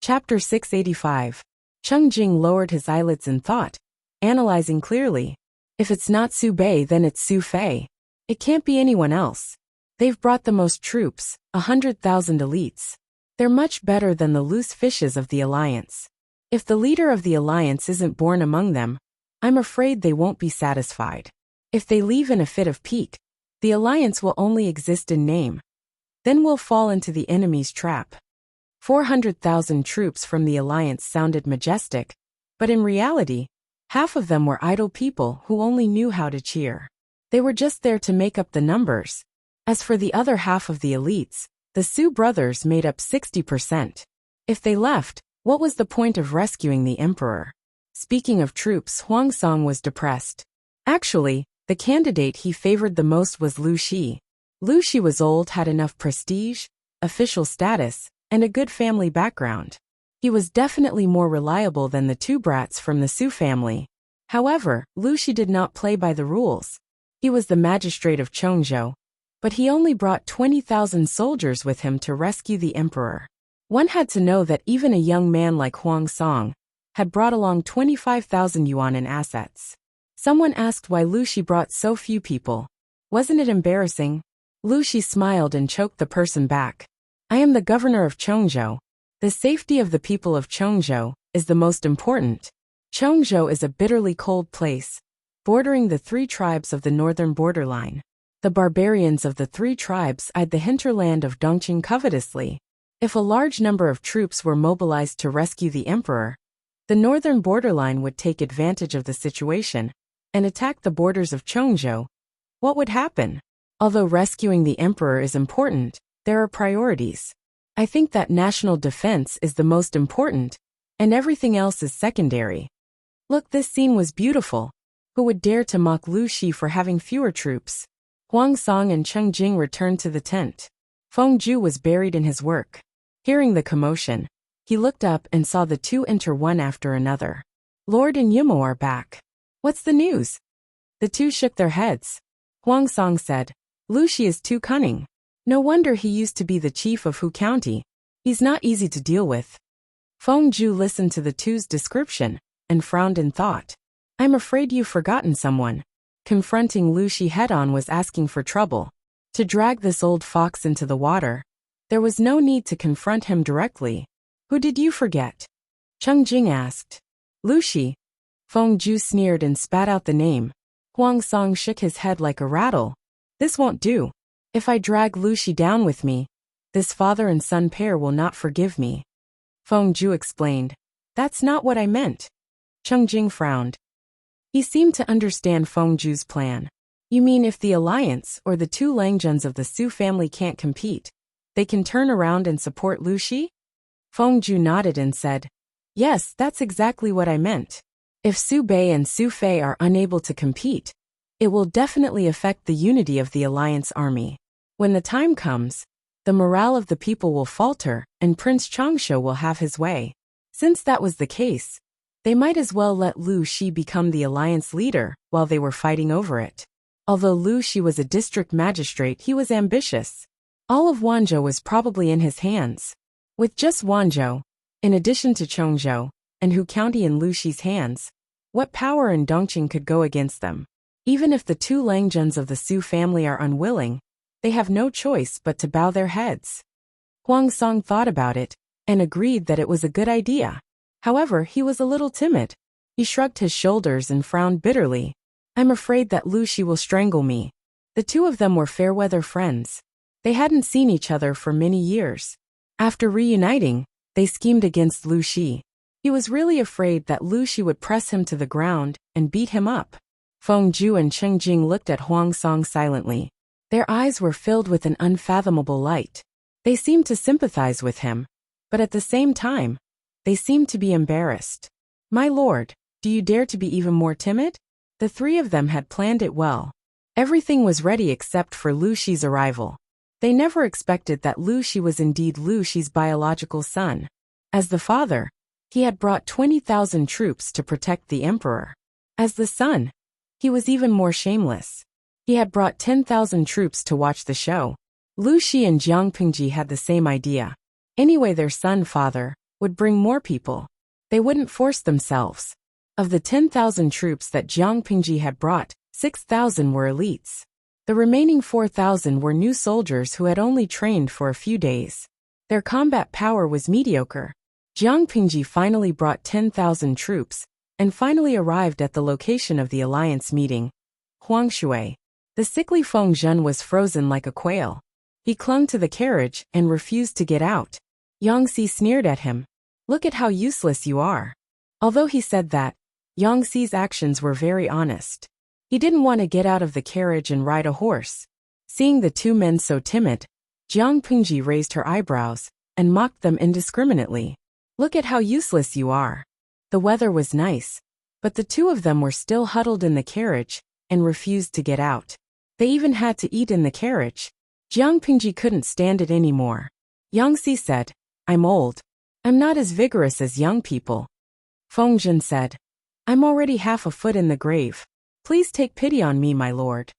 Chapter 685. Cheng Jing lowered his eyelids in thought, analyzing clearly. If it's not Su Bei, then it's Su Fei. It can't be anyone else. They've brought the most troops, 100,000 elites. They're much better than the loose fishes of the alliance. If the leader of the alliance isn't born among them, I'm afraid they won't be satisfied. If they leave in a fit of pique, the alliance will only exist in name. Then we'll fall into the enemy's trap. 400,000 troops from the alliance sounded majestic, but in reality, half of them were idle people who only knew how to cheer. They were just there to make up the numbers. As for the other half of the elites, the Su brothers made up 60%. If they left, what was the point of rescuing the emperor? Speaking of troops, Huang Song was depressed. Actually, the candidate he favored the most was Lu Shi. Lu Shi was old, had enough prestige, official status, and a good family background. He was definitely more reliable than the two brats from the Su family. However, Lu Shi did not play by the rules. He was the magistrate of Chongzhou, but he only brought 20,000 soldiers with him to rescue the emperor. One had to know that even a young man like Huang Song had brought along 25,000 yuan in assets. Someone asked why Lu Shi brought so few people. Wasn't it embarrassing? Lu Shi smiled and choked the person back. I am the governor of Chongzhou. The safety of the people of Chongzhou is the most important. Chongzhou is a bitterly cold place, bordering the three tribes of the northern borderline. The barbarians of the three tribes eyed the hinterland of Dongqing covetously. If a large number of troops were mobilized to rescue the emperor, the northern borderline would take advantage of the situation and attack the borders of Chongzhou. What would happen? Although rescuing the emperor is important, there are priorities. I think that national defense is the most important, and everything else is secondary. Look, this scene was beautiful. Who would dare to mock Lu Shi for having fewer troops? Huang Song and Cheng Jing returned to the tent. Feng Ju was buried in his work. Hearing the commotion, he looked up and saw the two enter one after another. Lord and Yimo are back. What's the news? The two shook their heads. Huang Song said, Lu Shi is too cunning. No wonder he used to be the chief of Hu County. He's not easy to deal with. Feng Ju listened to the two's description and frowned in thought. I'm afraid you've forgotten someone. Confronting Lu Shi head-on was asking for trouble. To drag this old fox into the water, there was no need to confront him directly. Who did you forget? Cheng Jing asked. Lu Shi. Feng Ju sneered and spat out the name. Huang Song shook his head like a rattle. This won't do. If I drag Lu Shi down with me, this father and son pair will not forgive me. Feng Ju explained. That's not what I meant. Cheng Jing frowned. He seemed to understand Feng Ju's plan. You mean if the alliance or the two Langjuns of the Su family can't compete, they can turn around and support Lu Shi? Feng Ju nodded and said, Yes, that's exactly what I meant. If Su Bei and Su Fei are unable to compete, it will definitely affect the unity of the alliance army. When the time comes, the morale of the people will falter and Prince Changsha will have his way. Since that was the case, they might as well let Lu Shi become the alliance leader while they were fighting over it. Although Lu Shi was a district magistrate, he was ambitious. All of Wanzhou was probably in his hands. With just Wanzhou, in addition to Chongzhou, and Hu County in Lu Shi's hands, what power in Dongqing could go against them? Even if the two Langjuns of the Su family are unwilling, they have no choice but to bow their heads. Huang Song thought about it and agreed that it was a good idea. However, he was a little timid. He shrugged his shoulders and frowned bitterly. I'm afraid that Lu Shi will strangle me. The two of them were fair-weather friends. They hadn't seen each other for many years. After reuniting, they schemed against Lu Shi. He was really afraid that Lu Shi would press him to the ground and beat him up. Feng Ju and Cheng Jing looked at Huang Song silently. Their eyes were filled with an unfathomable light. They seemed to sympathize with him, but at the same time, they seemed to be embarrassed. My lord, do you dare to be even more timid? The three of them had planned it well. Everything was ready except for Lu Shi's arrival. They never expected that Lu Shi was indeed Lu Shi's biological son. As the father, he had brought 20,000 troops to protect the emperor. As the son, he was even more shameless. He had brought 10,000 troops to watch the show. Lu Shi and Jiang Pingji had the same idea. Anyway, their son, father, would bring more people. They wouldn't force themselves. Of the 10,000 troops that Jiang Pingji had brought, 6,000 were elites. The remaining 4,000 were new soldiers who had only trained for a few days. Their combat power was mediocre. Jiang Pingji finally brought 10,000 troops, and finally arrived at the location of the alliance meeting, Huangshui. The sickly Feng Zhen was frozen like a quail. He clung to the carriage and refused to get out. Yang Si sneered at him. "Look at how useless you are." Although he said that, Yang Si's actions were very honest. He didn't want to get out of the carriage and ride a horse. Seeing the two men so timid, Jiang Pingji raised her eyebrows and mocked them indiscriminately. "Look at how useless you are." The weather was nice, but the two of them were still huddled in the carriage and refused to get out. They even had to eat in the carriage. Jiang Pingji couldn't stand it anymore. Yang Si said, "I'm old. I'm not as vigorous as young people." Feng Zhen said, "I'm already half a foot in the grave. Please take pity on me, my lord."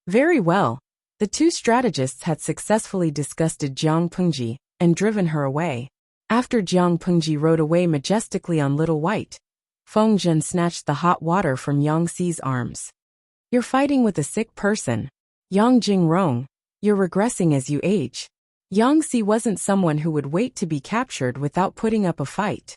Very well. The two strategists had successfully disgusted Jiang Pingji and driven her away. After Jiang Pingji rode away majestically on Little White, Feng Zhen snatched the hot water from Yang Si's arms. "You're fighting with a sick person. Yang Jingrong, you're regressing as you age." Yang Si wasn't someone who would wait to be captured without putting up a fight.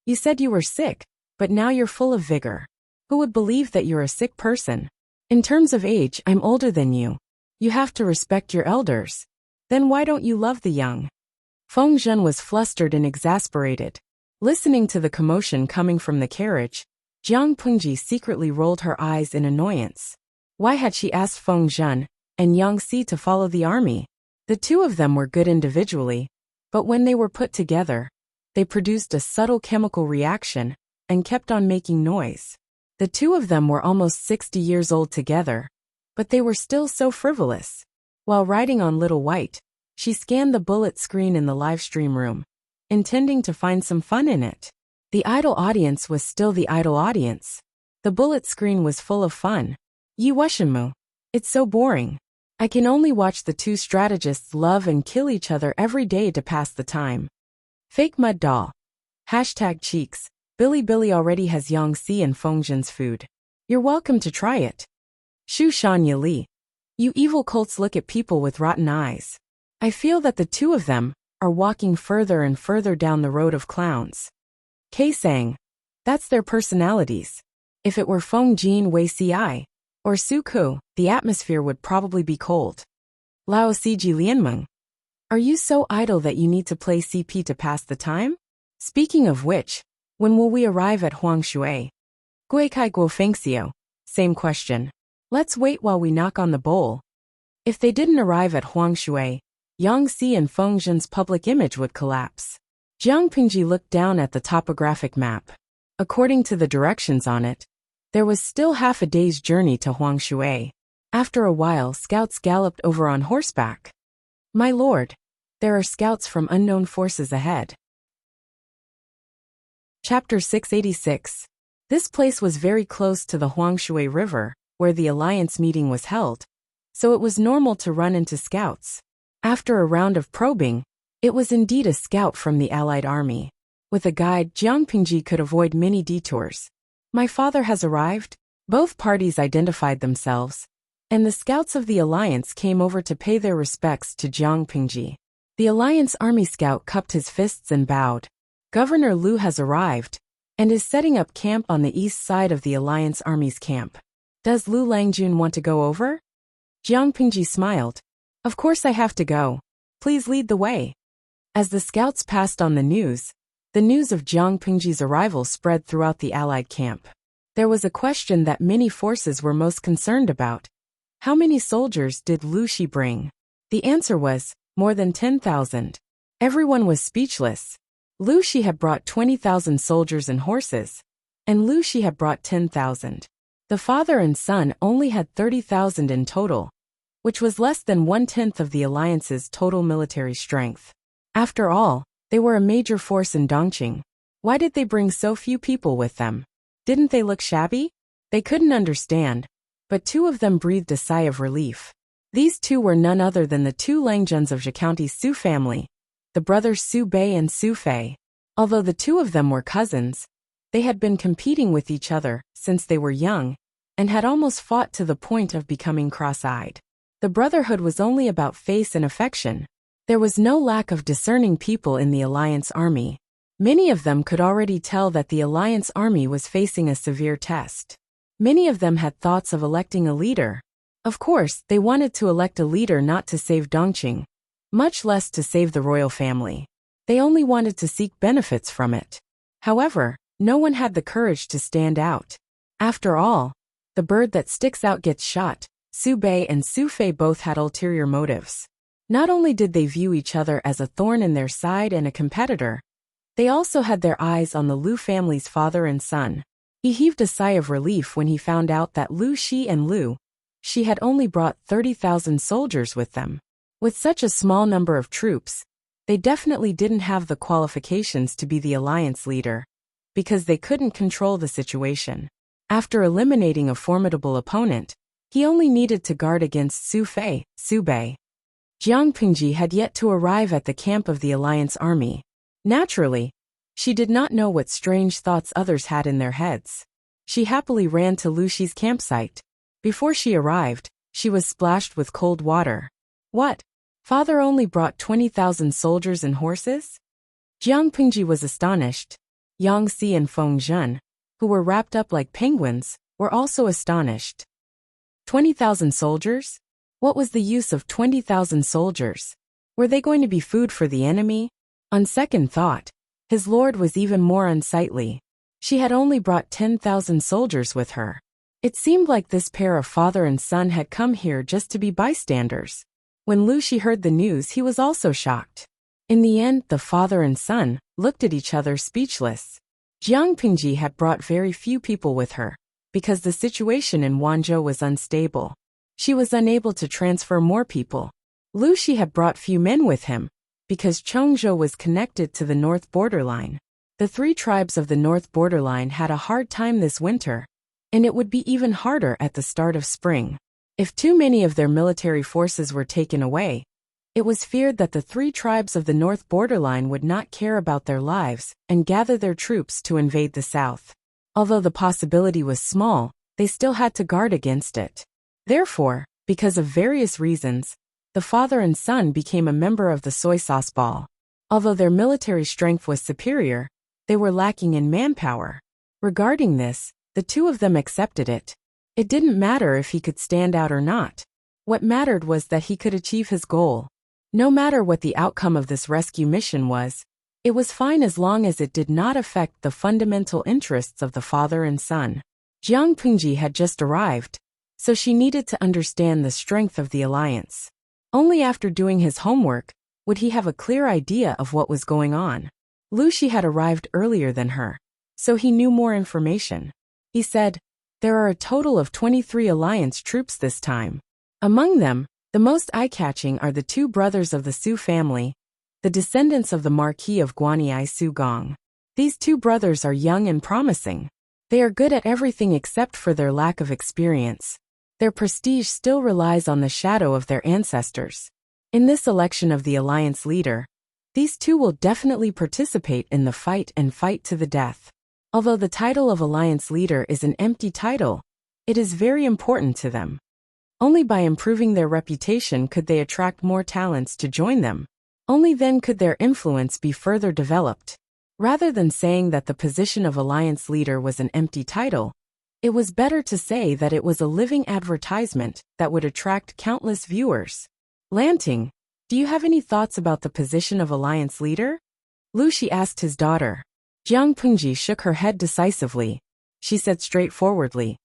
"You said you were sick, but now you're full of vigor. Who would believe that you're a sick person? In terms of age, I'm older than you. You have to respect your elders. Then why don't you love the young?" Feng Zhen was flustered and exasperated. Listening to the commotion coming from the carriage, Jiang Pingji secretly rolled her eyes in annoyance. Why had she asked Feng Zhen and Yang Si to follow the army? The two of them were good individually, but when they were put together, they produced a subtle chemical reaction and kept on making noise. The two of them were almost 60 years old together, but they were still so frivolous. While riding on Little White, she scanned the bullet screen in the live stream room, intending to find some fun in it. The idle audience was still the idle audience. The bullet screen was full of fun. Yi Wushenmu. It's so boring. I can only watch the two strategists love and kill each other every day to pass the time. Fake mud doll. #cheeks. Billy already has Yang Si and Feng Zhen's food. You're welcome to try it. Shu Shanya Li. You evil cults look at people with rotten eyes. I feel that the two of them are walking further and further down the road of clowns. Kei Sang. That's their personalities. If it were Feng Jin Wei Ci or Su Ku, the atmosphere would probably be cold. Lao Siji Lianmeng. Are you so idle that you need to play CP to pass the time? Speaking of which, when will we arrive at Huangshui? Guikai Guo Fengxiu. Same question. Let's wait while we knock on the bowl. If they didn't arrive at Huangshui, Yang Si and Feng Zhen's public image would collapse. Jiang Pingji looked down at the topographic map. According to the directions on it, there was still half a day's journey to Huangshui. After a while, scouts galloped over on horseback. My lord, there are scouts from unknown forces ahead. Chapter 686. This place was very close to the Huangshui River, where the alliance meeting was held, so it was normal to run into scouts. After a round of probing, it was indeed a scout from the allied army. With a guide, Jiang Pingji could avoid many detours. My father has arrived. Both parties identified themselves, and the scouts of the alliance came over to pay their respects to Jiang Pingji. The alliance army scout cupped his fists and bowed. Governor Lu has arrived, and is setting up camp on the east side of the alliance army's camp. Does Lu Langjun want to go over? Jiang Pingji smiled. Of course I have to go. Please lead the way. As the scouts passed on the news of Jiang Pingji's arrival spread throughout the allied camp. There was a question that many forces were most concerned about. How many soldiers did Lu Shi bring? The answer was, more than 10,000. Everyone was speechless. Lu Shi had brought 20,000 soldiers and horses, and Lu Shi had brought 10,000. The father and son only had 30,000 in total, which was less than 1/10 of the alliance's total military strength. After all, they were a major force in Dongqing. Why did they bring so few people with them? Didn't they look shabby? They couldn't understand, but two of them breathed a sigh of relief. These two were none other than the two Langjuns of Zhe County's Su family, the brothers Su Bei and Su Fei. Although the two of them were cousins, they had been competing with each other since they were young and had almost fought to the point of becoming cross-eyed. The brotherhood was only about face and affection. There was no lack of discerning people in the Alliance army. Many of them could already tell that the Alliance army was facing a severe test. Many of them had thoughts of electing a leader. Of course, they wanted to elect a leader not to save Dongqing, much less to save the royal family. They only wanted to seek benefits from it. However, no one had the courage to stand out. After all, the bird that sticks out gets shot. Su Bei and Su Fei both had ulterior motives. Not only did they view each other as a thorn in their side and a competitor, they also had their eyes on the Lu family's father and son. He heaved a sigh of relief when he found out that Lu Shi and Lu Shi had only brought 30,000 soldiers with them. With such a small number of troops, they definitely didn't have the qualifications to be the alliance leader, because they couldn't control the situation. After eliminating a formidable opponent, he only needed to guard against Su Fei, Su Bei. Jiang Pingji had yet to arrive at the camp of the alliance army. Naturally, she did not know what strange thoughts others had in their heads. She happily ran to Lu Shi's campsite. Before she arrived, she was splashed with cold water. What? Father only brought 20,000 soldiers and horses? Jiang Pingji was astonished. Yang Si and Feng Zhen, who were wrapped up like penguins, were also astonished. 20,000 soldiers? What was the use of 20,000 soldiers? Were they going to be food for the enemy? On second thought, his lord was even more unsightly. She had only brought 10,000 soldiers with her. It seemed like this pair of father and son had come here just to be bystanders. When Lu Shi heard the news, he was also shocked. In the end, the father and son looked at each other speechless. Jiang Pingji had brought very few people with her, because the situation in Wanzhou was unstable. She was unable to transfer more people. Lu Shi had brought few men with him, because Chongzhou was connected to the north borderline. The three tribes of the north borderline had a hard time this winter, and it would be even harder at the start of spring. If too many of their military forces were taken away, it was feared that the three tribes of the north borderline would not care about their lives and gather their troops to invade the south. Although the possibility was small, they still had to guard against it. Therefore, because of various reasons, the father and son became a member of the soy sauce ball. Although their military strength was superior, they were lacking in manpower. Regarding this, the two of them accepted it. It didn't matter if he could stand out or not. What mattered was that he could achieve his goal. No matter what the outcome of this rescue mission was, it was fine as long as it did not affect the fundamental interests of the father and son. Jiang Pingji had just arrived, so she needed to understand the strength of the alliance. Only after doing his homework would he have a clear idea of what was going on. Lu Shi had arrived earlier than her, so he knew more information. He said, "There are a total of 23 alliance troops this time. Among them, the most eye-catching are the two brothers of the Su family, the descendants of the Marquis of Guanyi Su Gong. These two brothers are young and promising. They are good at everything except for their lack of experience. Their prestige still relies on the shadow of their ancestors. In this election of the alliance leader, these two will definitely participate in the fight and fight to the death. Although the title of alliance leader is an empty title, it is very important to them. Only by improving their reputation could they attract more talents to join them. Only then could their influence be further developed. Rather than saying that the position of alliance leader was an empty title, it was better to say that it was a living advertisement that would attract countless viewers. Lanting, do you have any thoughts about the position of alliance leader? Lu Shi asked his daughter. Jiang Pingji shook her head decisively. She said straightforwardly,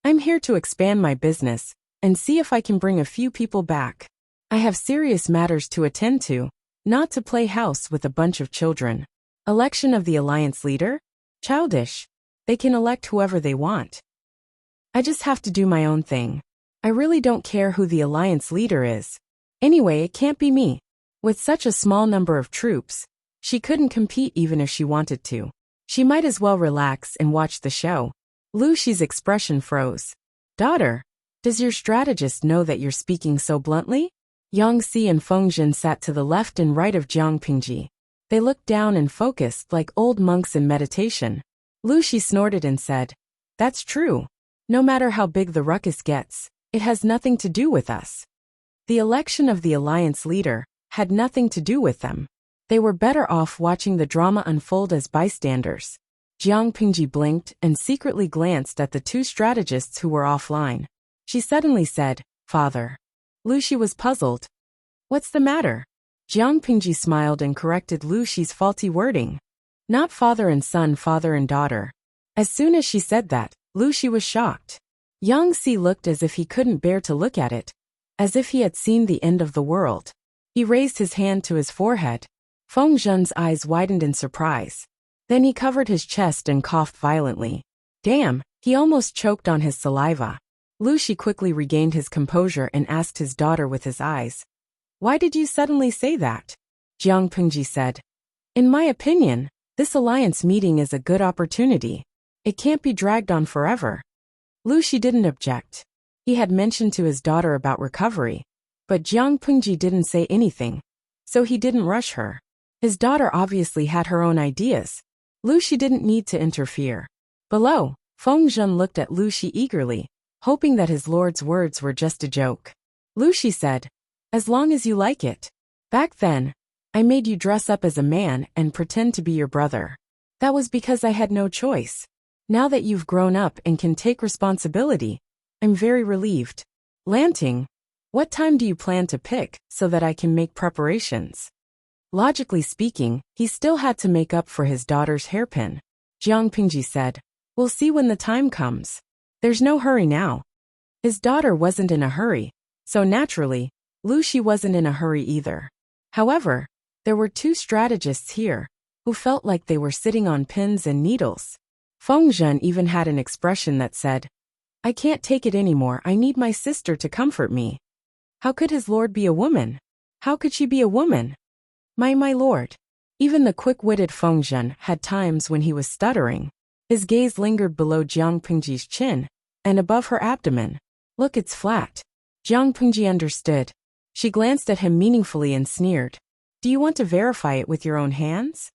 "I'm here to expand my business and see if I can bring a few people back. I have serious matters to attend to, not to play house with a bunch of children." Election of the alliance leader? Childish. They can elect whoever they want. I just have to do my own thing. I really don't care who the alliance leader is. Anyway, it can't be me. With such a small number of troops, she couldn't compete even if she wanted to. She might as well relax and watch the show. Lu Shi's expression froze. "Daughter, does your strategist know that you're speaking so bluntly?" Yang Si and Feng Zhen sat to the left and right of Jiang Pingji. They looked down and focused like old monks in meditation. Lu Shi snorted and said, "That's true. No matter how big the ruckus gets, it has nothing to do with us." The election of the alliance leader had nothing to do with them. They were better off watching the drama unfold as bystanders. Jiang Pingji blinked and secretly glanced at the two strategists who were offline. She suddenly said, "Father." Lu Shi was puzzled. "What's the matter?" Jiang Pingji smiled and corrected Lu Shi's faulty wording. "Not father and son, father and daughter." As soon as she said that, Lu Shi was shocked. Yang Si looked as if he couldn't bear to look at it, as if he had seen the end of the world. He raised his hand to his forehead. Feng Zhen's eyes widened in surprise. Then he covered his chest and coughed violently. Damn, he almost choked on his saliva. Lu Shi quickly regained his composure and asked his daughter with his eyes, "Why did you suddenly say that?" Jiang Pingji said, "In my opinion, this alliance meeting is a good opportunity. It can't be dragged on forever." Lu Shi didn't object. He had mentioned to his daughter about recovery, but Jiang Pingji didn't say anything, so he didn't rush her. His daughter obviously had her own ideas. Lu Shi didn't need to interfere. Below, Feng Zhen looked at Lu Shi eagerly, hoping that his lord's words were just a joke. Lu Shi said, "As long as you like it. Back then, I made you dress up as a man and pretend to be your brother. That was because I had no choice. Now that you've grown up and can take responsibility, I'm very relieved. Lanting, what time do you plan to pick so that I can make preparations?" Logically speaking, he still had to make up for his daughter's hairpin. Jiang Pingji said, "We'll see when the time comes. There's no hurry now." His daughter wasn't in a hurry, so naturally, Lu Shi wasn't in a hurry either. However, there were two strategists here who felt like they were sitting on pins and needles. Feng Zhen even had an expression that said, "I can't take it anymore. I need my sister to comfort me." How could his lord be a woman? How could she be a woman? My lord. Even the quick-witted Feng Zhen had times when he was stuttering. His gaze lingered below Jiang Pingji's chin and above her abdomen. "Look, it's flat." Jiang Pingji understood. She glanced at him meaningfully and sneered. "Do you want to verify it with your own hands?"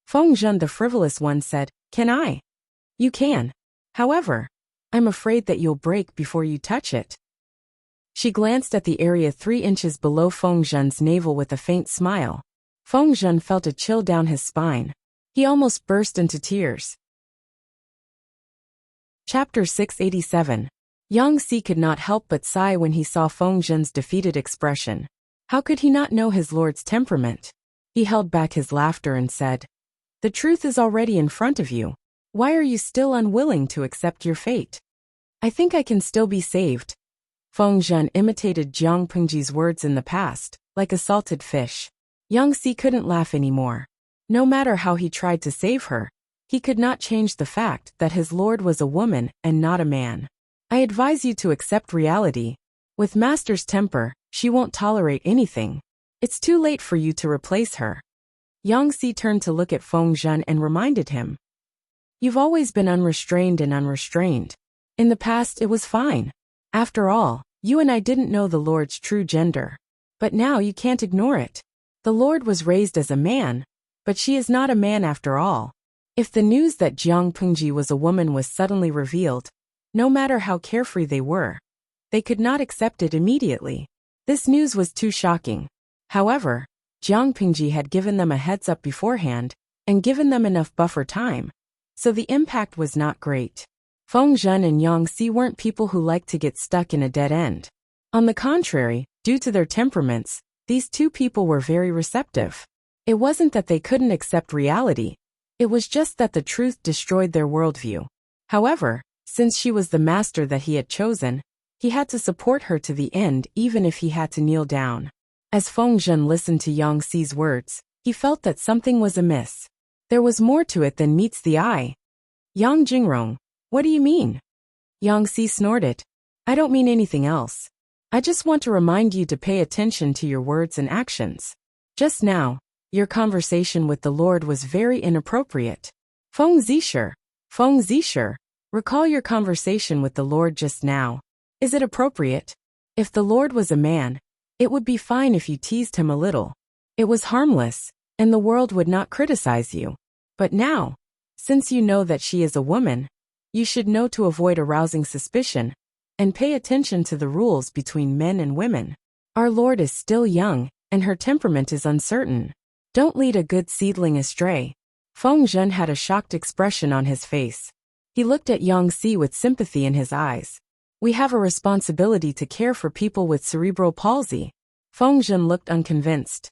Feng Zhen, the frivolous one, said, "Can I?" "You can. However, I'm afraid that you'll break before you touch it." She glanced at the area 3 inches below Feng Zhen's navel with a faint smile. Feng Zhen felt a chill down his spine. He almost burst into tears. Chapter 687. Yang Si could not help but sigh when he saw Feng Zhen's defeated expression. How could he not know his lord's temperament? He held back his laughter and said, "The truth is already in front of you. Why are you still unwilling to accept your fate?" "I think I can still be saved." Feng Zhen imitated Jiang Pingji's words in the past, like a salted fish. Yang Si couldn't laugh anymore. No matter how he tried to save her, he could not change the fact that his lord was a woman and not a man. "I advise you to accept reality. With Master's temper, she won't tolerate anything. It's too late for you to replace her." Yang Si turned to look at Feng Zhen and reminded him, "You've always been unrestrained and unrestrained. In the past it was fine. After all, you and I didn't know the Lord's true gender. But now you can't ignore it. The Lord was raised as a man, but she is not a man after all." If the news that Jiang Pingji was a woman was suddenly revealed, no matter how carefree they were, they could not accept it immediately. This news was too shocking. However, Jiang Pingji had given them a heads-up beforehand and given them enough buffer time, so the impact was not great. Feng Zhen and Yang Si weren't people who liked to get stuck in a dead end. On the contrary, due to their temperaments, these two people were very receptive. It wasn't that they couldn't accept reality, it was just that the truth destroyed their worldview. However, since she was the master that he had chosen, he had to support her to the end even if he had to kneel down. As Feng Zhen listened to Yang Si's words, he felt that something was amiss. There was more to it than meets the eye. "Yang Jingrong, what do you mean?" Yang Si snorted. "I don't mean anything else. I just want to remind you to pay attention to your words and actions. Just now, your conversation with the Lord was very inappropriate." Feng Zisher, recall your conversation with the Lord just now. Is it appropriate? If the Lord was a man, it would be fine if you teased him a little. It was harmless, and the world would not criticize you. But now, since you know that she is a woman, you should know to avoid arousing suspicion and pay attention to the rules between men and women. Our Lord is still young, and her temperament is uncertain. Don't lead a good seedling astray. Feng Zhen had a shocked expression on his face. He looked at Yang Si with sympathy in his eyes. We have a responsibility to care for people with cerebral palsy. Feng Zhen looked unconvinced.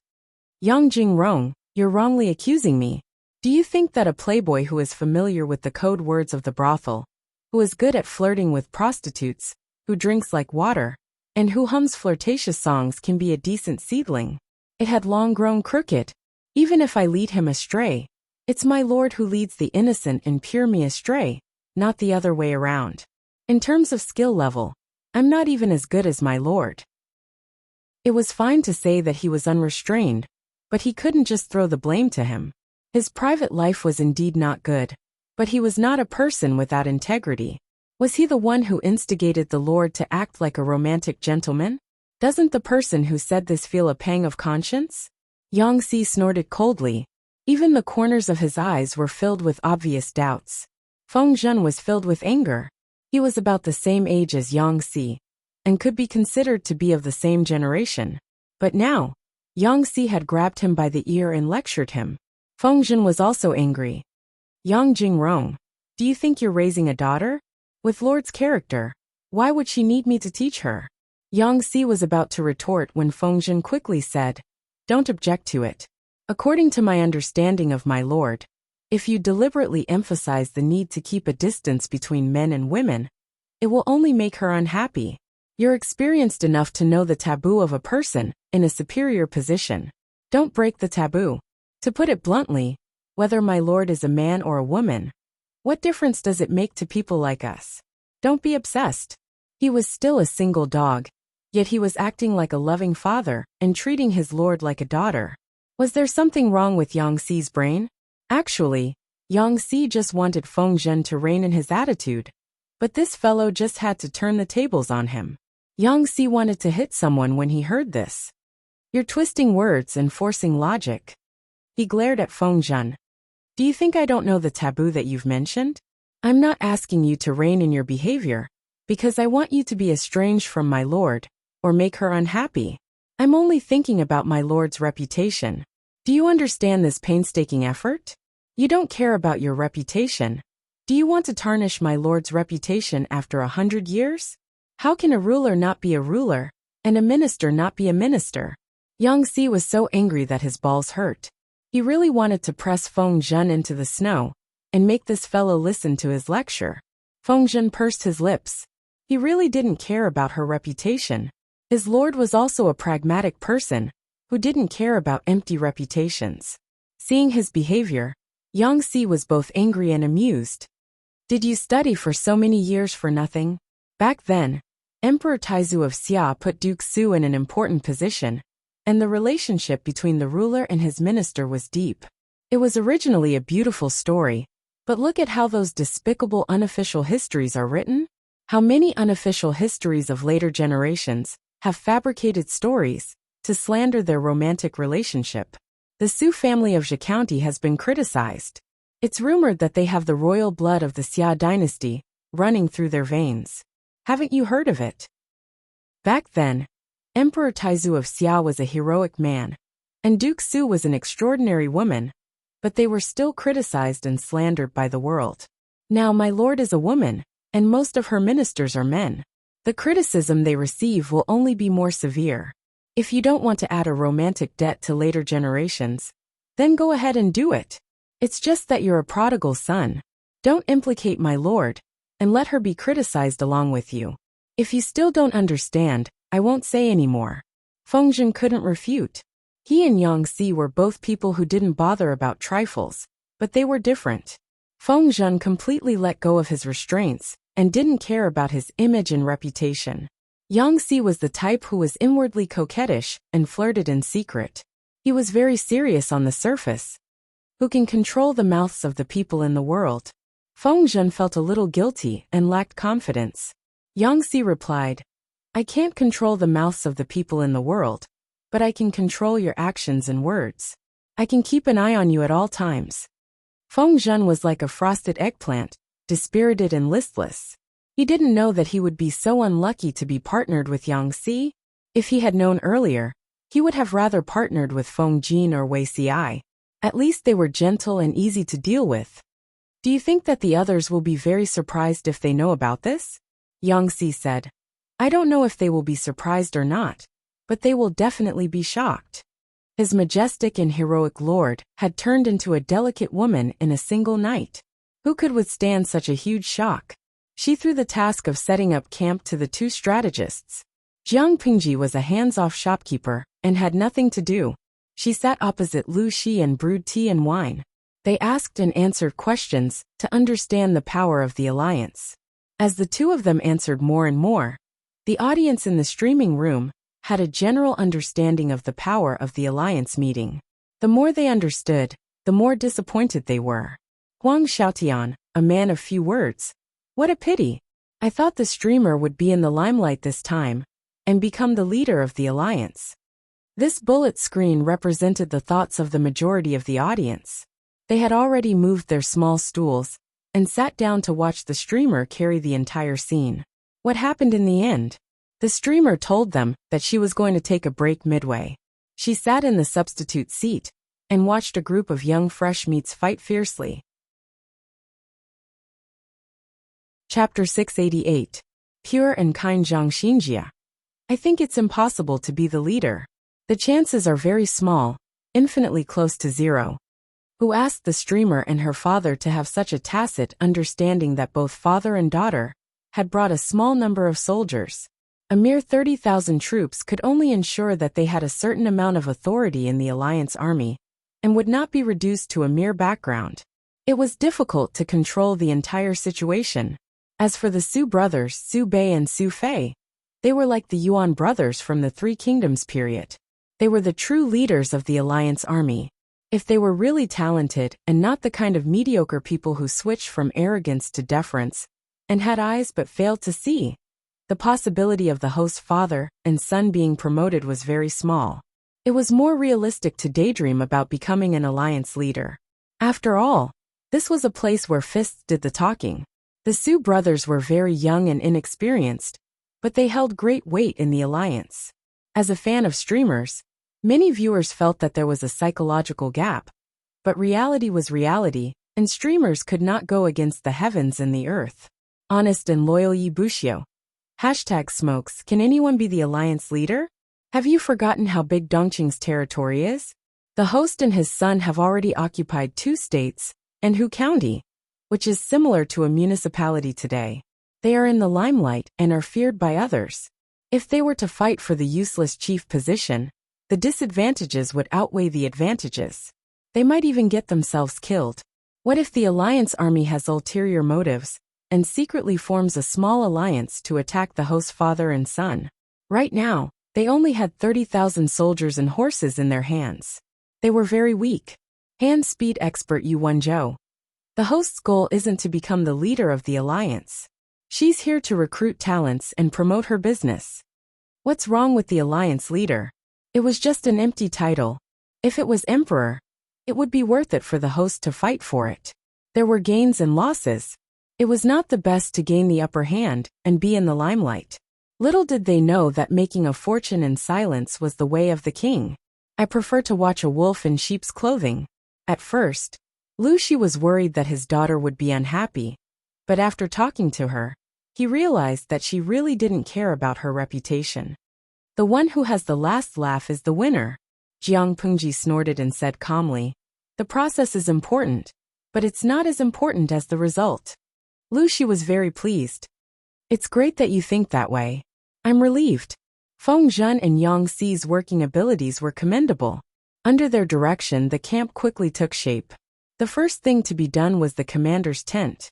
Yang Jingrong, you're wrongly accusing me. Do you think that a playboy who is familiar with the code words of the brothel, who is good at flirting with prostitutes, who drinks like water, and who hums flirtatious songs can be a decent seedling? It had long grown crooked. Even if I lead him astray, it's my Lord who leads the innocent and pure me astray, not the other way around. In terms of skill level, I'm not even as good as my Lord. It was fine to say that he was unrestrained, but he couldn't just throw the blame to him. His private life was indeed not good, but he was not a person without integrity. Was he the one who instigated the Lord to act like a romantic gentleman? Doesn't the person who said this feel a pang of conscience? Yang Si snorted coldly. Even the corners of his eyes were filled with obvious doubts. Feng Zhen was filled with anger. He was about the same age as Yang Si, and could be considered to be of the same generation. But now, Yang Si had grabbed him by the ear and lectured him. Feng Zhen was also angry. Yang Jingrong, do you think you're raising a daughter? With Lord's character, why would she need me to teach her? Yang Si was about to retort when Feng Zhen quickly said, don't object to it. According to my understanding of my Lord, if you deliberately emphasize the need to keep a distance between men and women, it will only make her unhappy. You're experienced enough to know the taboo of a person in a superior position. Don't break the taboo. To put it bluntly, whether my Lord is a man or a woman, what difference does it make to people like us? Don't be obsessed. He was still a single dog, yet he was acting like a loving father and treating his Lord like a daughter. Was there something wrong with Yang Si's brain? Actually, Yang Si just wanted Feng Zhen to rein in his attitude, but this fellow just had to turn the tables on him. Yang Si wanted to hit someone when he heard this. You're twisting words and forcing logic. He glared at Feng Zhen. Do you think I don't know the taboo that you've mentioned? I'm not asking you to rein in your behavior, because I want you to be estranged from my Lord, or make her unhappy. I'm only thinking about my Lord's reputation. Do you understand this painstaking effort? You don't care about your reputation. Do you want to tarnish my Lord's reputation after 100 years? How can a ruler not be a ruler, and a minister not be a minister? Yang Si was so angry that his balls hurt. He really wanted to press Feng Zhen into the snow and make this fellow listen to his lecture. Feng Zhen pursed his lips. He really didn't care about her reputation. His Lord was also a pragmatic person who didn't care about empty reputations. Seeing his behavior, Yang Si was both angry and amused. Did you study for so many years for nothing? Back then, Emperor Taizu of Xia put Duke Su in an important position, and the relationship between the ruler and his minister was deep. It was originally a beautiful story, but look at how those despicable unofficial histories are written. How many unofficial histories of later generations have fabricated stories to slander their romantic relationship. The Su family of Zhe County has been criticized. It's rumored that they have the royal blood of the Xia dynasty running through their veins. Haven't you heard of it? Back then, Emperor Taizu of Xia was a heroic man, and Duke Su was an extraordinary woman, but they were still criticized and slandered by the world. Now my Lord is a woman, and most of her ministers are men. The criticism they receive will only be more severe. If you don't want to add a romantic debt to later generations, then go ahead and do it. It's just that you're a prodigal son. Don't implicate my Lord, and let her be criticized along with you. If you still don't understand, I won't say any more. Feng Zhen couldn't refute. He and Yang Si were both people who didn't bother about trifles, but they were different. Feng Zhen completely let go of his restraints and didn't care about his image and reputation. Yang Si was the type who was inwardly coquettish and flirted in secret. He was very serious on the surface. Who can control the mouths of the people in the world? Feng Zhen felt a little guilty and lacked confidence. Yang Si replied, I can't control the mouths of the people in the world, but I can control your actions and words. I can keep an eye on you at all times. Feng Zhen was like a frosted eggplant, dispirited and listless. He didn't know that he would be so unlucky to be partnered with Yang Xi. If he had known earlier, he would have rather partnered with Feng Jin or Wei Xi. At least they were gentle and easy to deal with. Do you think that the others will be very surprised if they know about this? Yang Xi said. I don't know if they will be surprised or not, but they will definitely be shocked. His majestic and heroic lord had turned into a delicate woman in a single night. Who could withstand such a huge shock? She threw the task of setting up camp to the two strategists. Jiang Pingji was a hands-off shopkeeper and had nothing to do. She sat opposite Lu Shi and brewed tea and wine. They asked and answered questions to understand the power of the alliance. As the two of them answered more and more, the audience in the streaming room had a general understanding of the power of the alliance meeting. The more they understood, the more disappointed they were. Huang Xiaotian, a man of few words. What a pity. I thought the streamer would be in the limelight this time and become the leader of the alliance. This bullet screen represented the thoughts of the majority of the audience. They had already moved their small stools and sat down to watch the streamer carry the entire scene. What happened in the end? The streamer told them that she was going to take a break midway. She sat in the substitute seat and watched a group of young fresh meats fight fiercely. Chapter 688. Pure and kind Zhang Xinjia. I think it's impossible to be the leader. The chances are very small, infinitely close to zero. Who asked the streamer and her father to have such a tacit understanding that both father and daughter had brought a small number of soldiers? A mere 30,000 troops could only ensure that they had a certain amount of authority in the alliance army and would not be reduced to a mere background. It was difficult to control the entire situation. As for the Su brothers, Su Bei and Su Fei, they were like the Yuan brothers from the Three Kingdoms period. They were the true leaders of the alliance army. If they were really talented and not the kind of mediocre people who switched from arrogance to deference and had eyes but failed to see, the possibility of the host's father and son being promoted was very small. It was more realistic to daydream about becoming an alliance leader. After all, this was a place where fists did the talking. The Su brothers were very young and inexperienced, but they held great weight in the alliance. As a fan of streamers, many viewers felt that there was a psychological gap. But reality was reality, and streamers could not go against the heavens and the earth. Honest and loyal Yi Bushio. #smokes. Can anyone be the alliance leader? Have you forgotten how big Dongqing's territory is? The host and his son have already occupied 2 states, and Hu County, which is similar to a municipality today. They are in the limelight and are feared by others. If they were to fight for the useless chief position, the disadvantages would outweigh the advantages. They might even get themselves killed. What if the alliance army has ulterior motives and secretly forms a small alliance to attack the host's father and son? Right now, they only had 30,000 soldiers and horses in their hands. They were very weak. Hand speed expert Yu Wenzhou. The host's goal isn't to become the leader of the alliance. She's here to recruit talents and promote her business. What's wrong with the alliance leader? It was just an empty title. If it was emperor, it would be worth it for the host to fight for it. There were gains and losses. It was not the best to gain the upper hand and be in the limelight. Little did they know that making a fortune in silence was the way of the king. I prefer to watch a wolf in sheep's clothing. At first, Lu Shi was worried that his daughter would be unhappy, but after talking to her, he realized that she really didn't care about her reputation. The one who has the last laugh is the winner. Jiang Pengji snorted and said calmly, the process is important, but it's not as important as the result. Lu Shi was very pleased. It's great that you think that way. I'm relieved. Feng Zhen and Yang Xi's working abilities were commendable. Under their direction, the camp quickly took shape. The first thing to be done was the commander's tent.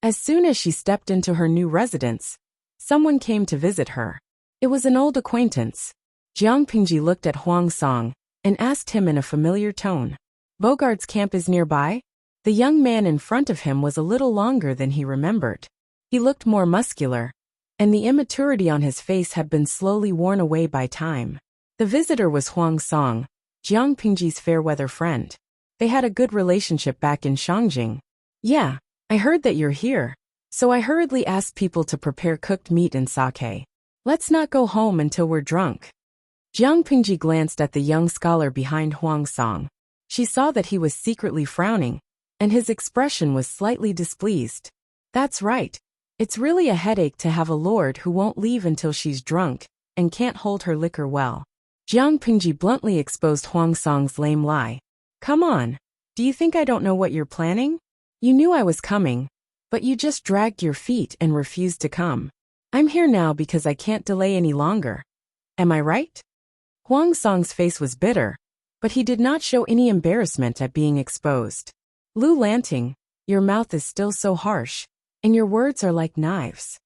As soon as she stepped into her new residence, someone came to visit her. It was an old acquaintance. Jiang Pingji looked at Huang Song and asked him in a familiar tone. Bogart's camp is nearby? The young man in front of him was a little longer than he remembered. He looked more muscular, and the immaturity on his face had been slowly worn away by time. The visitor was Huang Song. Jiang Pingji's fair-weather friend. They had a good relationship back in Shangjing. Yeah, I heard that you're here. So I hurriedly asked people to prepare cooked meat and sake. Let's not go home until we're drunk. Jiang Pingji glanced at the young scholar behind Huang Song. She saw that he was secretly frowning, and his expression was slightly displeased. That's right. It's really a headache to have a lord who won't leave until she's drunk and can't hold her liquor well. Jiang Pingji bluntly exposed Huang Song's lame lie. Come on. Do you think I don't know what you're planning? You knew I was coming, but you just dragged your feet and refused to come. I'm here now because I can't delay any longer. Am I right? Huang Song's face was bitter, but he did not show any embarrassment at being exposed. Lu Lanting, your mouth is still so harsh, and your words are like knives.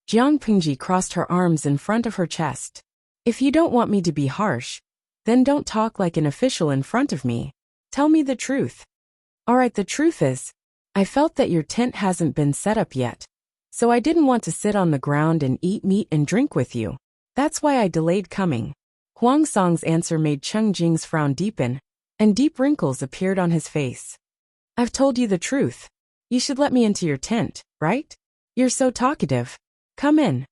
Jiang Pingji crossed her arms in front of her chest. If you don't want me to be harsh, then don't talk like an official in front of me. Tell me the truth. Alright, the truth is, I felt that your tent hasn't been set up yet, so I didn't want to sit on the ground and eat meat and drink with you. That's why I delayed coming. Huang Song's answer made Cheng Jing's frown deepen, and deep wrinkles appeared on his face. I've told you the truth. You should let me into your tent, right? You're so talkative. Come in.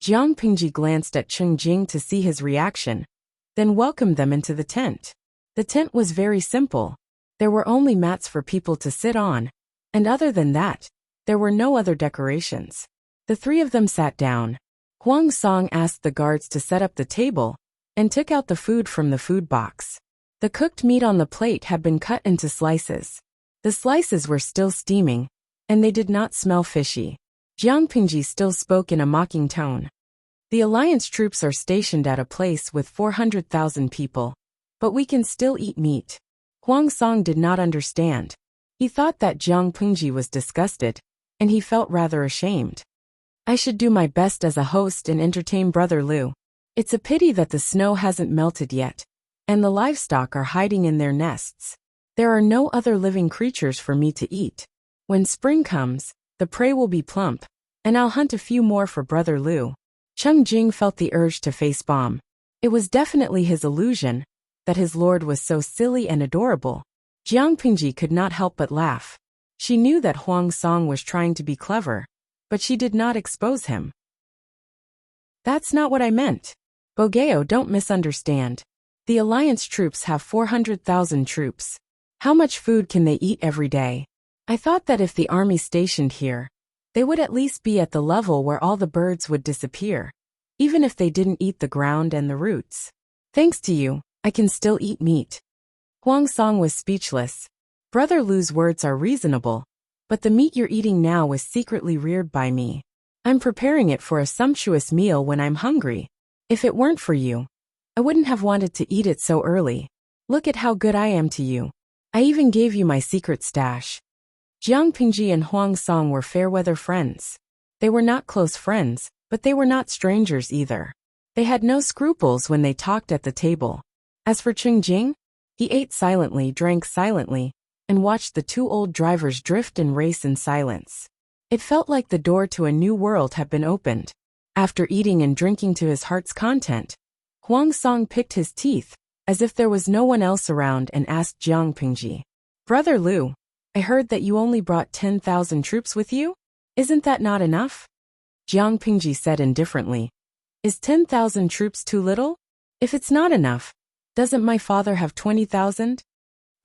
Jiang Pingji glanced at Cheng Jing to see his reaction, then welcomed them into the tent. The tent was very simple. There were only mats for people to sit on, and other than that, there were no other decorations. The three of them sat down. Huang Song asked the guards to set up the table, and took out the food from the food box. The cooked meat on the plate had been cut into slices. The slices were still steaming, and they did not smell fishy. Jiang Pingji still spoke in a mocking tone. The alliance troops are stationed at a place with 400,000 people, but we can still eat meat. Huang Song did not understand. He thought that Jiang Pingji was disgusted, and he felt rather ashamed. I should do my best as a host and entertain Brother Lu. It's a pity that the snow hasn't melted yet, and the livestock are hiding in their nests. There are no other living creatures for me to eat. When spring comes, the prey will be plump, and I'll hunt a few more for Brother Lu. Cheng Jing felt the urge to face bomb. It was definitely his illusion that his lord was so silly and adorable. Jiang Pingji could not help but laugh. She knew that Huang Song was trying to be clever, but she did not expose him. That's not what I meant. Bogeo, don't misunderstand. The alliance troops have 400,000 troops. How much food can they eat every day? I thought that if the army stationed here, they would at least be at the level where all the birds would disappear, even if they didn't eat the ground and the roots. Thanks to you, I can still eat meat. Huang Song was speechless. Brother Lu's words are reasonable, but the meat you're eating now was secretly reared by me. I'm preparing it for a sumptuous meal when I'm hungry. If it weren't for you, I wouldn't have wanted to eat it so early. Look at how good I am to you. I even gave you my secret stash. Jiang Pingji and Huang Song were fair-weather friends. They were not close friends, but they were not strangers either. They had no scruples when they talked at the table. As for Cheng Jing, he ate silently, drank silently, and watched the two old drivers drift and race in silence. It felt like the door to a new world had been opened. After eating and drinking to his heart's content, Huang Song picked his teeth, as if there was no one else around, and asked Jiang Pingji, Brother Lu, I heard that you only brought 10,000 troops with you? Isn't that not enough? Jiang Pingji said indifferently, Is 10,000 troops too little? If it's not enough, doesn't my father have 20,000?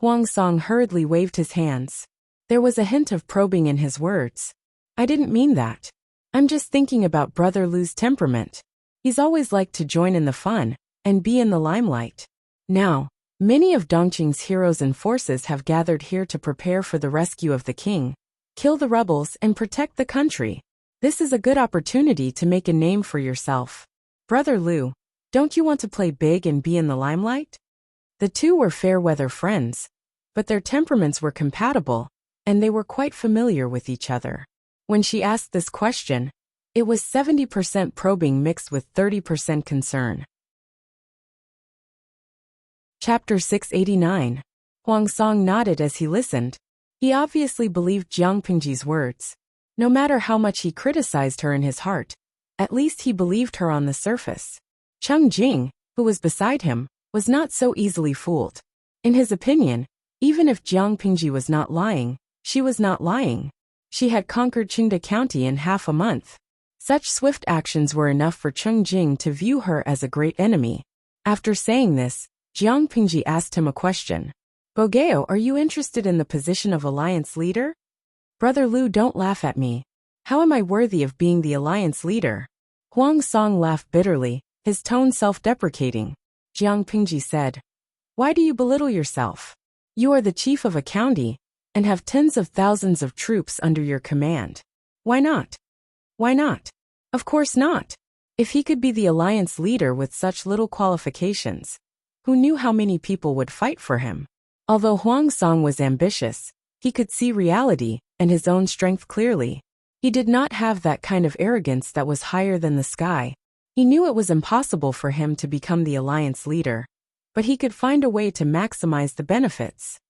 Huang Song hurriedly waved his hands. There was a hint of probing in his words. I didn't mean that. I'm just thinking about Brother Lu's temperament. He's always liked to join in the fun and be in the limelight. Now, many of Dongqing's heroes and forces have gathered here to prepare for the rescue of the king, kill the rebels, and protect the country. This is a good opportunity to make a name for yourself. Brother Lu, don't you want to play big and be in the limelight? The two were fair-weather friends, but their temperaments were compatible, and they were quite familiar with each other. When she asked this question, it was 70% probing mixed with 30% concern. Chapter 689. Huang Song nodded as he listened. He obviously believed Jiang Pingji's words. No matter how much he criticized her in his heart, at least he believed her on the surface. Cheng Jing, who was beside him, was not so easily fooled. In his opinion, even if Jiang Pingji was not lying, she was not lying. She had conquered Qingda County in half a month. Such swift actions were enough for Cheng Jing to view her as a great enemy. After saying this, Jiang Pingji asked him a question. Bogeo, are you interested in the position of alliance leader? Brother Lu, don't laugh at me. How am I worthy of being the alliance leader? Huang Song laughed bitterly, his tone self-deprecating. Jiang Pingji said, why do you belittle yourself? You are the chief of a county, and have tens of thousands of troops under your command. Why not? Why not? Of course not. If he could be the alliance leader with such little qualifications, who knew how many people would fight for him? Although Huang Song was ambitious, he could see reality and his own strength clearly. He did not have that kind of arrogance that was higher than the sky. He knew it was impossible for him to become the alliance leader, but he could find a way to maximize the benefits.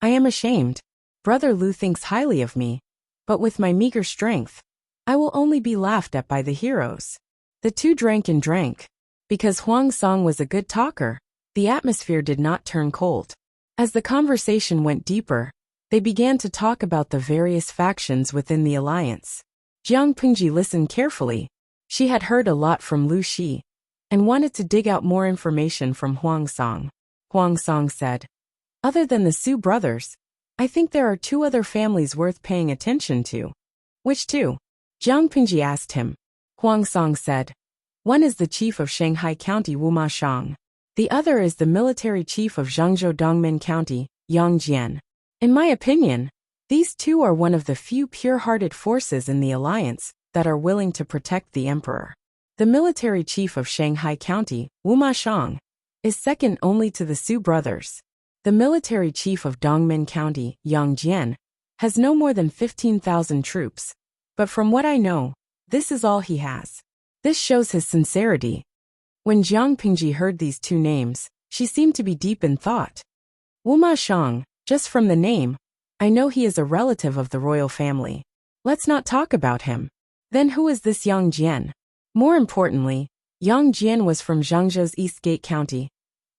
I am ashamed. Brother Lu thinks highly of me, but with my meager strength, I will only be laughed at by the heroes. The two drank and drank. Because Huang Song was a good talker, the atmosphere did not turn cold. As the conversation went deeper, they began to talk about the various factions within the alliance. Jiang Pingji listened carefully. She had heard a lot from Lu Shi, and wanted to dig out more information from Huang Song. Huang Song said, other than the Su brothers, I think there are two other families worth paying attention to. Which two? Jiang Pingji asked him. Huang Song said, one is the chief of Shanghai County Wu Ma Shang. The other is the military chief of Zhangzhou Dongmen County, Yang Jian. In my opinion, these two are one of the few pure-hearted forces in the alliance that are willing to protect the emperor. The military chief of Shanghai County, Wu Ma Shang, is second only to the Su brothers. The military chief of Dongmen County, Yang Jian, has no more than 15,000 troops, but from what I know, this is all he has. This shows his sincerity. When Jiang Pingji heard these two names, she seemed to be deep in thought. Wu Ma Shang, just from the name, I know he is a relative of the royal family. Let's not talk about him. Then who is this Yang Jian? More importantly, Yang Jian was from Zhangzhou's Eastgate County.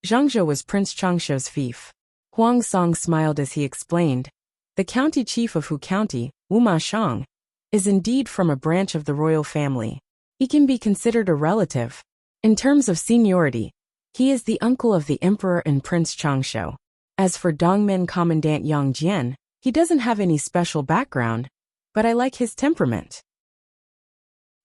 Zhangzhou was Prince Changshuo's fief. Huang Song smiled as he explained. The county chief of Hu County, Wu Ma Shang, is indeed from a branch of the royal family. He can be considered a relative. In terms of seniority, he is the uncle of the emperor and Prince Changshuo. As for Dongmen Commandant Yang Jian, he doesn't have any special background, but I like his temperament.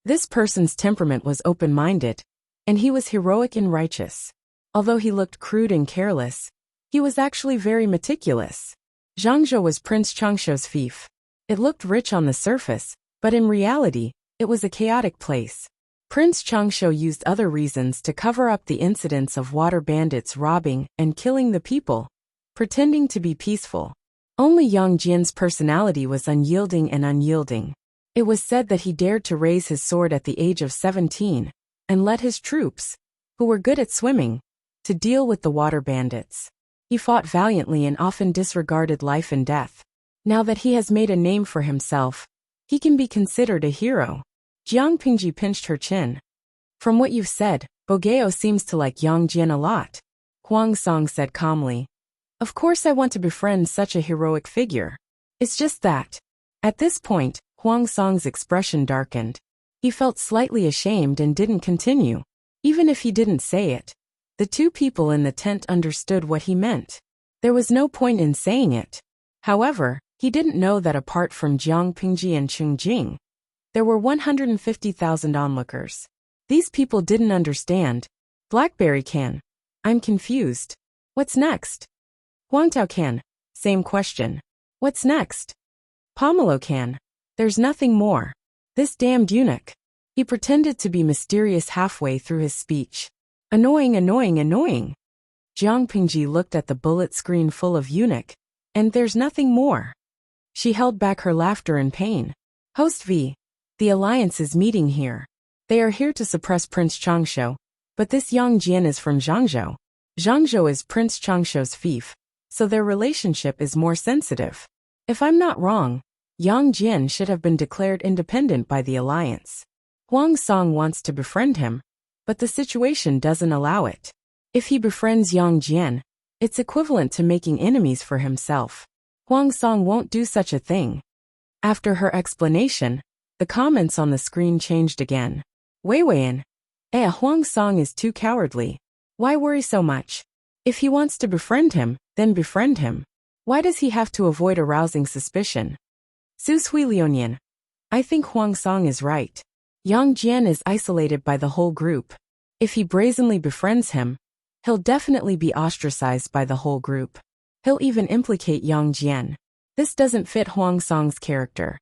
This person's temperament was open-minded, and he was heroic and righteous. Although he looked crude and careless, he was actually very meticulous. Zhangzhou was Prince Changshuo's fief. It looked rich on the surface, but in reality, it was a chaotic place. Prince Changshuo used other reasons to cover up the incidents of water bandits robbing and killing the people, pretending to be peaceful. Only Yang Jian's personality was unyielding and unyielding. It was said that he dared to raise his sword at the age of 17, and led his troops, who were good at swimming, to deal with the water bandits. He fought valiantly and often disregarded life and death. Now that he has made a name for himself, he can be considered a hero. Jiang Pingji pinched her chin. From what you've said, Bogeo seems to like Yang Jian a lot. Huang Song said calmly. Of course I want to befriend such a heroic figure. It's just that. At this point, Huang Song's expression darkened. He felt slightly ashamed and didn't continue. Even if he didn't say it, the two people in the tent understood what he meant. There was no point in saying it. However, he didn't know that apart from Jiang Pingji and Cheng Jing, there were 150,000 onlookers. These people didn't understand. Blackberry can. I'm confused. What's next? Huangtao can. Same question. What's next? Pomelo can. There's nothing more. This damned eunuch. He pretended to be mysterious halfway through his speech. Annoying, annoying, annoying. Jiang Pingji looked at the bullet screen full of eunuch, and there's nothing more. She held back her laughter in pain. Host V. The alliance is meeting here. They are here to suppress Prince Changshuo, but this Yang Jian is from Zhangzhou. Zhangzhou is Prince Changshuo's fief, so their relationship is more sensitive. If I'm not wrong, Yang Jian should have been declared independent by the alliance. Huang Song wants to befriend him, but the situation doesn't allow it. If he befriends Yang Jian, It's equivalent to making enemies for himself. Huang Song won't do such a thing. After her explanation, the comments on the screen changed again. Wei Weian. Huang Song is too cowardly. Why worry so much? If he wants to befriend him, then befriend him. Why does he have to avoid arousing suspicion? Su Sui Lionian. I think Huang Song is right. Yang Jian is isolated by the whole group. If he brazenly befriends him, he'll definitely be ostracized by the whole group. He'll even implicate Yang Jian. This doesn't fit Huang Song's character.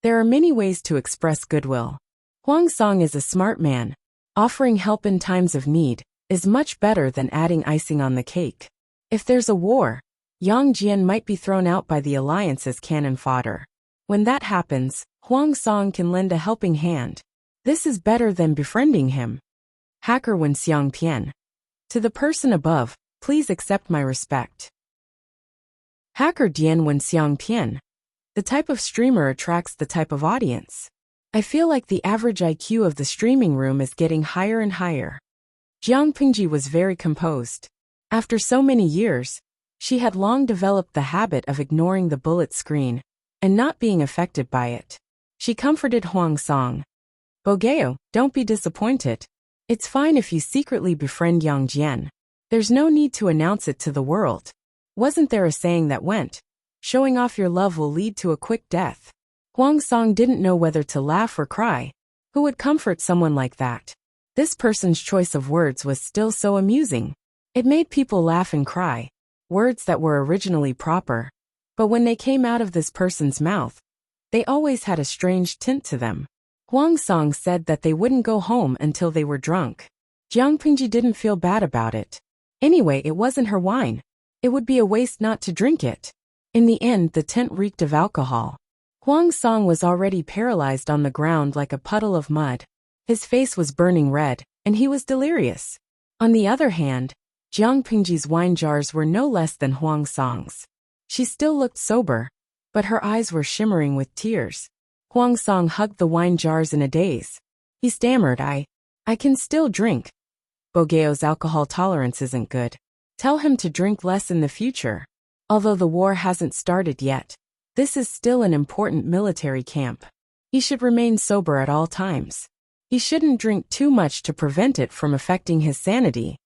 There are many ways to express goodwill. Huang Song is a smart man. Offering help in times of need is much better than adding icing on the cake. If there's a war, Yang Jian might be thrown out by the alliance as cannon fodder. When that happens, Huang Song can lend a helping hand. This is better than befriending him. Hacker Wen Xiang Tian. To the person above, please accept my respect. Hacker Dian Wen Xiang Tian. The type of streamer attracts the type of audience. I feel like the average IQ of the streaming room is getting higher and higher. Jiang Pingji was very composed. After so many years, she had long developed the habit of ignoring the bullet screen and not being affected by it. She comforted Huang Song. Bogeo, don't be disappointed. It's fine if you secretly befriend Yang Jian. There's no need to announce it to the world. Wasn't there a saying that went, showing off your love will lead to a quick death? Huang Song didn't know whether to laugh or cry. Who would comfort someone like that? This person's choice of words was still so amusing. It made people laugh and cry. Words that were originally proper. But when they came out of this person's mouth, they always had a strange tint to them. Huang Song said that they wouldn't go home until they were drunk. Jiang Pingji didn't feel bad about it. Anyway, it wasn't her wine. It would be a waste not to drink it. In the end, the tent reeked of alcohol. Huang Song was already paralyzed on the ground like a puddle of mud. His face was burning red, and he was delirious. On the other hand, Jiang Pingji's wine jars were no less than Huang Song's. She still looked sober, but her eyes were shimmering with tears. Huang Song hugged the wine jars in a daze. He stammered, I can still drink. Bogeo's alcohol tolerance isn't good. Tell him to drink less in the future. Although the war hasn't started yet, this is still an important military camp. He should remain sober at all times. He shouldn't drink too much to prevent it from affecting his sanity.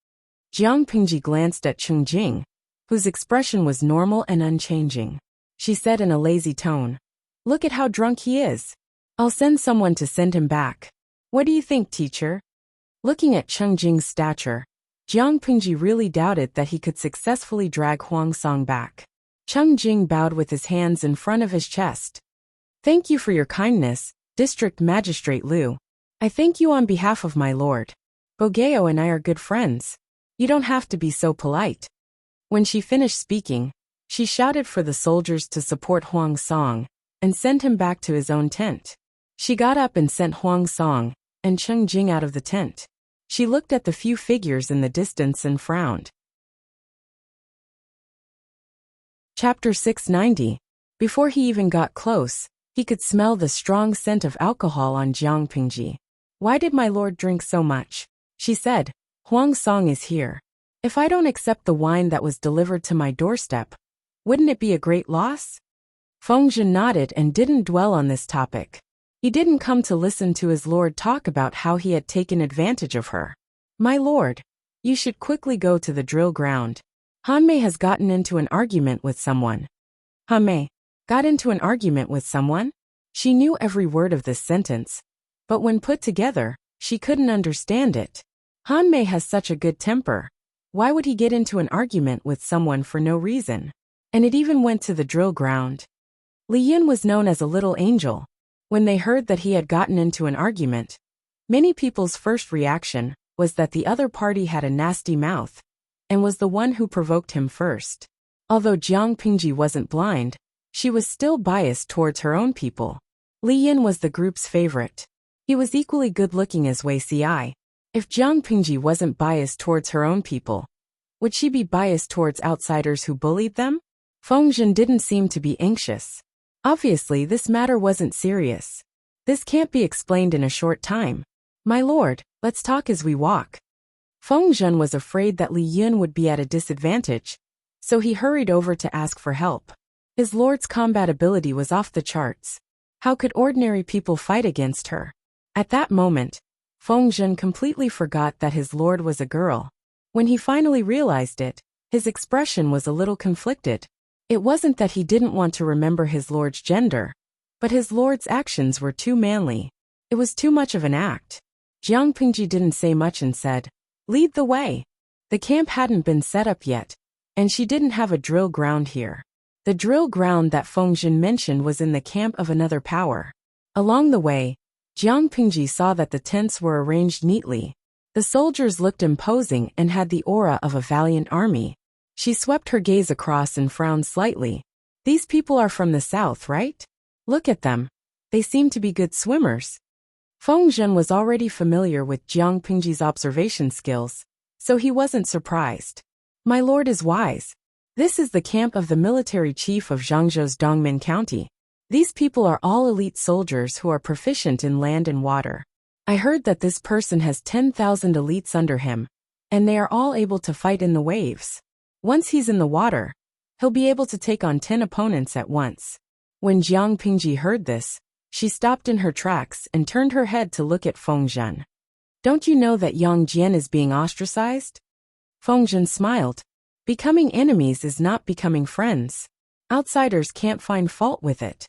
Jiang Pingji glanced at Cheng Jing, whose expression was normal and unchanging. She said in a lazy tone, Look at how drunk he is. I'll send someone to send him back. What do you think, teacher? Looking at Cheng Jing's stature, Jiang Pingji really doubted that he could successfully drag Huang Song back. Cheng Jing bowed with his hands in front of his chest. Thank you for your kindness, District Magistrate Liu. I thank you on behalf of my lord. Bogeo and I are good friends. You don't have to be so polite. When she finished speaking, she shouted for the soldiers to support Huang Song and send him back to his own tent. She got up and sent Huang Song and Cheng Jing out of the tent. She looked at the few figures in the distance and frowned. Chapter 690. Before he even got close, he could smell the strong scent of alcohol on Jiang Pingji. Why did my lord drink so much? She said, Huang Song is here. If I don't accept the wine that was delivered to my doorstep, wouldn't it be a great loss? Feng Zhen nodded and didn't dwell on this topic. He didn't come to listen to his lord talk about how he had taken advantage of her. My lord, you should quickly go to the drill ground. Han Mei has gotten into an argument with someone. Han Mei got into an argument with someone? She knew every word of this sentence, but when put together, she couldn't understand it. Han Mei has such a good temper. Why would he get into an argument with someone for no reason? And it even went to the drill ground. Li Yin was known as a little angel. When they heard that he had gotten into an argument, many people's first reaction was that the other party had a nasty mouth and was the one who provoked him first. Although Jiang Pingji wasn't blind, she was still biased towards her own people. Li Yin was the group's favorite. He was equally good-looking as Wei Ci. If Jiang Pingji wasn't biased towards her own people, would she be biased towards outsiders who bullied them? Feng Zhen didn't seem to be anxious. Obviously, this matter wasn't serious. This can't be explained in a short time. My lord, let's talk as we walk. Feng Zhen was afraid that Li Yun would be at a disadvantage so he hurried over to ask for help. His lord's combat ability was off the charts. How could ordinary people fight against her? At that moment, Feng Zhen completely forgot that his lord was a girl. When he finally realized it, his expression was a little conflicted. It wasn't that he didn't want to remember his lord's gender, but his lord's actions were too manly. It was too much of an act. Jiang Pingji didn't say much and said, "Lead the way." The camp hadn't been set up yet, and she didn't have a drill ground here. The drill ground that Feng Zhen mentioned was in the camp of another power. Along the way, Jiang Pingji saw that the tents were arranged neatly. The soldiers looked imposing and had the aura of a valiant army. She swept her gaze across and frowned slightly. These people are from the south, right? Look at them. They seem to be good swimmers. Feng Zhen was already familiar with Jiang Pingji's observation skills, so he wasn't surprised. My lord is wise. This is the camp of the military chief of Zhangzhou's Dongmen County. These people are all elite soldiers who are proficient in land and water. I heard that this person has 10,000 elites under him, and they are all able to fight in the waves. Once he's in the water, he'll be able to take on 10 opponents at once. When Jiang Pingji heard this, she stopped in her tracks and turned her head to look at Feng Zhen. Don't you know that Yang Jian is being ostracized? Feng Zhen smiled. Becoming enemies is not becoming friends. Outsiders can't find fault with it.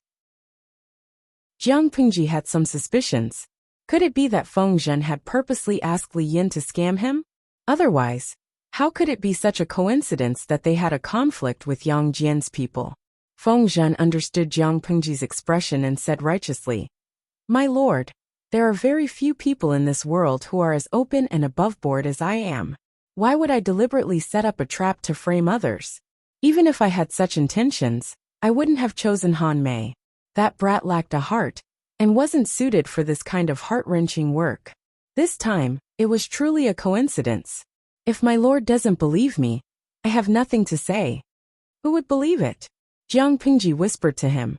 Jiang Pingji had some suspicions. Could it be that Feng Zhen had purposely asked Li Yin to scam him? Otherwise, how could it be such a coincidence that they had a conflict with Yang Jian's people? Feng Zhen understood Jiang Pingji's expression and said righteously, "My lord, there are very few people in this world who are as open and aboveboard as I am. Why would I deliberately set up a trap to frame others? Even if I had such intentions, I wouldn't have chosen Han Mei. That brat lacked a heart, and wasn't suited for this kind of heart-wrenching work. This time, it was truly a coincidence. If my lord doesn't believe me, I have nothing to say." Who would believe it? Jiang Pingji whispered to him.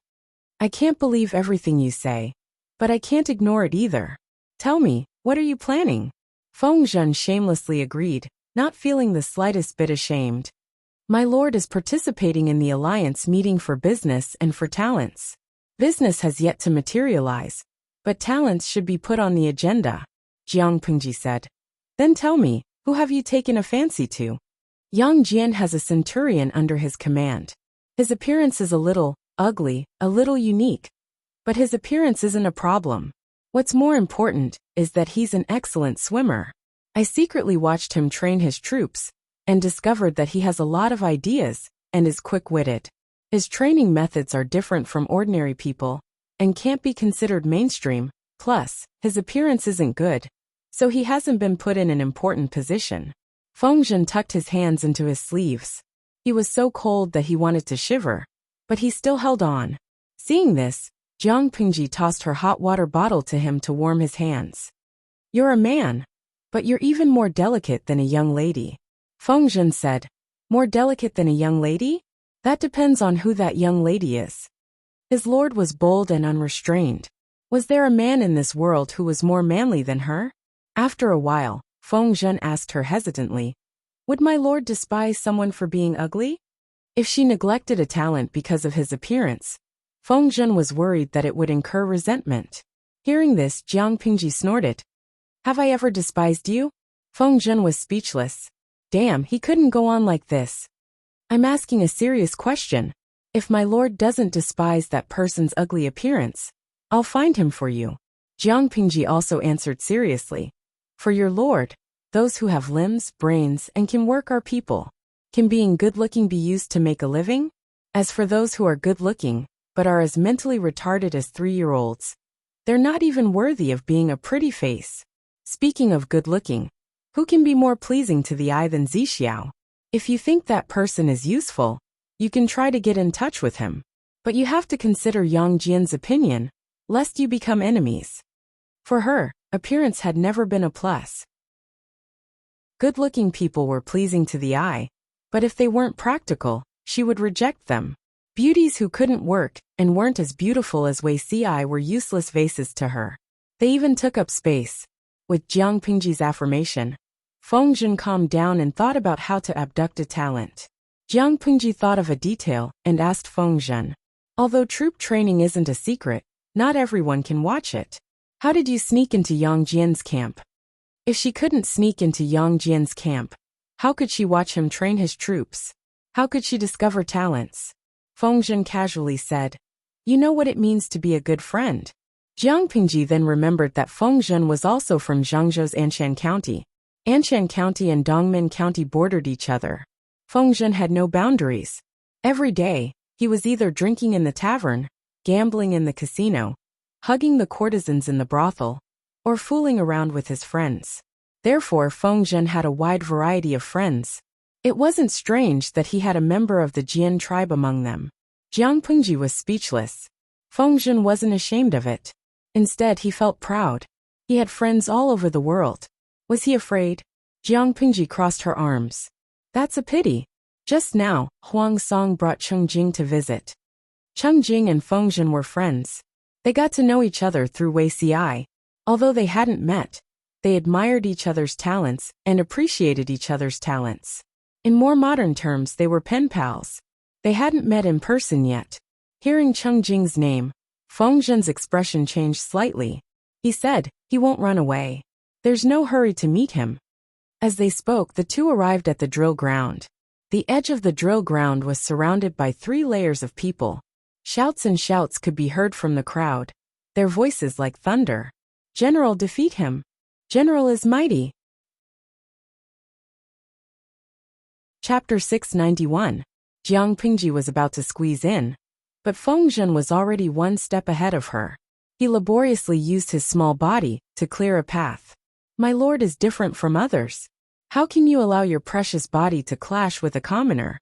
"I can't believe everything you say, but I can't ignore it either. Tell me, what are you planning?" Feng Zhen shamelessly agreed, not feeling the slightest bit ashamed. "My lord is participating in the alliance meeting for business and for talents. Business has yet to materialize, but talents should be put on the agenda," Jiang Pingji said. "Then tell me, who have you taken a fancy to?" Yang Jian has a centurion under his command. His appearance is a little ugly, a little unique, but his appearance isn't a problem. What's more important is that he's an excellent swimmer. I secretly watched him train his troops and discovered that he has a lot of ideas and is quick-witted. His training methods are different from ordinary people and can't be considered mainstream. Plus, his appearance isn't good, so he hasn't been put in an important position. Feng Zhen tucked his hands into his sleeves. He was so cold that he wanted to shiver, but he still held on. Seeing this, Jiang Pingji tossed her hot water bottle to him to warm his hands. "You're a man, but you're even more delicate than a young lady," Feng Zhen said. "More delicate than a young lady? That depends on who that young lady is." His lord was bold and unrestrained. Was there a man in this world who was more manly than her? After a while, Feng Zhen asked her hesitantly, "Would my lord despise someone for being ugly?" If she neglected a talent because of his appearance, Feng Zhen was worried that it would incur resentment. Hearing this, Jiang Pingji snorted. "Have I ever despised you?" Feng Zhen was speechless. Damn, he couldn't go on like this. "I'm asking a serious question. If my lord doesn't despise that person's ugly appearance, I'll find him for you." Jiang Pingji also answered seriously. "For your lord, those who have limbs, brains, and can work are people. Can being good-looking be used to make a living? As for those who are good-looking, but are as mentally retarded as 3-year-olds, they're not even worthy of being a pretty face." Speaking of good-looking, who can be more pleasing to the eye than Zixiao? If you think that person is useful, you can try to get in touch with him. But you have to consider Yang Jian's opinion, lest you become enemies. For her, appearance had never been a plus. Good-looking people were pleasing to the eye, but if they weren't practical, she would reject them. Beauties who couldn't work and weren't as beautiful as Wei Ci were useless vases to her. They even took up space. With Jiang Pingji's affirmation, Feng Zhen calmed down and thought about how to abduct a talent. Jiang Pengji thought of a detail and asked Feng Zhen. Although troop training isn't a secret, not everyone can watch it. How did you sneak into Yang Jian's camp? If she couldn't sneak into Yang Jian's camp, how could she watch him train his troops? How could she discover talents? Feng Zhen casually said. You know what it means to be a good friend. Jiang Pengji then remembered that Feng Zhen was also from Zhangzhou's Anshan County. Anshan County and Dongmen County bordered each other. Feng Zhen had no boundaries. Every day, he was either drinking in the tavern, gambling in the casino, hugging the courtesans in the brothel, or fooling around with his friends. Therefore, Feng Zhen had a wide variety of friends. It wasn't strange that he had a member of the Jian tribe among them. Jiang Pengji was speechless. Feng Zhen wasn't ashamed of it. Instead, he felt proud. He had friends all over the world. Was he afraid? Jiang Pengji crossed her arms. That's a pity. Just now, Huang Song brought Cheng Jing to visit. Cheng Jing and Feng Zhen were friends. They got to know each other through Wei Ci. Although they hadn't met, they admired each other's talents and appreciated each other's talents. In more modern terms, they were pen pals. They hadn't met in person yet. Hearing Cheng Jing's name, Feng Zhen's expression changed slightly. He said, he won't run away. There's no hurry to meet him. As they spoke, the two arrived at the drill ground. The edge of the drill ground was surrounded by 3 layers of people. Shouts and shouts could be heard from the crowd, their voices like thunder. General, defeat him. General is mighty. Chapter 691. Jiang Pengji was about to squeeze in, but Feng Zhen was already one step ahead of her. He laboriously used his small body to clear a path. My lord is different from others. How can you allow your precious body to clash with a commoner?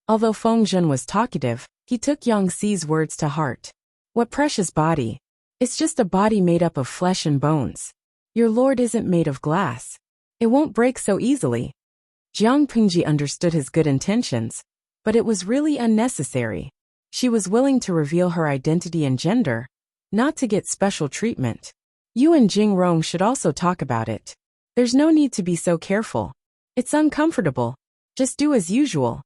Although Feng Zhen was talkative, he took Yang Xi's words to heart. What precious body? It's just a body made up of flesh and bones. Your lord isn't made of glass. It won't break so easily. Jiang Pengji understood his good intentions, but it was really unnecessary. She was willing to reveal her identity and gender, not to get special treatment. You and Jing Rong should also talk about it. There's no need to be so careful. It's uncomfortable. Just do as usual.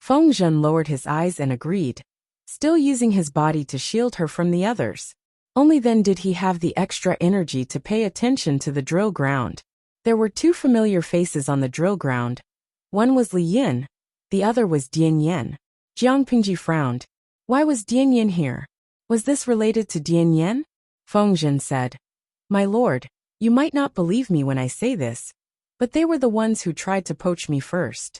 Feng Zhen lowered his eyes and agreed, still using his body to shield her from the others. Only then did he have the extra energy to pay attention to the drill ground. There were 2 familiar faces on the drill ground. One was Li Yin, the other was Dian Yen. Jiang Pengji frowned. Why was Dian Yen here? Was this related to Dian Yen? Feng Zhen said. My lord, you might not believe me when I say this, but they were the ones who tried to poach me first.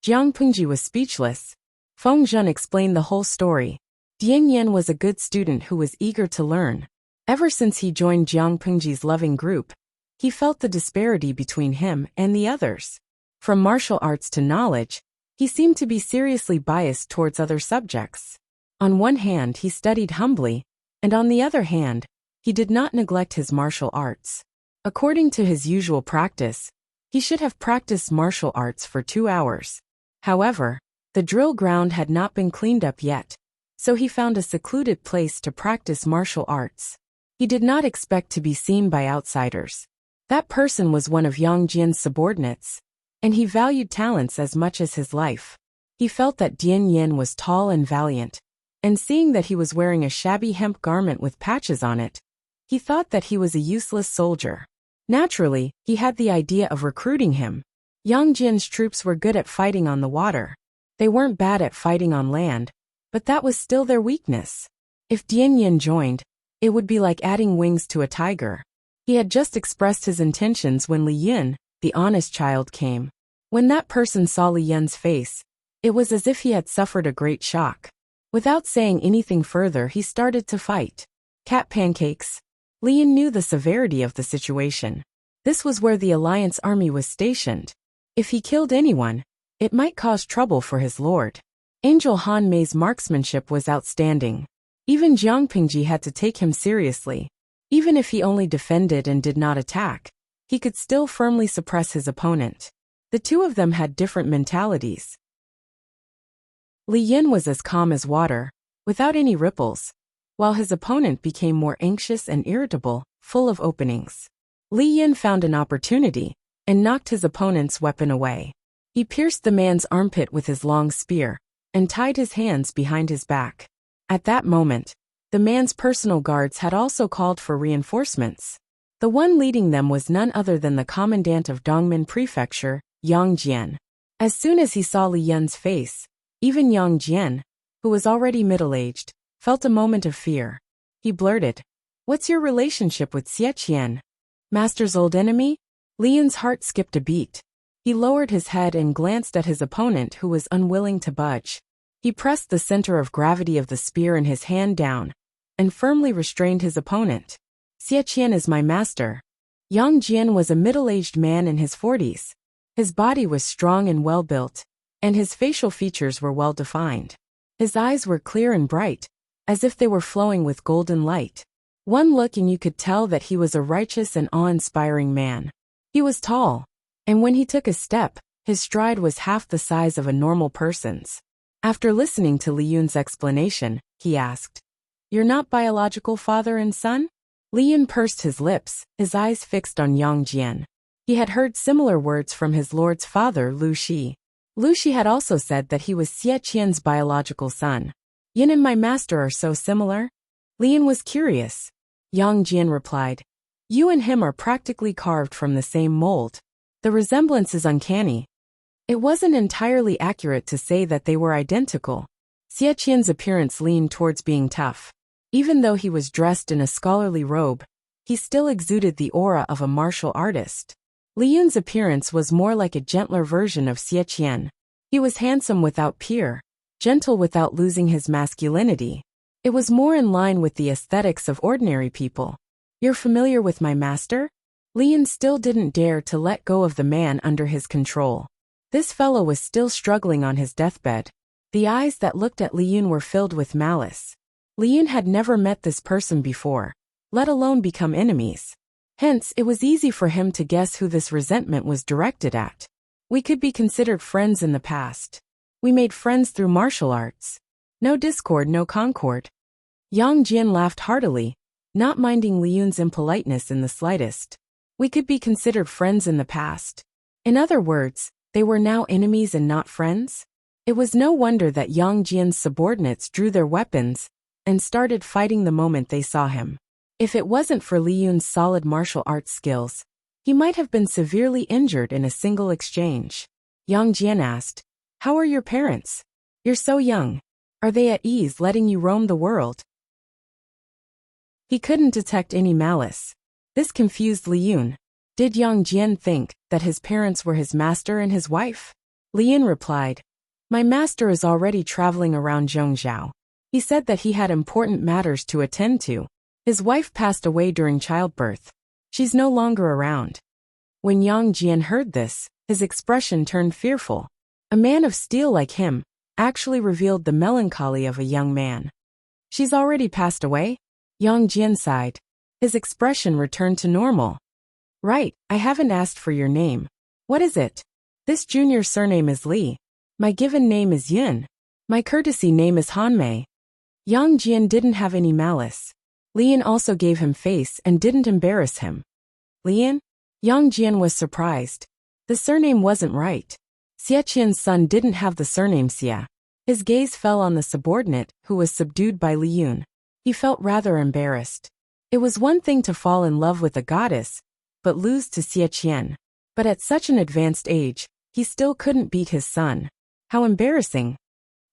Jiang Pengji was speechless. Feng Zhen explained the whole story. Dian Yen was a good student who was eager to learn. Ever since he joined Jiang Pengji's loving group, he felt the disparity between him and the others. From martial arts to knowledge, he seemed to be seriously biased towards other subjects. On one hand, he studied humbly, and on the other hand, he did not neglect his martial arts. According to his usual practice, he should have practiced martial arts for 2 hours. However, the drill ground had not been cleaned up yet, so he found a secluded place to practice martial arts. He did not expect to be seen by outsiders. That person was one of Yang Jian's subordinates, and he valued talents as much as his life. He felt that Dian Yen was tall and valiant, and seeing that he was wearing a shabby hemp garment with patches on it, he thought that he was a useless soldier. Naturally, he had the idea of recruiting him. Yang Jian's troops were good at fighting on the water. They weren't bad at fighting on land, but that was still their weakness. If Dian Yen joined, it would be like adding wings to a tiger. He had just expressed his intentions when Li Yin, the honest child, came. When that person saw Li Yin's face, it was as if he had suffered a great shock. Without saying anything further, he started to fight. Cat pancakes. Li Yin knew the severity of the situation. This was where the Alliance army was stationed. If he killed anyone, it might cause trouble for his lord. Angel Han Mei's marksmanship was outstanding. Even Jiang Pengji had to take him seriously. Even if he only defended and did not attack, he could still firmly suppress his opponent. The two of them had different mentalities. Li Yin was as calm as water, without any ripples, while his opponent became more anxious and irritable, full of openings. Li Yin found an opportunity and knocked his opponent's weapon away. He pierced the man's armpit with his long spear and tied his hands behind his back. At that moment, the man's personal guards had also called for reinforcements. The one leading them was none other than the commandant of Dongmen Prefecture, Yang Jian. As soon as he saw Li Yun's face, even Yang Jian, who was already middle-aged, felt a moment of fear. He blurted, "What's your relationship with Xie Qian? Master's old enemy?" Li Yun's heart skipped a beat. He lowered his head and glanced at his opponent, who was unwilling to budge. He pressed the center of gravity of the spear in his hand down and firmly restrained his opponent. "Xie Qian is my master." Yang Jian was a middle-aged man in his 40s. His body was strong and well-built, and his facial features were well-defined. His eyes were clear and bright, as if they were flowing with golden light. One look and you could tell that he was a righteous and awe-inspiring man. He was tall, and when he took a step, his stride was half the size of a normal person's. After listening to Li Yun's explanation, he asked, "You're not biological father and son?" Li Yun pursed his lips, his eyes fixed on Yang Jian. He had heard similar words from his lord's father, Lu Shi. Lu Shi had also said that he was Xie Qian's biological son. "Yin and my master are so similar?" Li Yun was curious. Yang Jian replied, "You and him are practically carved from the same mold. The resemblance is uncanny." It wasn't entirely accurate to say that they were identical. Xie Qian's appearance leaned towards being tough. Even though he was dressed in a scholarly robe, he still exuded the aura of a martial artist. Li Yun's appearance was more like a gentler version of Xie Qian. He was handsome without peer, gentle without losing his masculinity. It was more in line with the aesthetics of ordinary people. "You're familiar with my master?" Li Yun still didn't dare to let go of the man under his control. This fellow was still struggling on his deathbed. The eyes that looked at Li Yun were filled with malice. Li Yun had never met this person before, let alone become enemies. Hence, it was easy for him to guess who this resentment was directed at. "We could be considered friends in the past. We made friends through martial arts. No discord, no concord." Yang Jian laughed heartily, not minding Li Yun's impoliteness in the slightest. "We could be considered friends in the past." In other words, they were now enemies and not friends? It was no wonder that Yang Jian's subordinates drew their weapons and started fighting the moment they saw him. If it wasn't for Li Yun's solid martial arts skills, he might have been severely injured in a single exchange. Yang Jian asked, "How are your parents? You're so young. Are they at ease letting you roam the world?" He couldn't detect any malice. This confused Li Yun. Did Yang Jian think that his parents were his master and his wife? Li Yun replied, "My master is already traveling around Zhongzhou. He said that he had important matters to attend to. His wife passed away during childbirth. She's no longer around." When Yang Jian heard this, his expression turned fearful. A man of steel like him actually revealed the melancholy of a young man. "She's already passed away?" Yang Jian sighed. His expression returned to normal. "Right, I haven't asked for your name. What is it?" "This junior surname is Li. My given name is Yin. My courtesy name is Hanmei." Yang Jian didn't have any malice. Li Yin also gave him face and didn't embarrass him. "Li Yin?" Yang Jian was surprised. The surname wasn't right. Xie Qian's son didn't have the surname Xie. His gaze fell on the subordinate, who was subdued by Li Yun. He felt rather embarrassed. It was one thing to fall in love with a goddess, but lose to Xie Qian. But at such an advanced age, he still couldn't beat his son. How embarrassing.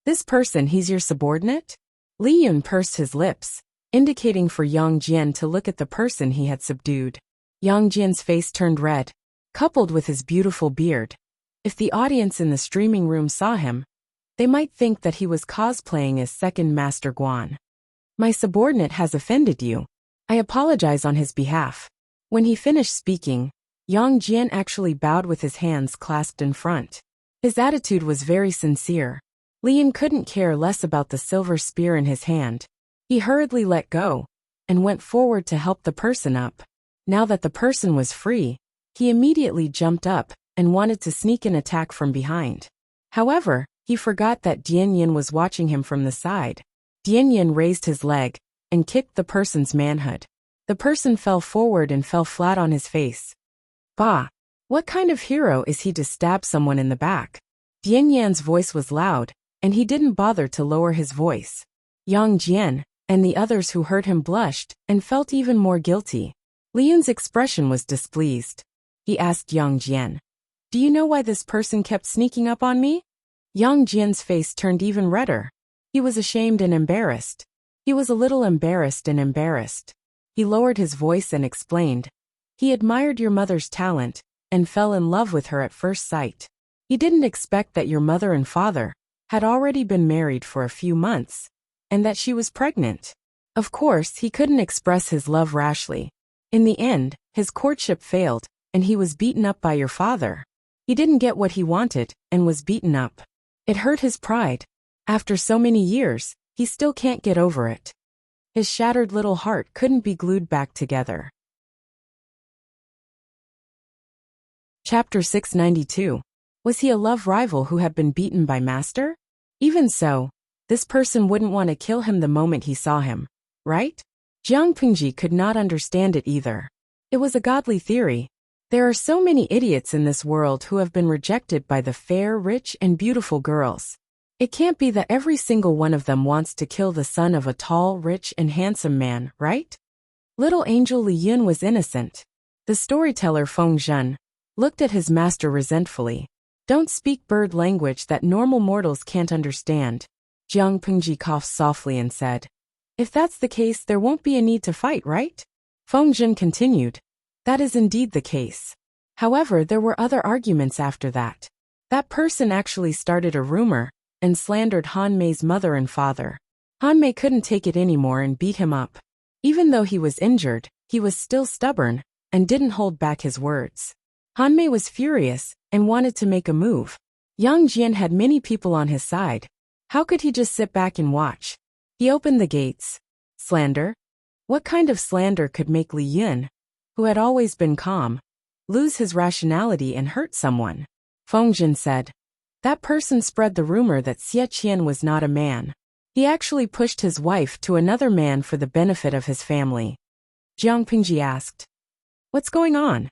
"This person, he's your subordinate?" Li Yun pursed his lips, indicating for Yang Jian to look at the person he had subdued. Yang Jian's face turned red, coupled with his beautiful beard. If the audience in the streaming room saw him, they might think that he was cosplaying as second Master Guan. "My subordinate has offended you. I apologize on his behalf." When he finished speaking, Yang Jian actually bowed with his hands clasped in front. His attitude was very sincere. Li Yin couldn't care less about the silver spear in his hand. He hurriedly let go and went forward to help the person up. Now that the person was free, he immediately jumped up and wanted to sneak an attack from behind. However, he forgot that Dian Yin was watching him from the side. Dian Yin raised his leg and kicked the person's manhood. The person fell forward and fell flat on his face. "Bah! What kind of hero is he to stab someone in the back? Dian Yan's voice was loud, and he didn't bother to lower his voice. Yang Jian and the others who heard him blushed and felt even more guilty. Li Yun's expression was displeased. He asked Yang Jian, "Do you know why this person kept sneaking up on me?" Yang Jian's face turned even redder. He was ashamed and embarrassed. He was a little embarrassed and embarrassed. He lowered his voice and explained, "He admired your mother's talent and fell in love with her at first sight. He didn't expect that your mother and father had already been married for a few months, and that she was pregnant. Of course, he couldn't express his love rashly. In the end, his courtship failed, and he was beaten up by your father. He didn't get what he wanted, and was beaten up. It hurt his pride. After so many years, he still can't get over it. His shattered little heart couldn't be glued back together." Chapter 692. Was he a love rival who had been beaten by master? Even so, this person wouldn't want to kill him the moment he saw him, right? Jiang Pingji could not understand it either. It was a godly theory. There are so many idiots in this world who have been rejected by the fair, rich, and beautiful girls. It can't be that every single one of them wants to kill the son of a tall, rich, and handsome man, right? Little angel Li Yun was innocent. The storyteller Feng Zhen looked at his master resentfully. "Don't speak bird language that normal mortals can't understand." Jiang Pingji coughed softly and said, "If that's the case, there won't be a need to fight, right?" Feng Zhen continued, "That is indeed the case. However, there were other arguments after that. That person actually started a rumor and slandered Han Mei's mother and father. Han Mei couldn't take it anymore and beat him up. Even though he was injured, he was still stubborn and didn't hold back his words. Han Mei was furious and wanted to make a move. Yang Jian had many people on his side. How could he just sit back and watch? He opened the gates. Slander? What kind of slander could make Li Yun, who had always been calm, lose his rationality and hurt someone?" Feng Zhen said, "That person spread the rumor that Xie Qian was not a man. He actually pushed his wife to another man for the benefit of his family." Jiang Pingji asked, "What's going on?"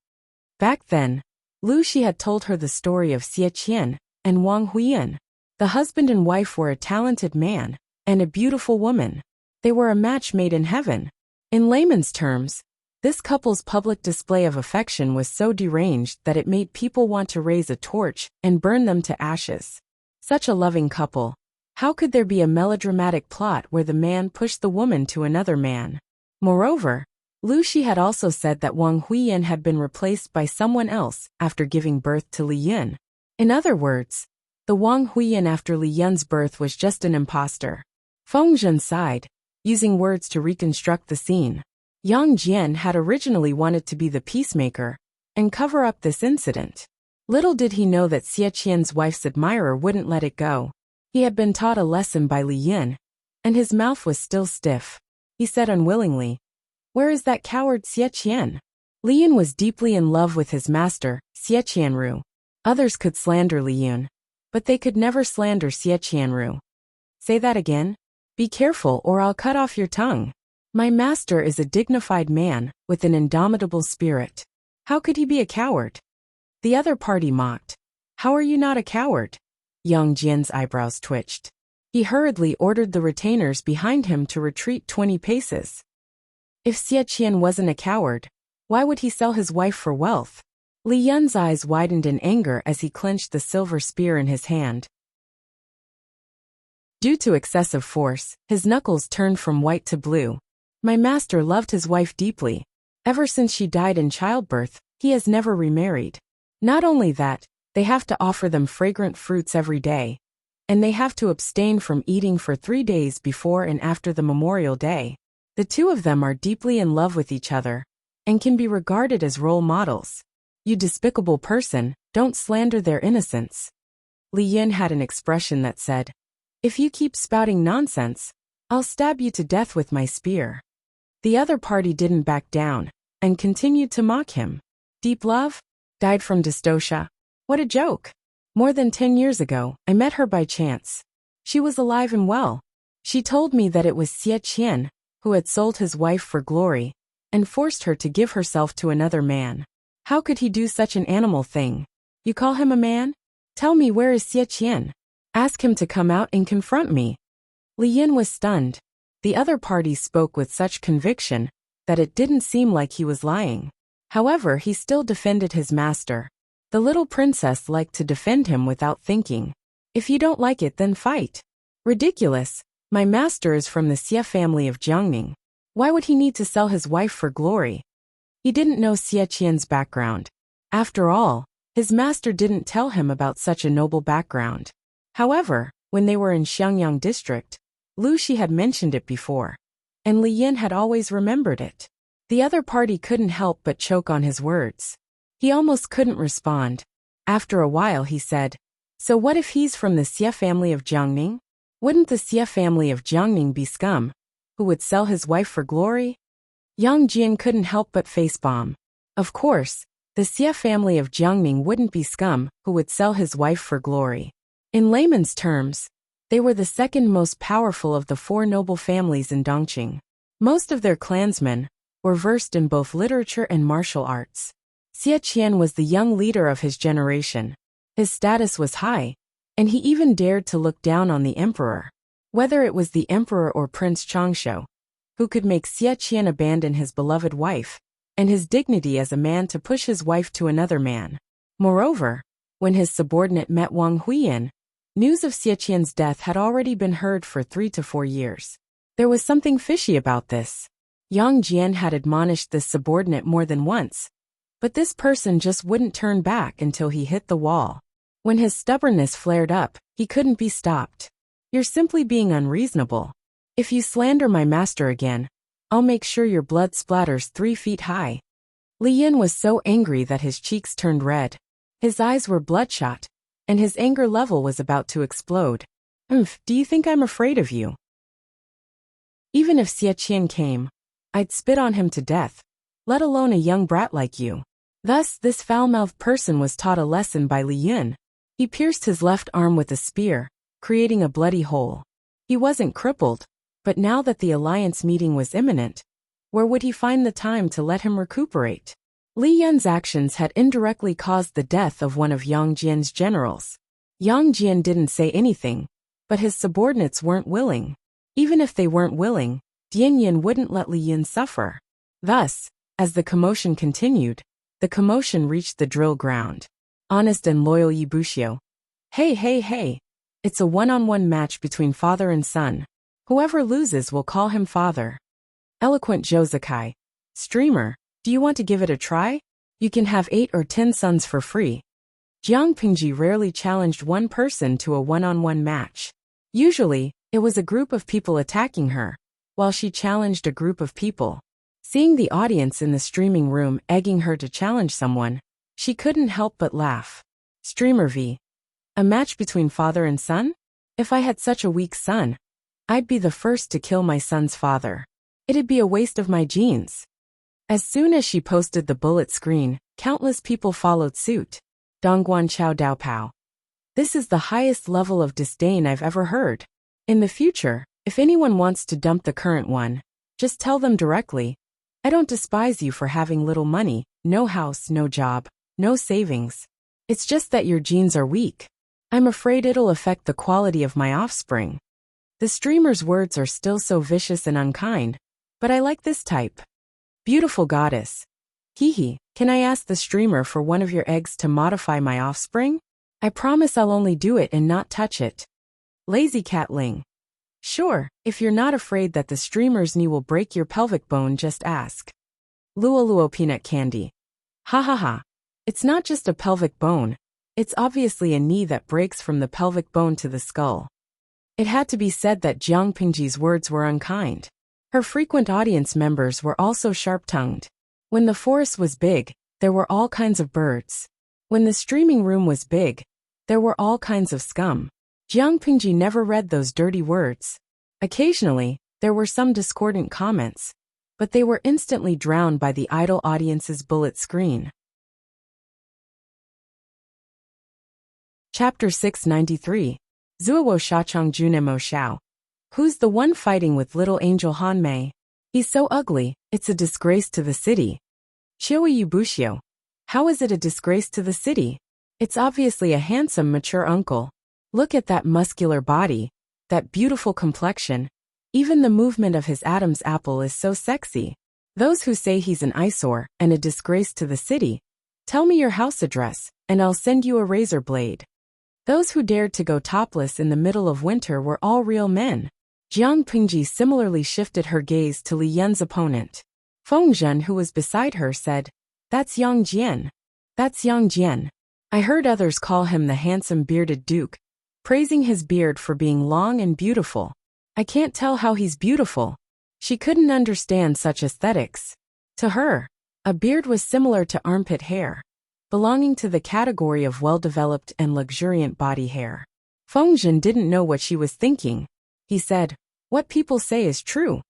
Back then, Lu Shi had told her the story of Xie Qian and Wang Huiyan. The husband and wife were a talented man and a beautiful woman. They were a match made in heaven. In layman's terms, this couple's public display of affection was so deranged that it made people want to raise a torch and burn them to ashes. Such a loving couple. How could there be a melodramatic plot where the man pushed the woman to another man? Moreover, Lu Shi had also said that Wang Huiyan had been replaced by someone else after giving birth to Li Yun. In other words, the Wang Huiyan after Li Yun's birth was just an imposter. Feng Zhen sighed, using words to reconstruct the scene. Yang Jian had originally wanted to be the peacemaker and cover up this incident. Little did he know that Xie Qian's wife's admirer wouldn't let it go. He had been taught a lesson by Li Yun, and his mouth was still stiff. He said unwillingly, "Where is that coward Xie Qian?" Li Yun was deeply in love with his master, Xie Qianru. Others could slander Li Yun, but they could never slander Xie Qianru. "Say that again? Be careful or I'll cut off your tongue. My master is a dignified man with an indomitable spirit. How could he be a coward?" The other party mocked. "How are you not a coward?" Yang Jian's eyebrows twitched. He hurriedly ordered the retainers behind him to retreat 20 paces. If Xie Qian wasn't a coward, why would he sell his wife for wealth? Li Yun's eyes widened in anger as he clenched the silver spear in his hand. Due to excessive force, his knuckles turned from white to blue. "My master loved his wife deeply. Ever since she died in childbirth, he has never remarried. Not only that, they have to offer them fragrant fruits every day, and they have to abstain from eating for 3 days before and after the Memorial Day. The two of them are deeply in love with each other, and can be regarded as role models. You despicable person, don't slander their innocence." Li Yun had an expression that said, "If you keep spouting nonsense, I'll stab you to death with my spear." The other party didn't back down, and continued to mock him. "Deep love? Died from dystocia? What a joke. More than 10 years ago, I met her by chance. She was alive and well. She told me that it was Xie Qian, who had sold his wife for glory, and forced her to give herself to another man. How could he do such an animal thing? You call him a man? Tell me, where is Xie Qian? Ask him to come out and confront me. Li Yin was stunned. The other party spoke with such conviction that it didn't seem like he was lying. However, he still defended his master. The little princess liked to defend him without thinking. If you don't like it, then fight. Ridiculous. My master is from the Xie family of Jiangning. Why would he need to sell his wife for glory? He didn't know Xie Qian's background. After all, his master didn't tell him about such a noble background. However, when they were in Xiangyang district, Lu Shi had mentioned it before, and Li Yin had always remembered it. The other party couldn't help but choke on his words. He almost couldn't respond. After a while he said, "So what if he's from the Xie family of Jiangning? Wouldn't the Xie family of Jiangning be scum, who would sell his wife for glory?" Yang Jian couldn't help but facepalm. Of course, the Xie family of Jiangning wouldn't be scum, who would sell his wife for glory. In layman's terms, they were the second most powerful of the four noble families in Dongqing. Most of their clansmen were versed in both literature and martial arts. Xie Qian was the young leader of his generation. His status was high, and he even dared to look down on the emperor. Whether it was the emperor or Prince Changshu, who could make Xie Qian abandon his beloved wife, and his dignity as a man to push his wife to another man. Moreover, when his subordinate met Wang Huiyan, news of Xie Qian's death had already been heard for 3 to 4 years. There was something fishy about this. Yang Jian had admonished this subordinate more than once, but this person just wouldn't turn back until he hit the wall. When his stubbornness flared up, he couldn't be stopped. "You're simply being unreasonable. If you slander my master again, I'll make sure your blood splatters 3 feet high." Li Yin was so angry that his cheeks turned red. His eyes were bloodshot, and his anger level was about to explode. Do you think I'm afraid of you? Even if Xie Qian came, I'd spit on him to death, let alone a young brat like you." Thus, this foul-mouthed person was taught a lesson by Li Yin. He pierced his left arm with a spear, creating a bloody hole. He wasn't crippled, but now that the alliance meeting was imminent, where would he find the time to let him recuperate? Li Yin's actions had indirectly caused the death of one of Yang Jian's generals. Yang Jian didn't say anything, but his subordinates weren't willing. Even if they weren't willing, Dian Yin wouldn't let Li Yin suffer. Thus, as the commotion continued, the commotion reached the drill ground. Honest and loyal Yibushio. Hey. It's a one-on-one match between father and son. Whoever loses will call him father. Eloquent Jozakai. Streamer, do you want to give it a try? You can have 8 or 10 sons for free. Jiang Pingji rarely challenged one person to a one-on-one match. Usually, it was a group of people attacking her, while she challenged a group of people. Seeing the audience in the streaming room egging her to challenge someone, she couldn't help but laugh. Streamer V. A match between father and son? If I had such a weak son, I'd be the first to kill my son's father. It'd be a waste of my genes. As soon as she posted the bullet screen, countless people followed suit. Dongguan Chao Dao Pao. This is the highest level of disdain I've ever heard. In the future, if anyone wants to dump the current one, just tell them directly, "I don't despise you for having little money, no house, no job, no savings. It's just that your genes are weak. I'm afraid it'll affect the quality of my offspring." The streamer's words are still so vicious and unkind, but I like this type. Beautiful goddess. Hee, can I ask the streamer for one of your eggs to modify my offspring? I promise I'll only do it and not touch it. Lazy catling. Sure, if you're not afraid that the streamer's knee will break your pelvic bone, just ask. Luo peanut candy. Ha. It's not just a pelvic bone, it's obviously a knee that breaks from the pelvic bone to the skull. It had to be said that Jiang Pingji's words were unkind. Her frequent audience members were also sharp-tongued. When the forest was big, there were all kinds of birds. When the streaming room was big, there were all kinds of scum. Jiang Pingji never read those dirty words. Occasionally, there were some discordant comments, but they were instantly drowned by the idle audience's bullet screen. Chapter 693. Zuowo Shachang Junemo Shao. Who's the one fighting with little angel Han Mei? He's so ugly, it's a disgrace to the city. Chiui Yubushio. How is it a disgrace to the city? It's obviously a handsome, mature uncle. Look at that muscular body, that beautiful complexion. Even the movement of his Adam's apple is so sexy. Those who say he's an eyesore and a disgrace to the city, tell me your house address, and I'll send you a razor blade. Those who dared to go topless in the middle of winter were all real men. Jiang Pingji similarly shifted her gaze to Li Yun's opponent. Feng Zhen, who was beside her, said, "That's Yang Jian. That's Yang Jian." I heard others call him the handsome bearded duke, praising his beard for being long and beautiful. I can't tell how he's beautiful. She couldn't understand such aesthetics. To her, a beard was similar to armpit hair, belonging to the category of well-developed and luxuriant body hair. Feng Zhen didn't know what she was thinking. He said, "What people say is true."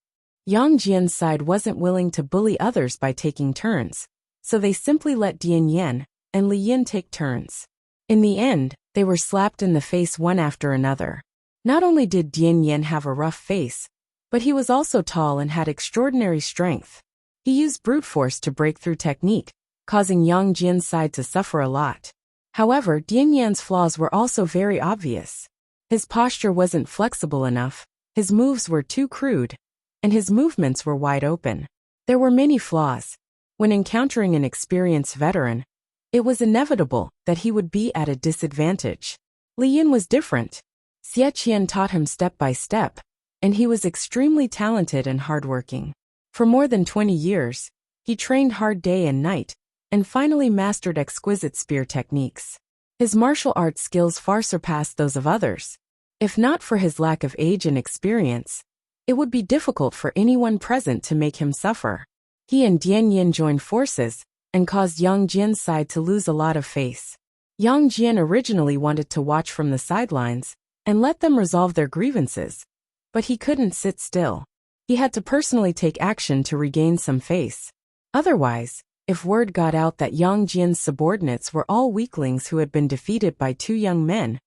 Yang Jian's side wasn't willing to bully others by taking turns, so they simply let Dian Yan and Li Yin take turns. In the end, they were slapped in the face one after another. Not only did Dian Yan have a rough face, but he was also tall and had extraordinary strength. He used brute force to break through technique, causing Yang Jian's side to suffer a lot. However, Dian Yan's flaws were also very obvious. His posture wasn't flexible enough, his moves were too crude, and his movements were wide open. There were many flaws. When encountering an experienced veteran, it was inevitable that he would be at a disadvantage. Li Yin was different. Xie Qian taught him step by step, and he was extremely talented and hardworking. For more than 20 years, he trained hard day and night, and finally mastered exquisite spear techniques. His martial arts skills far surpassed those of others. If not for his lack of age and experience, it would be difficult for anyone present to make him suffer. He and Dian Yin joined forces and caused Yang Jian's side to lose a lot of face. Yang Jian originally wanted to watch from the sidelines and let them resolve their grievances, but he couldn't sit still. He had to personally take action to regain some face. Otherwise, if word got out that Yang Jian's subordinates were all weaklings who had been defeated by two young men,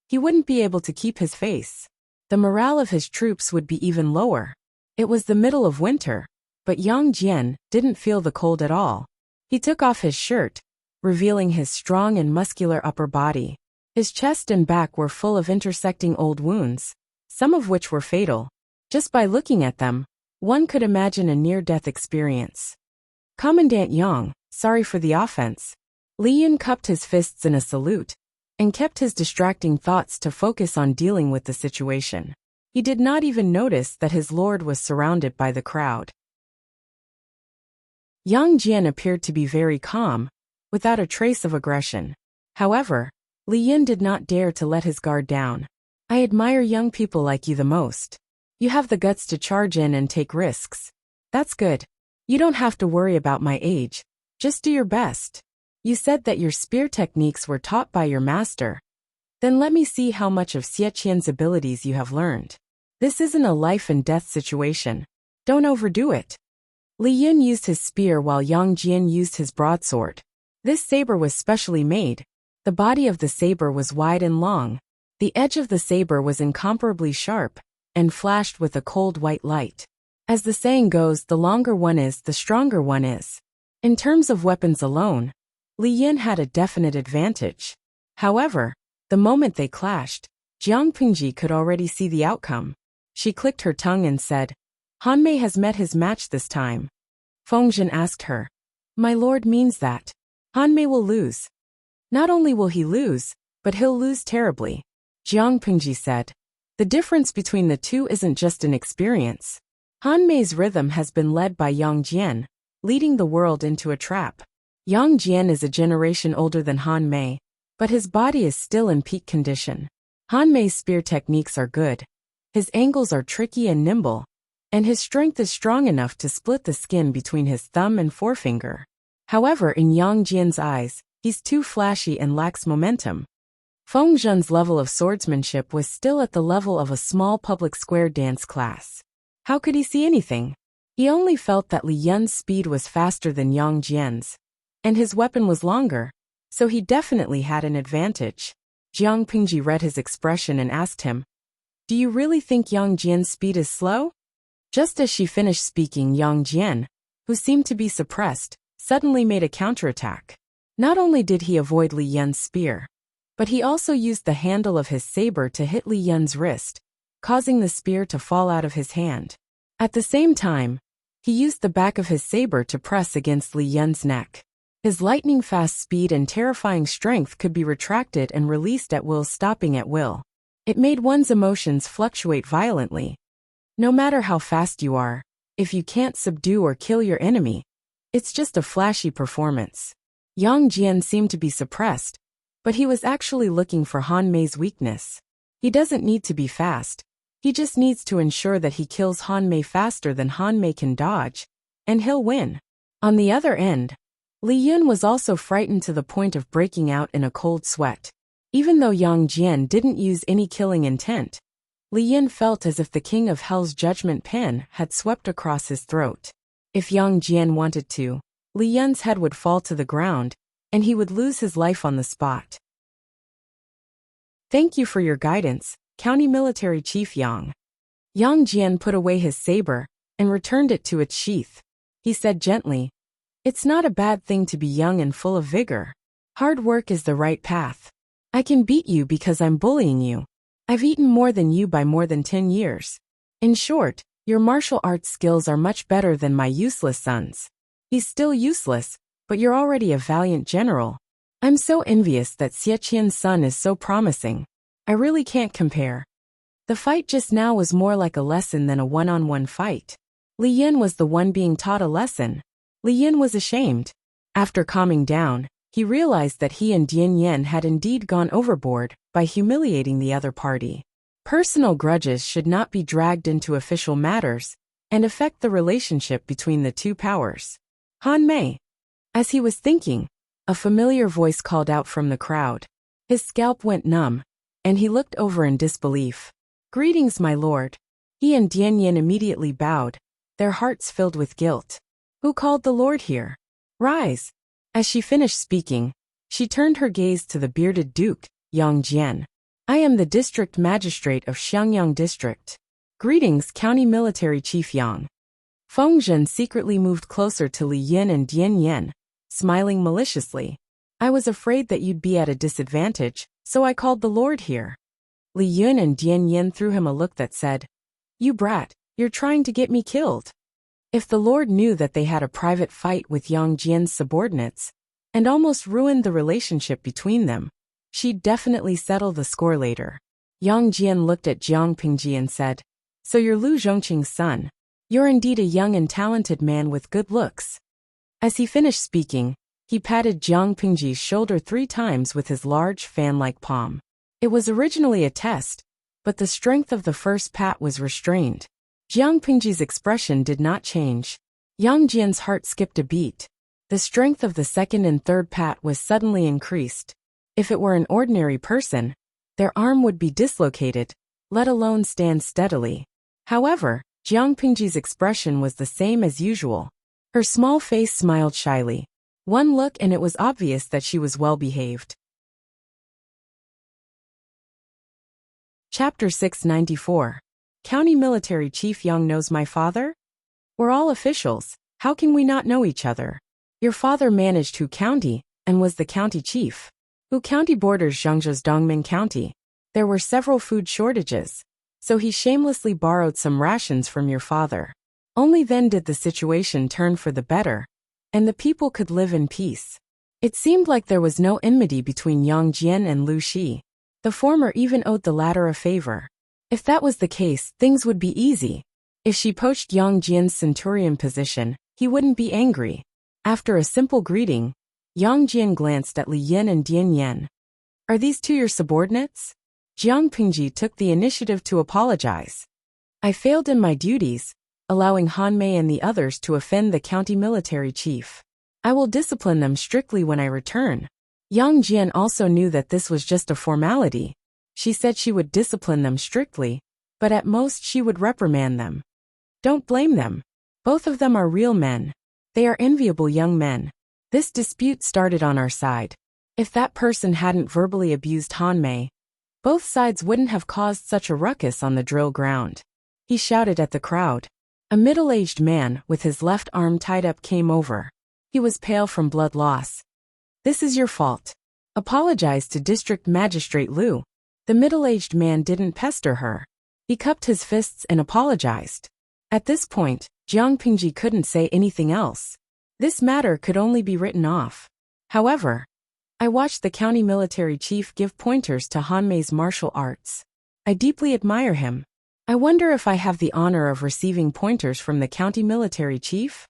he wouldn't be able to keep his face. The morale of his troops would be even lower. It was the middle of winter, but Yang Jian didn't feel the cold at all. He took off his shirt, revealing his strong and muscular upper body. His chest and back were full of intersecting old wounds, some of which were fatal. Just by looking at them, one could imagine a near-death experience. "Commandant Yang, sorry for the offense." Li Yin cupped his fists in a salute, and kept his distracting thoughts to focus on dealing with the situation. He did not even notice that his lord was surrounded by the crowd. Yang Jian appeared to be very calm, without a trace of aggression. However, Li Yin did not dare to let his guard down. "I admire young people like you the most. You have the guts to charge in and take risks. That's good. You don't have to worry about my age. Just do your best. You said that your spear techniques were taught by your master. Then let me see how much of Xie Qian's abilities you have learned. This isn't a life and death situation. Don't overdo it." Li Yin used his spear while Yang Jian used his broadsword. This saber was specially made. The body of the saber was wide and long. The edge of the saber was incomparably sharp, and flashed with a cold white light. As the saying goes, the longer one is, the stronger one is. In terms of weapons alone, Li Yin had a definite advantage. However, the moment they clashed, Jiang Pingji could already see the outcome. She clicked her tongue and said, "Han Mei has met his match this time." Feng Zhen asked her, "My lord means that Han Mei will lose." "Not only will he lose, but he'll lose terribly," Jiang Pingji said. "The difference between the two isn't just an experience. Han Mei's rhythm has been led by Yang Jian, leading the world into a trap. Yang Jian is a generation older than Han Mei, but his body is still in peak condition. Han Mei's spear techniques are good. His angles are tricky and nimble, and his strength is strong enough to split the skin between his thumb and forefinger. However, in Yang Jian's eyes, he's too flashy and lacks momentum." Feng Zhen's level of swordsmanship was still at the level of a small public square dance class. How could he see anything? He only felt that Li Yun's speed was faster than Yang Jian's, and his weapon was longer, so he definitely had an advantage. Jiang Pingji read his expression and asked him, "Do you really think Yang Jian's speed is slow?" Just as she finished speaking, Yang Jian, who seemed to be suppressed, suddenly made a counterattack. Not only did he avoid Li Yun's spear, but he also used the handle of his saber to hit Li Yun's wrist, causing the spear to fall out of his hand. At the same time, he used the back of his saber to press against Li Yun's neck. His lightning-fast speed and terrifying strength could be retracted and released at will, stopping at will. It made one's emotions fluctuate violently. No matter how fast you are, if you can't subdue or kill your enemy, it's just a flashy performance. Yang Jian seemed to be suppressed, but he was actually looking for Han Mei's weakness. He doesn't need to be fast. He just needs to ensure that he kills Han Mei faster than Han Mei can dodge, and he'll win. On the other end, Li Yun was also frightened to the point of breaking out in a cold sweat. Even though Yang Jian didn't use any killing intent, Li Yun felt as if the King of Hell's judgment pen had swept across his throat. If Yang Jian wanted to, Li Yun's head would fall to the ground, and he would lose his life on the spot. Thank you for your guidance, County Military Chief Yang. Yang Jian put away his saber and returned it to its sheath. He said gently, "It's not a bad thing to be young and full of vigor. Hard work is the right path. I can beat you because I'm bullying you. I've eaten more than you by more than 10 years. In short, your martial arts skills are much better than my useless son's." He's still useless, but you're already a valiant general. I'm so envious that Xieqian's son is so promising. I really can't compare. The fight just now was more like a lesson than a one-on-one fight. Li Yun was the one being taught a lesson. Li Yun was ashamed. After calming down, he realized that he and Dian Yen had indeed gone overboard by humiliating the other party. Personal grudges should not be dragged into official matters and affect the relationship between the two powers. Han Mei. As he was thinking, a familiar voice called out from the crowd. His scalp went numb, and he looked over in disbelief. "Greetings, my lord." He and Dian Yen immediately bowed, their hearts filled with guilt. "Who called the lord here? Rise." As she finished speaking, she turned her gaze to the bearded duke, Yang Jian. "I am the district magistrate of Xiangyang District. Greetings, County Military Chief Yang." Feng Zhen secretly moved closer to Li Yun and Dian Yen, smiling maliciously. "I was afraid that you'd be at a disadvantage, so I called the lord here." Li Yun and Dian Yen threw him a look that said, "You brat, you're trying to get me killed." If the lord knew that they had a private fight with Yang Jian's subordinates, and almost ruined the relationship between them, she'd definitely settle the score later. Yang Jian looked at Jiang Pingji and said, "So you're Lu Zhongqing's son. You're indeed a young and talented man with good looks." As he finished speaking, he patted Jiang Pingji's shoulder 3 times with his large fan-like palm. It was originally a test, but the strength of the first pat was restrained. Jiang Pingji's expression did not change. Yang Jian's heart skipped a beat. The strength of the second and third pat was suddenly increased. If it were an ordinary person, their arm would be dislocated, let alone stand steadily. However, Jiang Pingji's expression was the same as usual. Her small face smiled shyly. One look and it was obvious that she was well behaved. Chapter 694. County Military Chief Yang knows my father? We're all officials, how can we not know each other? Your father managed Hu County, and was the county chief. Hu County borders Zhangzhou's Dongmen County. There were several food shortages, so he shamelessly borrowed some rations from your father. Only then did the situation turn for the better, and the people could live in peace. It seemed like there was no enmity between Yang Jian and Lu Shi. The former even owed the latter a favor. If that was the case, things would be easy. If she poached Yang Jian's centurion position, he wouldn't be angry. After a simple greeting, Yang Jian glanced at Li Yun and Dian Yen. "Are these two your subordinates?" Jiang Pingji took the initiative to apologize. "I failed in my duties, allowing Han Mei and the others to offend the county military chief. I will discipline them strictly when I return." Yang Jian also knew that this was just a formality. She said she would discipline them strictly, but at most she would reprimand them. Don't blame them. Both of them are real men. They are enviable young men. This dispute started on our side. If that person hadn't verbally abused Han Mei, both sides wouldn't have caused such a ruckus on the drill ground. He shouted at the crowd. A middle-aged man with his left arm tied up came over. He was pale from blood loss. This is your fault. Apologize to District Magistrate Liu. The middle-aged man didn't pester her. He cupped his fists and apologized. At this point, Jiang Pingji couldn't say anything else. This matter could only be written off. However, I watched the county military chief give pointers to Hanmei's martial arts. I deeply admire him. I wonder if I have the honor of receiving pointers from the county military chief?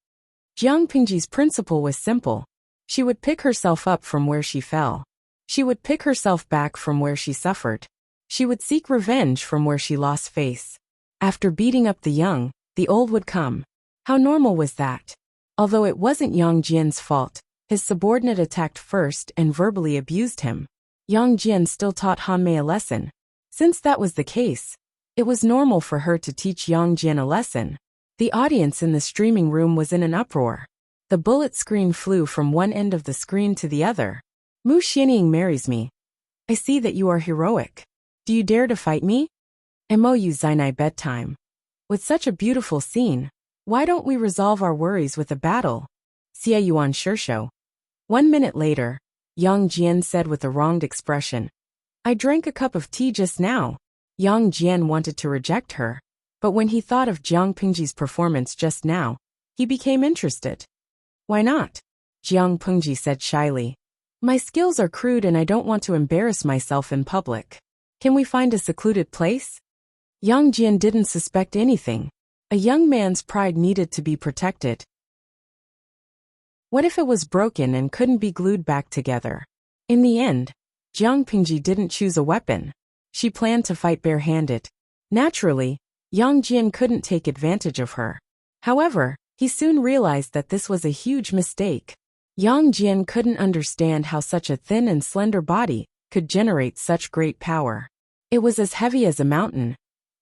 Jiang Pingji's principle was simple. She would pick herself up from where she fell. She would pick herself back from where she suffered. She would seek revenge from where she lost face. After beating up the young, the old would come. How normal was that? Although it wasn't Yang Jian's fault, his subordinate attacked first and verbally abused him. Yang Jian still taught Hanmei a lesson. Since that was the case, it was normal for her to teach Yang Jian a lesson. The audience in the streaming room was in an uproar. The bullet screen flew from one end of the screen to the other. Mu Xianying marries me. I see that you are heroic. Do you dare to fight me? Mou Zainai bedtime. With such a beautiful scene, why don't we resolve our worries with a battle? Xie Yuan Shishou. 1 minute later, Yang Jian said with a wronged expression. I drank a cup of tea just now. Yang Jian wanted to reject her, but when he thought of Jiang Pingji's performance just now, he became interested. Why not? Jiang Pingji said shyly. My skills are crude and I don't want to embarrass myself in public. Can we find a secluded place? Yang Jian didn't suspect anything. A young man's pride needed to be protected. What if it was broken and couldn't be glued back together? In the end, Jiang Pingji didn't choose a weapon. She planned to fight barehanded. Naturally, Yang Jian couldn't take advantage of her. However, he soon realized that this was a huge mistake. Yang Jian couldn't understand how such a thin and slender body could generate such great power. It was as heavy as a mountain,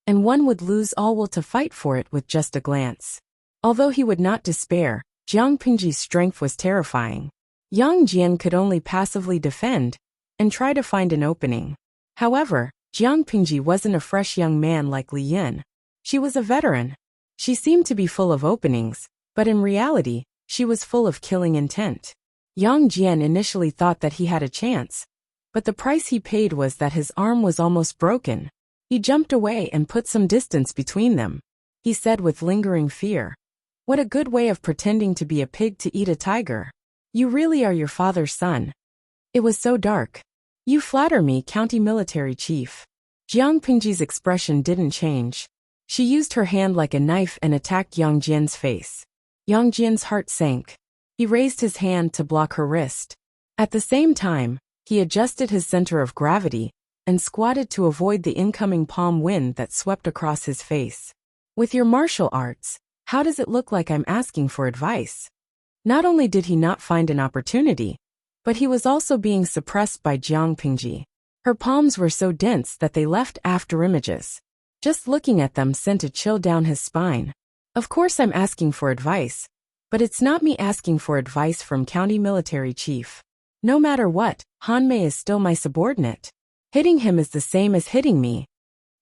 and one would lose all will to fight for it with just a glance. Although he would not despair, Jiang Pingji's strength was terrifying. Yang Jian could only passively defend and try to find an opening. However, Jiang Pingji wasn't a fresh young man like Li Yin. She was a veteran. She seemed to be full of openings, but in reality, she was full of killing intent. Yang Jian initially thought that he had a chance, but the price he paid was that his arm was almost broken. He jumped away and put some distance between them. He said with lingering fear, what a good way of pretending to be a pig to eat a tiger. You really are your father's son. It was so dark. You flatter me, county military chief. Jiang Pingji's expression didn't change. She used her hand like a knife and attacked Yang Jian's face. Yang Jian's heart sank. He raised his hand to block her wrist. At the same time, he adjusted his center of gravity and squatted to avoid the incoming palm wind that swept across his face. With your martial arts, how does it look like I'm asking for advice? Not only did he not find an opportunity, but he was also being suppressed by Jiang Pingji. Her palms were so dense that they left afterimages. Just looking at them sent a chill down his spine. Of course I'm asking for advice, but it's not me asking for advice from county military chief. No matter what, Hanmei is still my subordinate. Hitting him is the same as hitting me.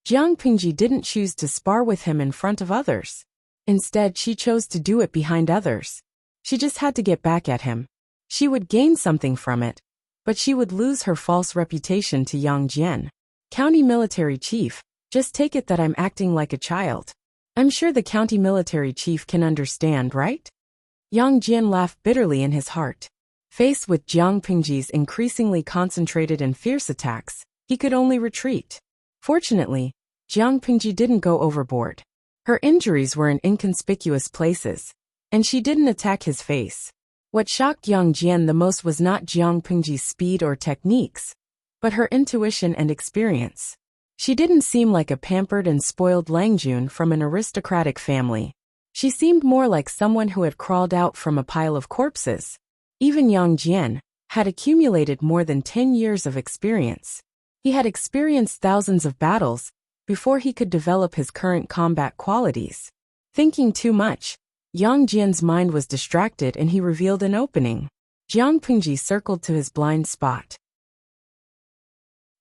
Jiang Pingji didn't choose to spar with him in front of others. Instead, she chose to do it behind others. She just had to get back at him. She would gain something from it, but she would lose her false reputation to Yang Jian. County military chief, just take it that I'm acting like a child. I'm sure the county military chief can understand, right? Yang Jian laughed bitterly in his heart. Faced with Jiang Pingji's increasingly concentrated and fierce attacks, he could only retreat. Fortunately, Jiang Pingji didn't go overboard. Her injuries were in inconspicuous places, and she didn't attack his face. What shocked Yang Jian the most was not Jiang Pingji's speed or techniques, but her intuition and experience. She didn't seem like a pampered and spoiled Langjun from an aristocratic family. She seemed more like someone who had crawled out from a pile of corpses. Even Yang Jian had accumulated more than 10 years of experience. He had experienced thousands of battles before he could develop his current combat qualities. Thinking too much, Yang Jian's mind was distracted and he revealed an opening. Jiang Pingji circled to his blind spot.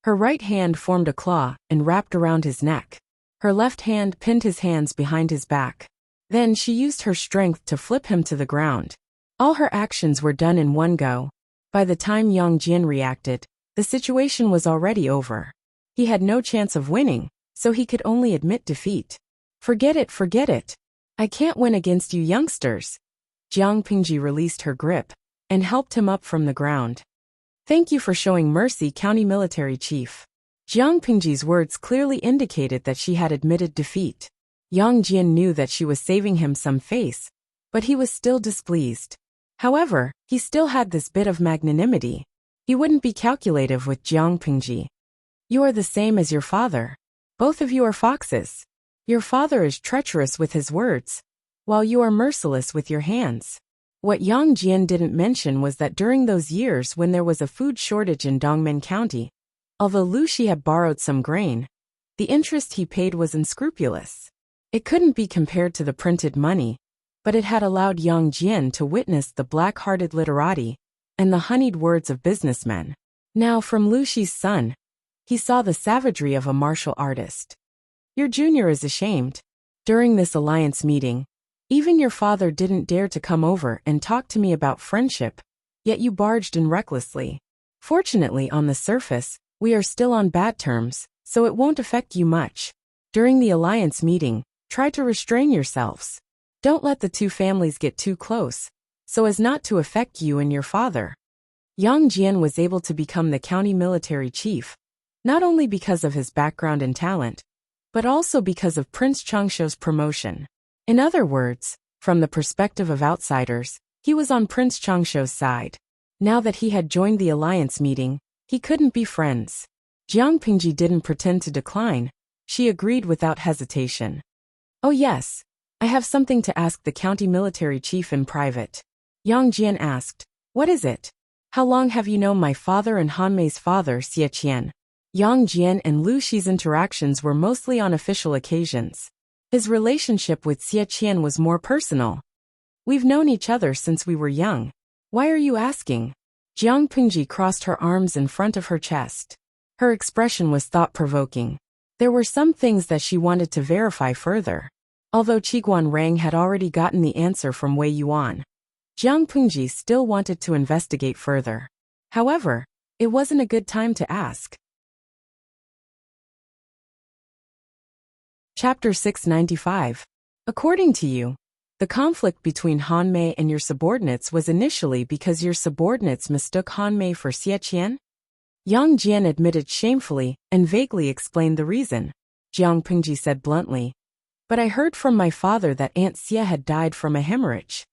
Her right hand formed a claw and wrapped around his neck. Her left hand pinned his hands behind his back. Then she used her strength to flip him to the ground. All her actions were done in one go. By the time Yang Jian reacted, the situation was already over. He had no chance of winning, so he could only admit defeat. Forget it. I can't win against you youngsters. Jiang Pingji released her grip and helped him up from the ground. Thank you for showing mercy, County Military Chief. Jiang Pingji's words clearly indicated that she had admitted defeat. Yang Jian knew that she was saving him some face, but he was still displeased. However, he still had this bit of magnanimity. He wouldn't be calculative with Jiang Pingji. You are the same as your father. Both of you are foxes. Your father is treacherous with his words, while you are merciless with your hands. What Yang Jian didn't mention was that during those years when there was a food shortage in Dongmen County, although Lu Shi had borrowed some grain, the interest he paid was unscrupulous. It couldn't be compared to the printed money, but it had allowed Yang Jian to witness the black-hearted literati and the honeyed words of businessmen. Now from Lu Shi's son, he saw the savagery of a martial artist. Your junior is ashamed. During this alliance meeting, even your father didn't dare to come over and talk to me about friendship, yet you barged in recklessly. Fortunately, on the surface, we are still on bad terms, so it won't affect you much. During the alliance meeting, try to restrain yourselves. Don't let the two families get too close, so as not to affect you and your father. Yang Jian was able to become the county military chief, not only because of his background and talent, but also because of Prince Changshuo's promotion. In other words, from the perspective of outsiders, he was on Prince Changshuo's side. Now that he had joined the alliance meeting, he couldn't be friends. Jiang Pingji didn't pretend to decline. She agreed without hesitation. Oh yes, I have something to ask the county military chief in private. Yang Jian asked, what is it? How long have you known my father and Han Mei's father, Xie Qian? Yang Jian and Lu Shi's interactions were mostly on official occasions. His relationship with Xie Qian was more personal. We've known each other since we were young. Why are you asking? Jiang Pingji crossed her arms in front of her chest. Her expression was thought-provoking. There were some things that she wanted to verify further. Although Qiguan Rang had already gotten the answer from Wei Yuan, Jiang Pingji still wanted to investigate further. However, it wasn't a good time to ask. Chapter 695. According to you, the conflict between Han Mei and your subordinates was initially because your subordinates mistook Han Mei for Xie Qian? Yang Jian admitted shamefully and vaguely explained the reason. Jiang Pingji said bluntly, but I heard from my father that Aunt Xie had died from a hemorrhage.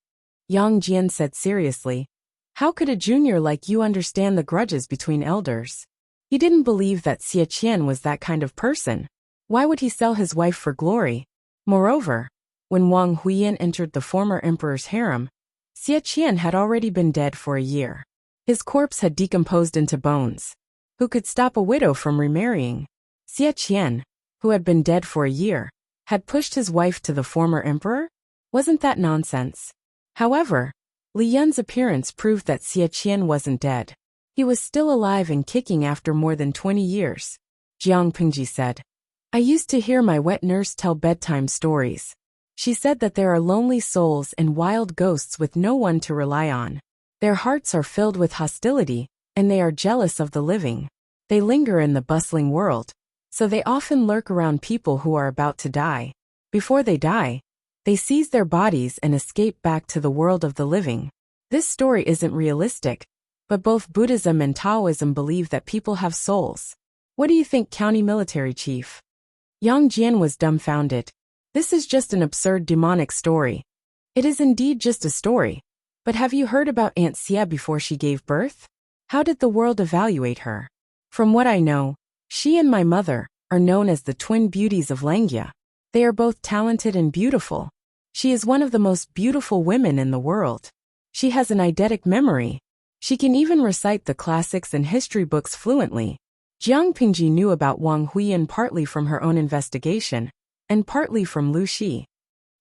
Yang Jian said seriously, how could a junior like you understand the grudges between elders? He didn't believe that Xie Qian was that kind of person. Why would he sell his wife for glory? Moreover, when Wang Huiyan entered the former emperor's harem, Xie Qian had already been dead for a year. His corpse had decomposed into bones. Who could stop a widow from remarrying? Xie Qian, who had been dead for a year, had pushed his wife to the former emperor? Wasn't that nonsense? However, Li Yun's appearance proved that Xie Qian wasn't dead. He was still alive and kicking after more than 20 years. Jiang Pingji said, I used to hear my wet nurse tell bedtime stories. She said that there are lonely souls and wild ghosts with no one to rely on. Their hearts are filled with hostility, and they are jealous of the living. They linger in the bustling world, so they often lurk around people who are about to die. Before they die, they seize their bodies and escape back to the world of the living. This story isn't realistic, but both Buddhism and Taoism believe that people have souls. What do you think, County Military Chief? Yang Jian was dumbfounded. This is just an absurd demonic story. It is indeed just a story. But have you heard about Aunt Xie before she gave birth? How did the world evaluate her? From what I know, she and my mother are known as the twin beauties of Langia. They are both talented and beautiful. She is one of the most beautiful women in the world. She has an eidetic memory. She can even recite the classics and history books fluently. Jiang Pingji knew about Wang Huiyan partly from her own investigation, and partly from Lu Shi.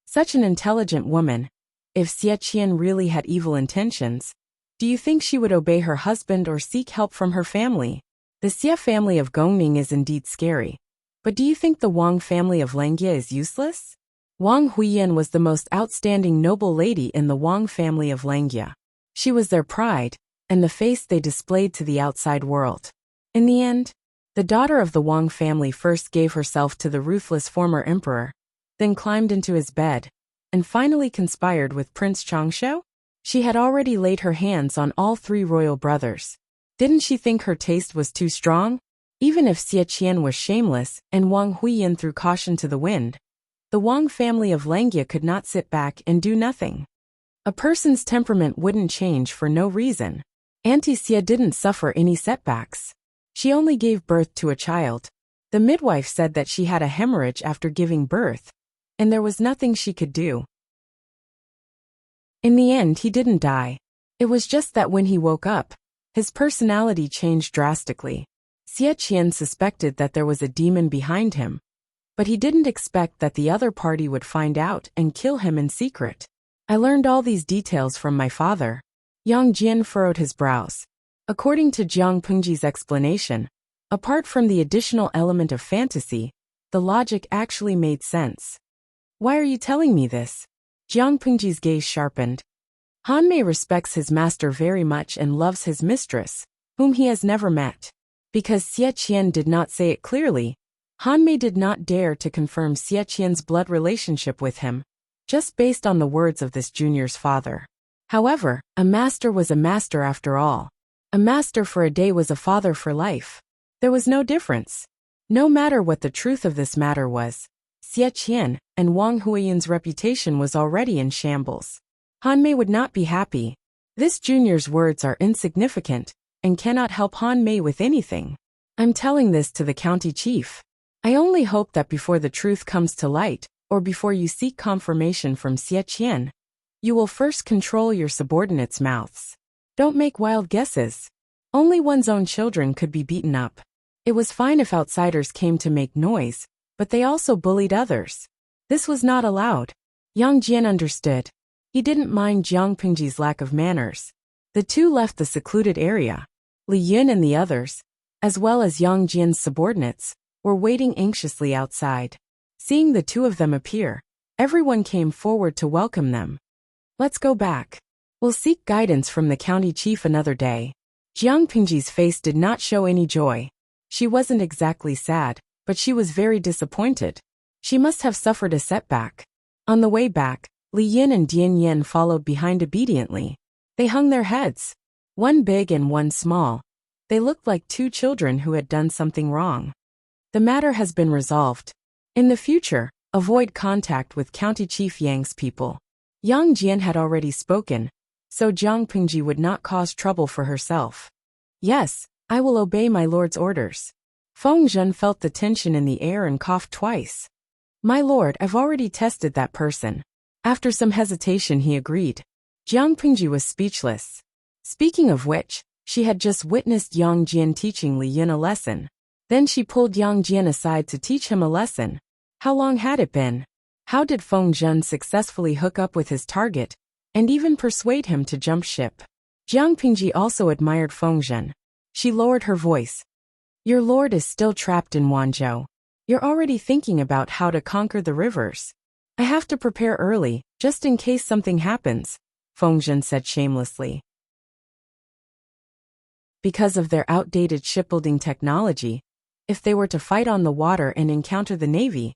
Such an intelligent woman. If Xie Qian really had evil intentions, do you think she would obey her husband or seek help from her family? The Xie family of Gongming is indeed scary. But do you think the Wang family of Langia is useless? Wang Huiyan was the most outstanding noble lady in the Wang family of Langia. She was their pride, and the face they displayed to the outside world. In the end, the daughter of the Wang family first gave herself to the ruthless former emperor, then climbed into his bed, and finally conspired with Prince Changshu? She had already laid her hands on all three royal brothers. Didn't she think her taste was too strong? Even if Xie Qian was shameless and Wang Huiyin threw caution to the wind, the Wang family of Langia could not sit back and do nothing. A person's temperament wouldn't change for no reason. Auntie Xie didn't suffer any setbacks. She only gave birth to a child. The midwife said that she had a hemorrhage after giving birth, and there was nothing she could do. In the end, he didn't die. It was just that when he woke up, his personality changed drastically. Xie Qian suspected that there was a demon behind him, but he didn't expect that the other party would find out and kill him in secret. I learned all these details from my father. Yang Jian furrowed his brows. According to Jiang Pengji's explanation, apart from the additional element of fantasy, the logic actually made sense. Why are you telling me this? Jiang Pengji's gaze sharpened. Han Mei respects his master very much and loves his mistress, whom he has never met. Because Xie Qian did not say it clearly, Han Mei did not dare to confirm Xie Qian's blood relationship with him, just based on the words of this junior's father. However, a master was a master after all. A master for a day was a father for life. There was no difference. No matter what the truth of this matter was, Xie Qian and Wang Huiyin's reputation was already in shambles. Han Mei would not be happy. This junior's words are insignificant and cannot help Han Mei with anything. I'm telling this to the county chief. I only hope that before the truth comes to light, or before you seek confirmation from Xie Qian, you will first control your subordinates' mouths. Don't make wild guesses. Only one's own children could be beaten up. It was fine if outsiders came to make noise, but they also bullied others. This was not allowed. Yang Jian understood. He didn't mind Jiang Pengji's lack of manners. The two left the secluded area. Li Yun and the others, as well as Yang Jian's subordinates, were waiting anxiously outside. Seeing the two of them appear, everyone came forward to welcome them. Let's go back. We'll seek guidance from the county chief another day. Jiang Pengji's face did not show any joy. She wasn't exactly sad, but she was very disappointed. She must have suffered a setback. On the way back, Li Yin and Dian Yen followed behind obediently. They hung their heads, one big and one small. They looked like two children who had done something wrong. The matter has been resolved. In the future, avoid contact with County Chief Yang's people. Yang Jian had already spoken, so Jiang Pengji would not cause trouble for herself. Yes, I will obey my lord's orders. Feng Zhen felt the tension in the air and coughed twice. My lord, I've already tested that person. After some hesitation he agreed. Jiang Pengji was speechless. Speaking of which, she had just witnessed Yang Jian teaching Li Yin a lesson. Then she pulled Yang Jian aside to teach him a lesson. How long had it been? How did Feng Zhen successfully hook up with his target, and even persuade him to jump ship? Jiang Pengji also admired Feng Zhen. She lowered her voice. Your lord is still trapped in Wanzhou. You're already thinking about how to conquer the rivers. I have to prepare early, just in case something happens, Feng Zhen said shamelessly. Because of their outdated shipbuilding technology, if they were to fight on the water and encounter the navy,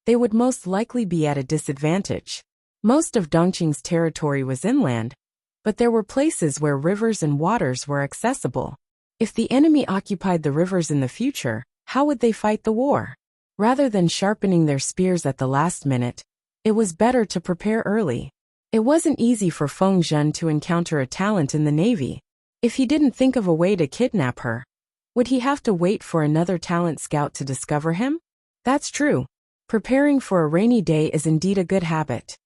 they would most likely be at a disadvantage. Most of Dongqing's territory was inland, but there were places where rivers and waters were accessible. If the enemy occupied the rivers in the future, how would they fight the war? Rather than sharpening their spears at the last minute, it was better to prepare early. It wasn't easy for Feng Zhen to encounter a talent in the navy. If he didn't think of a way to kidnap her, would he have to wait for another talent scout to discover him? That's true. Preparing for a rainy day is indeed a good habit.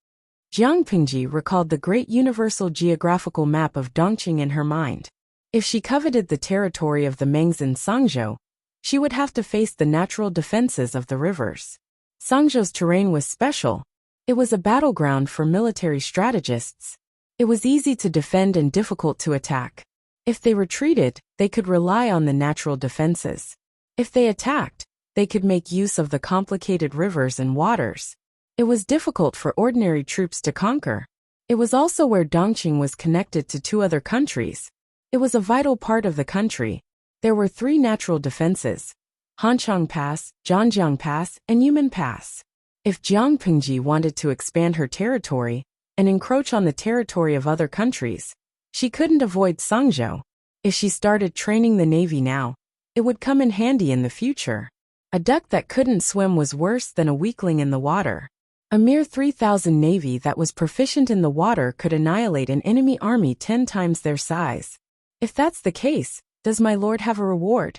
Jiang Pengji recalled the great universal geographical map of Dongqing in her mind. If she coveted the territory of the Mengs in Sangzhou, she would have to face the natural defenses of the rivers. Sangzhou's terrain was special. It was a battleground for military strategists. It was easy to defend and difficult to attack. If they retreated, they could rely on the natural defenses. If they attacked, they could make use of the complicated rivers and waters. It was difficult for ordinary troops to conquer. It was also where Dongqing was connected to two other countries, It was a vital part of the country. There were 3 natural defenses: Hanchang Pass, Zhangjiang Pass, and Yumen Pass. If Jiang Pingji wanted to expand her territory and encroach on the territory of other countries, she couldn't avoid Sangzhou. If she started training the navy now, it would come in handy in the future. A duck that couldn't swim was worse than a weakling in the water. A mere 3,000 navy that was proficient in the water could annihilate an enemy army 10 times their size. If that's the case, does my lord have a reward?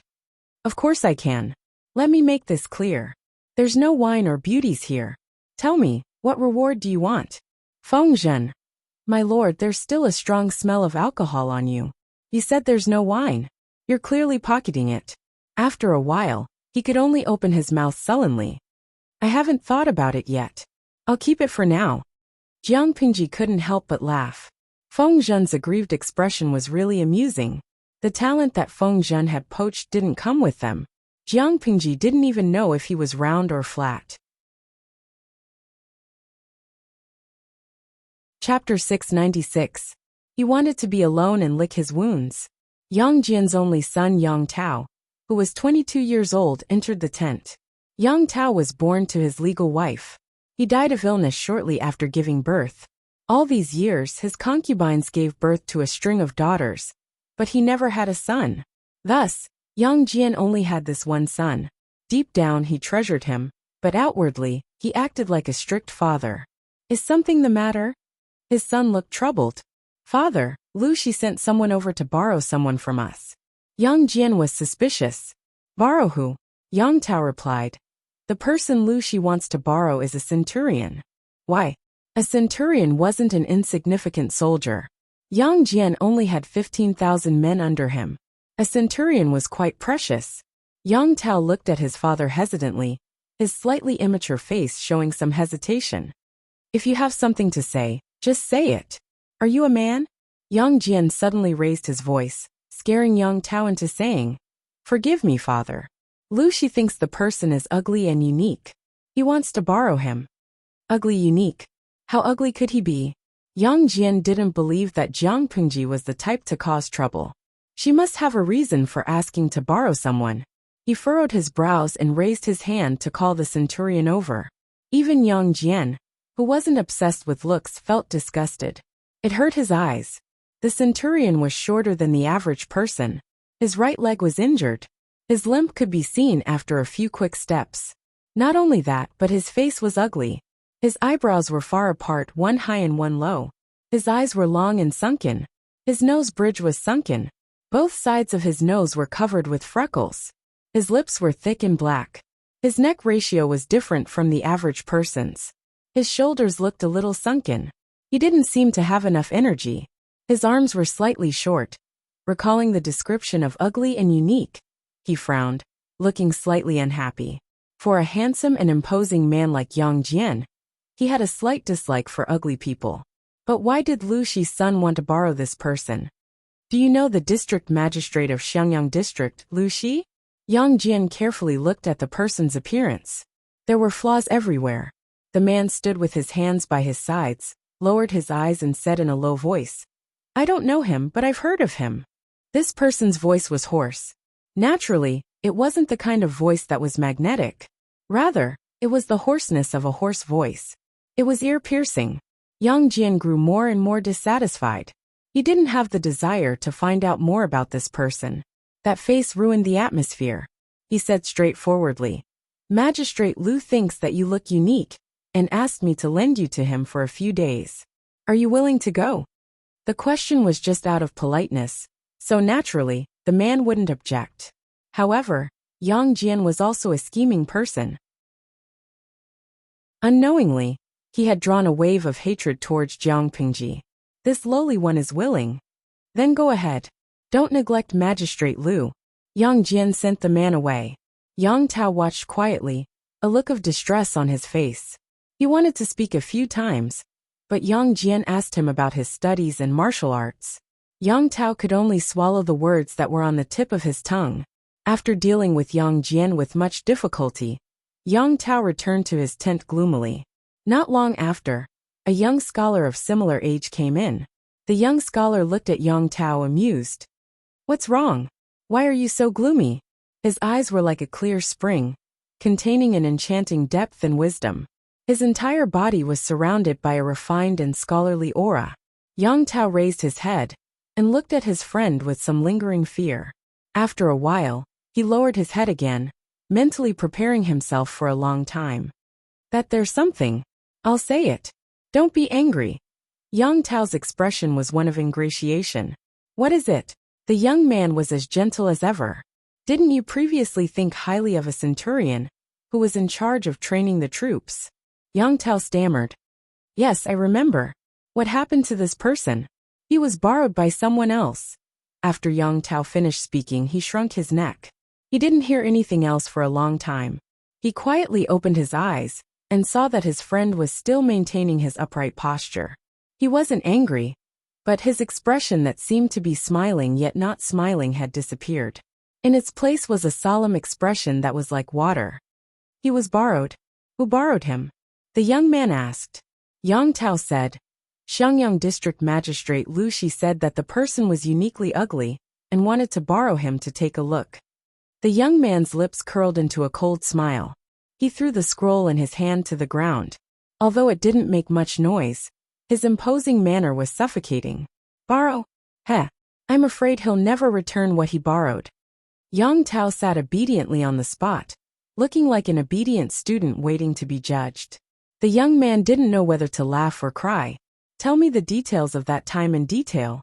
Of course I can. Let me make this clear. There's no wine or beauties here. Tell me, what reward do you want? Feng Zhen. My lord, there's still a strong smell of alcohol on you. You said there's no wine. You're clearly pocketing it. After a while, he could only open his mouth sullenly. I haven't thought about it yet. I'll keep it for now. Jiang Pingji couldn't help but laugh. Feng Zhen's aggrieved expression was really amusing. The talent that Feng Zhen had poached didn't come with them. Jiang Pingji didn't even know if he was round or flat. Chapter 696. He wanted to be alone and lick his wounds. Yang Jian's only son Yang Tao, who was 22 years old, entered the tent. Yang Tao was born to his legal wife. He died of illness shortly after giving birth. All these years his concubines gave birth to a string of daughters, but he never had a son. Thus, Yang Jian only had this one son. Deep down he treasured him, but outwardly, he acted like a strict father. Is something the matter? His son looked troubled. Father, Lu Shi sent someone over to borrow someone from us. Yang Jian was suspicious. Borrow who? Yang Tao replied. The person Lu Shi wants to borrow is a centurion. Why? A centurion wasn't an insignificant soldier. Yang Jian only had 15,000 men under him. A centurion was quite precious. Yang Tao looked at his father hesitantly, his slightly immature face showing some hesitation. If you have something to say, just say it. Are you a man? Yang Jian suddenly raised his voice, scaring Yang Tao into saying, Forgive me, father. Lu Shi thinks the person is ugly and unique. He wants to borrow him. Ugly unique. How ugly could he be? Yang Jian didn't believe that Jiang Pingji was the type to cause trouble. She must have a reason for asking to borrow someone. He furrowed his brows and raised his hand to call the centurion over. Even Yang Jian, who wasn't obsessed with looks, felt disgusted. It hurt his eyes. The centurion was shorter than the average person. His right leg was injured. His limp could be seen after a few quick steps. Not only that, but his face was ugly. His eyebrows were far apart, one high and one low. His eyes were long and sunken. His nose bridge was sunken. Both sides of his nose were covered with freckles. His lips were thick and black. His neck ratio was different from the average person's. His shoulders looked a little sunken. He didn't seem to have enough energy. His arms were slightly short. Recalling the description of ugly and unique, he frowned, looking slightly unhappy. For a handsome and imposing man like Yang Jian, he had a slight dislike for ugly people. But why did Lu Shi's son want to borrow this person? Do you know the district magistrate of Xiangyang district, Lu Shi? Yang Jian carefully looked at the person's appearance. There were flaws everywhere. The man stood with his hands by his sides, lowered his eyes and said in a low voice, I don't know him, but I've heard of him. This person's voice was hoarse. Naturally, it wasn't the kind of voice that was magnetic. Rather, it was the hoarseness of a hoarse voice. It was ear-piercing. Yang Jian grew more and more dissatisfied. He didn't have the desire to find out more about this person. That face ruined the atmosphere. He said straightforwardly, Magistrate Lu thinks that you look unique, and asked me to lend you to him for a few days. Are you willing to go? The question was just out of politeness, so naturally, the man wouldn't object. However, Yang Jian was also a scheming person. Unknowingly, he had drawn a wave of hatred towards Jiang Pingji. This lowly one is willing. Then go ahead. Don't neglect Magistrate Lu. Yang Jian sent the man away. Yang Tao watched quietly, a look of distress on his face. He wanted to speak a few times, but Yang Jian asked him about his studies and martial arts. Yang Tao could only swallow the words that were on the tip of his tongue. After dealing with Yang Jian with much difficulty, Yang Tao returned to his tent gloomily. Not long after, a young scholar of similar age came in. The young scholar looked at Yang Tao amused. What's wrong? Why are you so gloomy? His eyes were like a clear spring, containing an enchanting depth and wisdom. His entire body was surrounded by a refined and scholarly aura. Yang Tao raised his head and looked at his friend with some lingering fear. After a while, he lowered his head again, mentally preparing himself for a long time. That there's something. I'll say it. Don't be angry. Yang Tao's expression was one of ingratiation. What is it? The young man was as gentle as ever. Didn't you previously think highly of a centurion who was in charge of training the troops? Yang Tao stammered. Yes, I remember. What happened to this person? He was borrowed by someone else. After Yang Tao finished speaking, he shrunk his neck. He didn't hear anything else for a long time. He quietly opened his eyes and saw that his friend was still maintaining his upright posture. He wasn't angry, but his expression that seemed to be smiling yet not smiling had disappeared. In its place was a solemn expression that was like water. He was borrowed. Who borrowed him? The young man asked. Yang Tao said. Xiangyang District Magistrate Lu Shi said that the person was uniquely ugly and wanted to borrow him to take a look. The young man's lips curled into a cold smile. He threw the scroll in his hand to the ground. Although it didn't make much noise, his imposing manner was suffocating. Borrow? Heh. I'm afraid he'll never return what he borrowed. Yang Tao sat obediently on the spot, looking like an obedient student waiting to be judged. The young man didn't know whether to laugh or cry. Tell me the details of that time in detail.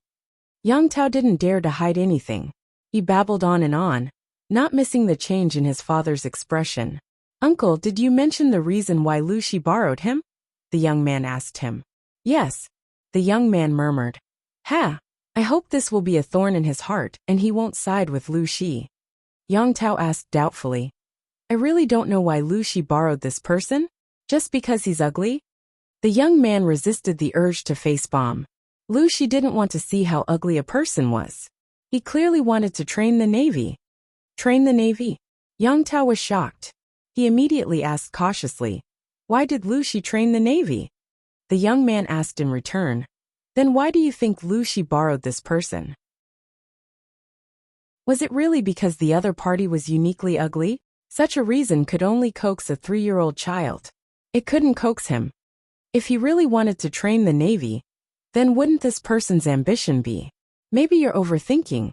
Yang Tao didn't dare to hide anything. He babbled on and on, not missing the change in his father's expression. Uncle, did you mention the reason why Lu Shi borrowed him? The young man asked him. Yes. The young man murmured. Ha! I hope this will be a thorn in his heart and he won't side with Lu Shi. Yang Tao asked doubtfully. I really don't know why Lu Shi borrowed this person? Just because he's ugly? The young man resisted the urge to face bomb. Lu Shi didn't want to see how ugly a person was. He clearly wanted to train the Navy. Train the Navy? Yang Tao was shocked. He immediately asked cautiously, why did Lu Shi train the Navy? The young man asked in return, then why do you think Lu Shi borrowed this person? Was it really because the other party was uniquely ugly? Such a reason could only coax a 3-year-old child. It couldn't coax him. If he really wanted to train the Navy, then wouldn't this person's ambition be? Maybe you're overthinking.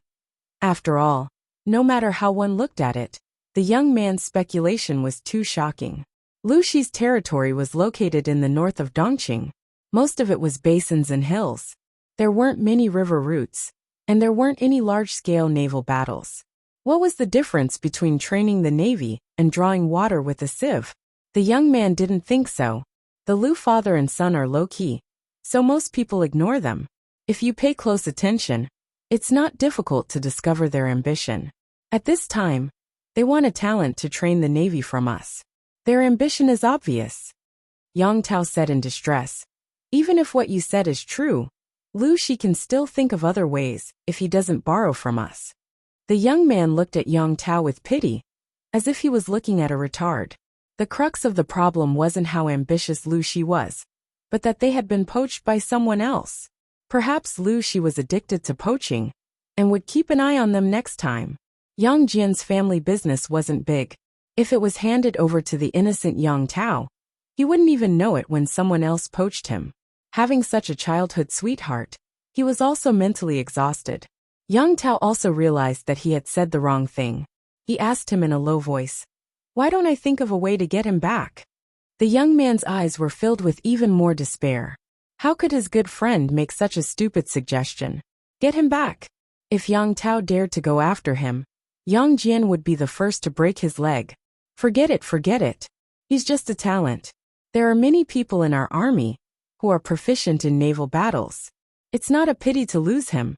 After all, no matter how one looked at it, the young man's speculation was too shocking. Lu Shi's territory was located in the north of Dongqing. Most of it was basins and hills. There weren't many river routes, and there weren't any large-scale naval battles. What was the difference between training the Navy and drawing water with a sieve? The young man didn't think so. The Lu father and son are low-key, so most people ignore them. If you pay close attention, it's not difficult to discover their ambition. At this time, they want a talent to train the Navy from us. Their ambition is obvious. Yang Tao said in distress. Even if what you said is true, Lu Shi can still think of other ways if he doesn't borrow from us. The young man looked at Yang Tao with pity, as if he was looking at a retard. The crux of the problem wasn't how ambitious Lu Shi was, but that they had been poached by someone else. Perhaps Lu Shi was addicted to poaching and would keep an eye on them next time. Yang Jian's family business wasn't big. If it was handed over to the innocent Yang Tao, he wouldn't even know it when someone else poached him. Having such a childhood sweetheart, he was also mentally exhausted. Yang Tao also realized that he had said the wrong thing. He asked him in a low voice, why don't I think of a way to get him back? The young man's eyes were filled with even more despair. How could his good friend make such a stupid suggestion? Get him back. If Yang Tao dared to go after him, Yang Jian would be the first to break his leg. Forget it, forget it. He's just a talent. There are many people in our army who are proficient in naval battles. It's not a pity to lose him.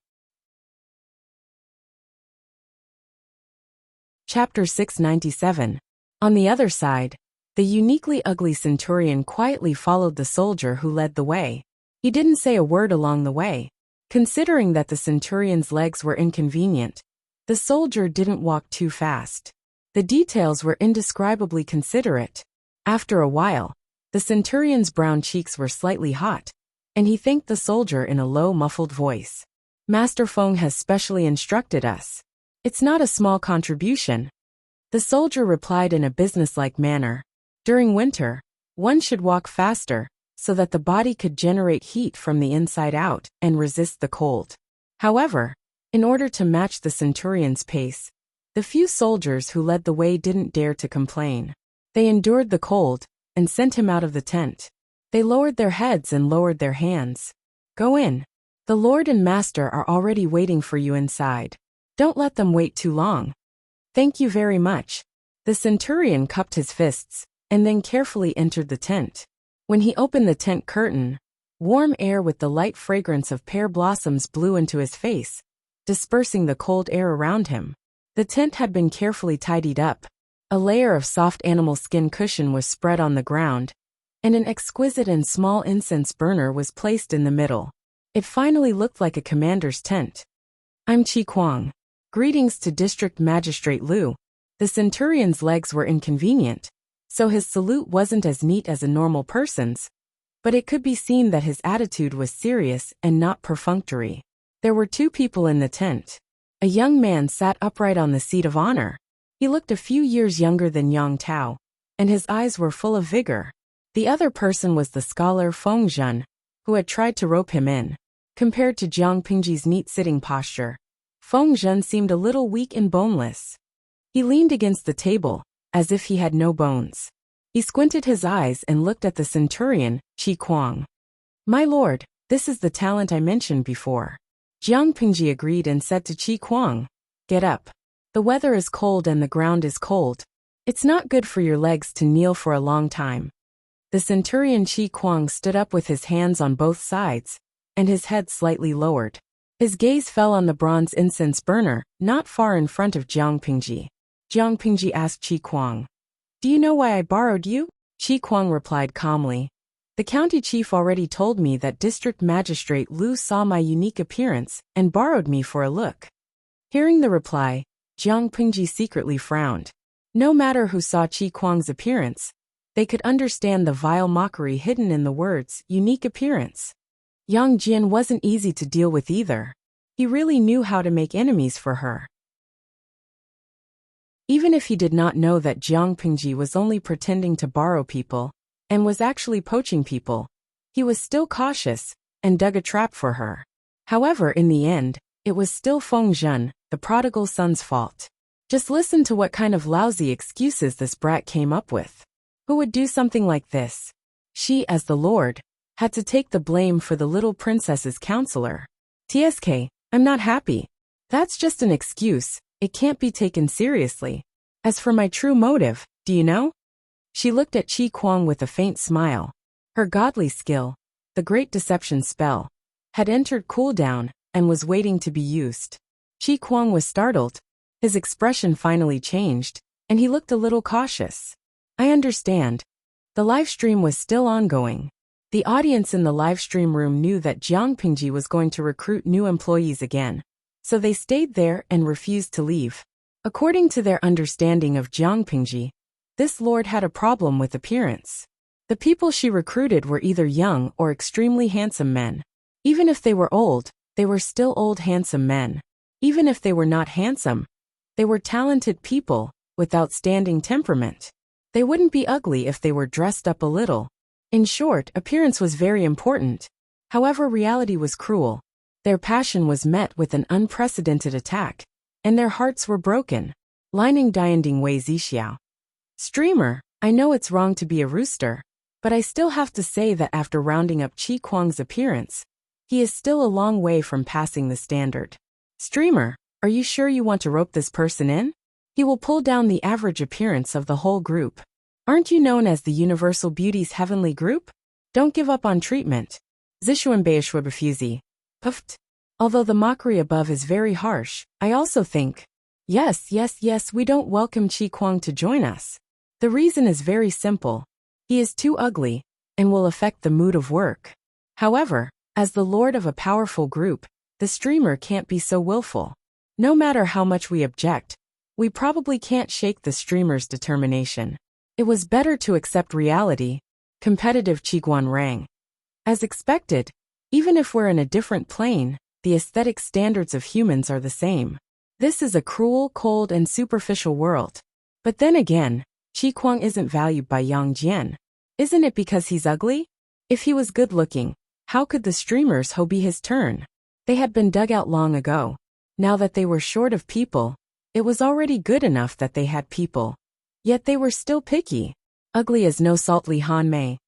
Chapter 697. On the other side, the uniquely ugly centurion quietly followed the soldier who led the way. He didn't say a word along the way. Considering that the centurion's legs were inconvenient, the soldier didn't walk too fast. The details were indescribably considerate. After a while, the centurion's brown cheeks were slightly hot, and he thanked the soldier in a low, muffled voice. Master Feng has specially instructed us. It's not a small contribution. The soldier replied in a businesslike manner. During winter, one should walk faster, so that the body could generate heat from the inside out and resist the cold. However, in order to match the centurion's pace, the few soldiers who led the way didn't dare to complain. They endured the cold and sent him out of the tent. They lowered their heads and lowered their hands. Go in. The Lord and Master are already waiting for you inside. Don't let them wait too long. Thank you very much. The centurion cupped his fists and then carefully entered the tent. When he opened the tent curtain, warm air with the light fragrance of pear blossoms blew into his face, dispersing the cold air around him. The tent had been carefully tidied up. A layer of soft animal skin cushion was spread on the ground, and an exquisite and small incense burner was placed in the middle. It finally looked like a commander's tent. I'm Qi Kuang. Greetings to District Magistrate Liu. The centurion's legs were inconvenient, so his salute wasn't as neat as a normal person's, but it could be seen that his attitude was serious and not perfunctory. There were two people in the tent. A young man sat upright on the seat of honor. He looked a few years younger than Yang Tao, and his eyes were full of vigor. The other person was the scholar Feng Zhen, who had tried to rope him in. Compared to Jiang Pingji's neat sitting posture, Feng Zhen seemed a little weak and boneless. He leaned against the table, as if he had no bones. He squinted his eyes and looked at the centurion, Qi Kuang. My lord, this is the talent I mentioned before. Jiang Pingji agreed and said to Qi Kuang, get up. The weather is cold and the ground is cold. It's not good for your legs to kneel for a long time. The centurion Qi Kuang stood up with his hands on both sides, and his head slightly lowered. His gaze fell on the bronze incense burner, not far in front of Jiang Pingji. Jiang Pingji asked Qi Kuang, do you know why I borrowed you? Qi Kuang replied calmly. The county chief already told me that District Magistrate Liu saw my unique appearance and borrowed me for a look. Hearing the reply, Jiang Pingji secretly frowned. No matter who saw Qi Kuang's appearance, they could understand the vile mockery hidden in the words, unique appearance. Yang Jian wasn't easy to deal with either. He really knew how to make enemies for her. Even if he did not know that Jiang Pingji was only pretending to borrow people, and was actually poaching people, he was still cautious, and dug a trap for her. However, in the end, it was still Feng Zhen, the prodigal son's fault. Just listen to what kind of lousy excuses this brat came up with. Who would do something like this? She, as the lord, had to take the blame for the little princess's counselor. TSK, I'm not happy. That's just an excuse, it can't be taken seriously. As for my true motive, do you know? She looked at Qi Kuang with a faint smile. Her godly skill, the great deception spell, had entered cooldown and was waiting to be used. Qi Kuang was startled. His expression finally changed, and he looked a little cautious. I understand. The live stream was still ongoing. The audience in the live stream room knew that Jiang Pingji was going to recruit new employees again, so they stayed there and refused to leave. According to their understanding of Jiang Pingji, this lord had a problem with appearance. The people she recruited were either young or extremely handsome men. Even if they were old, they were still old handsome men. Even if they were not handsome, they were talented people with outstanding temperament. They wouldn't be ugly if they were dressed up a little. In short, appearance was very important. However, reality was cruel. Their passion was met with an unprecedented attack, and their hearts were broken. Lining Dianding Wei Zixiao. Streamer, I know it's wrong to be a rooster, but I still have to say that after rounding up Qi Kuang's appearance, he is still a long way from passing the standard. Streamer, are you sure you want to rope this person in? He will pull down the average appearance of the whole group. Aren't you known as the Universal Beauty's Heavenly Group? Don't give up on treatment. Zishuanbeishwabafuzi. Puffed. Although the mockery above is very harsh, I also think, yes, we don't welcome Qi Kuang to join us. The reason is very simple. He is too ugly, and will affect the mood of work. However, as the lord of a powerful group, the streamer can't be so willful. No matter how much we object, we probably can't shake the streamer's determination. It was better to accept reality. Competitive Qiguan rang. As expected, even if we're in a different plane, the aesthetic standards of humans are the same. This is a cruel, cold, and superficial world. But then again, Qi Kuang isn't valued by Yang Jian. Isn't it because he's ugly? If he was good-looking, how could the streamers hope be his turn? They had been dug out long ago. Now that they were short of people, it was already good enough that they had people. Yet they were still picky. Ugly as no salt Li Han Mei.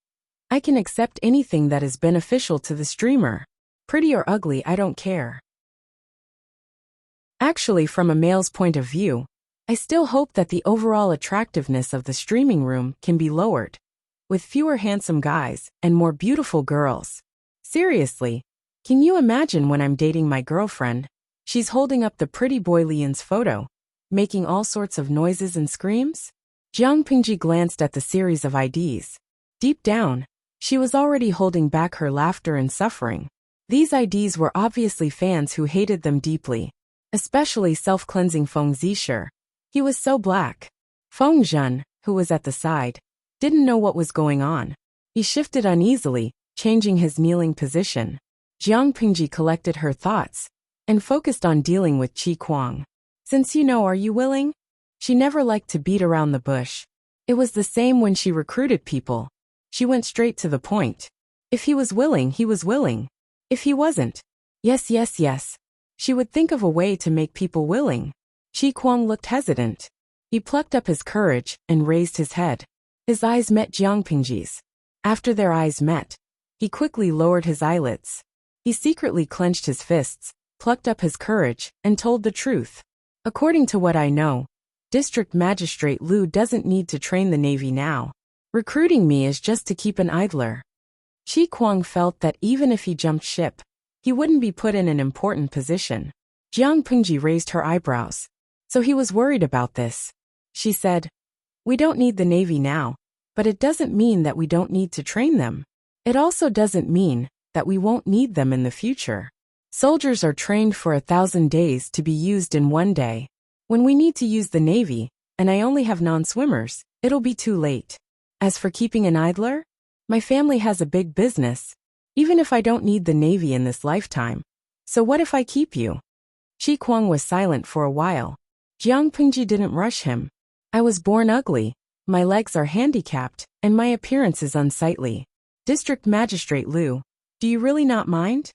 I can accept anything that is beneficial to the streamer. Pretty or ugly, I don't care. Actually, from a male's point of view, I still hope that the overall attractiveness of the streaming room can be lowered, with fewer handsome guys and more beautiful girls. Seriously, can you imagine when I'm dating my girlfriend? She's holding up the pretty boy Lian's photo, making all sorts of noises and screams? Jiang Pingji glanced at the series of IDs. Deep down, she was already holding back her laughter and suffering. These IDs were obviously fans who hated them deeply, especially self-cleansing Feng Zisher. He was so black. Feng Zhen, who was at the side, didn't know what was going on. He shifted uneasily, changing his kneeling position. Jiang Pingji collected her thoughts and focused on dealing with Qi Kuang. Since you know, are you willing? She never liked to beat around the bush. It was the same when she recruited people. She went straight to the point. If he was willing, he was willing. If he wasn't, yes, yes, yes. She would think of a way to make people willing. Qi Kuang looked hesitant. He plucked up his courage and raised his head. His eyes met Jiang Pingji's. After their eyes met, he quickly lowered his eyelids. He secretly clenched his fists, plucked up his courage, and told the truth. According to what I know, District Magistrate Liu doesn't need to train the Navy now. Recruiting me is just to keep an idler. Qi Kuang felt that even if he jumped ship, he wouldn't be put in an important position. Jiang Pingji raised her eyebrows. So he was worried about this. She said, "We don't need the Navy now, but it doesn't mean that we don't need to train them. It also doesn't mean that we won't need them in the future. Soldiers are trained for 1,000 days to be used in one day. When we need to use the Navy, and I only have non-swimmers, it'll be too late. As for keeping an idler, my family has a big business, even if I don't need the Navy in this lifetime. So what if I keep you?" Qi Kuang was silent for a while. Jiang Pingji didn't rush him. "I was born ugly, my legs are handicapped, and my appearance is unsightly. District Magistrate Liu, do you really not mind?"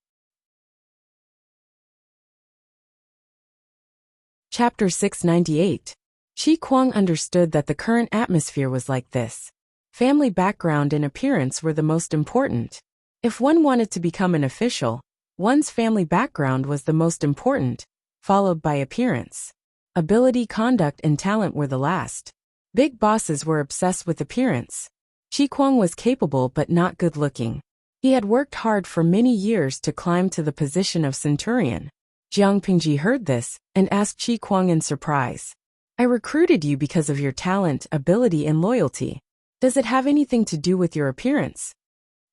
Chapter 698. Qi Kuang understood that the current atmosphere was like this. Family background and appearance were the most important. If one wanted to become an official, one's family background was the most important, followed by appearance. Ability, conduct, and talent were the last. Big bosses were obsessed with appearance. Qi Kuang was capable but not good-looking. He had worked hard for many years to climb to the position of centurion. Jiang Pingji heard this and asked Qi Kuang in surprise. "I recruited you because of your talent, ability, and loyalty. Does it have anything to do with your appearance?"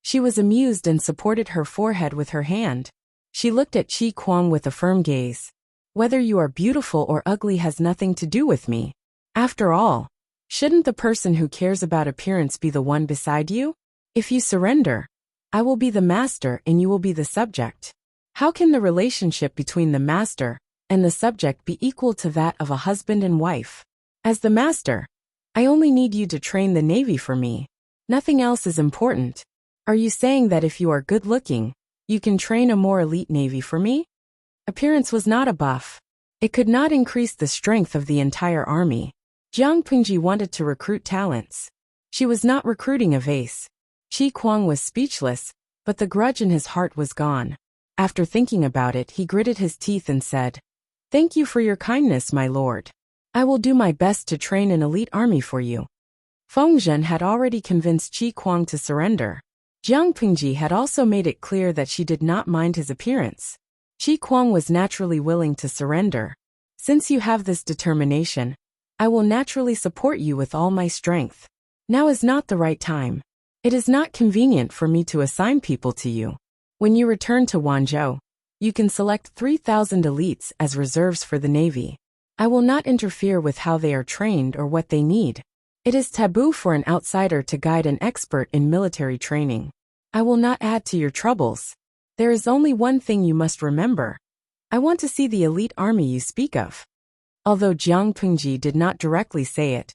She was amused and supported her forehead with her hand. She looked at Qi Kuang with a firm gaze. "Whether you are beautiful or ugly has nothing to do with me. After all, shouldn't the person who cares about appearance be the one beside you? If you surrender, I will be the master and you will be the subject. How can the relationship between the master and the subject be equal to that of a husband and wife? As the master, I only need you to train the Navy for me. Nothing else is important. Are you saying that if you are good-looking, you can train a more elite Navy for me?" Appearance was not a buff. It could not increase the strength of the entire army. Jiang Pingji wanted to recruit talents. She was not recruiting a vase. Qi Kuang was speechless, but the grudge in his heart was gone. After thinking about it, he gritted his teeth and said, "Thank you for your kindness, my lord. I will do my best to train an elite army for you." Feng Zhen had already convinced Qi Kuang to surrender. Jiang Pingji had also made it clear that she did not mind his appearance. Qi Kuang was naturally willing to surrender. "Since you have this determination, I will naturally support you with all my strength. Now is not the right time. It is not convenient for me to assign people to you. When you return to Wanzhou, you can select 3,000 elites as reserves for the Navy. I will not interfere with how they are trained or what they need. It is taboo for an outsider to guide an expert in military training. I will not add to your troubles. There is only one thing you must remember. I want to see the elite army you speak of. Although Jiang Pingji did not directly say it,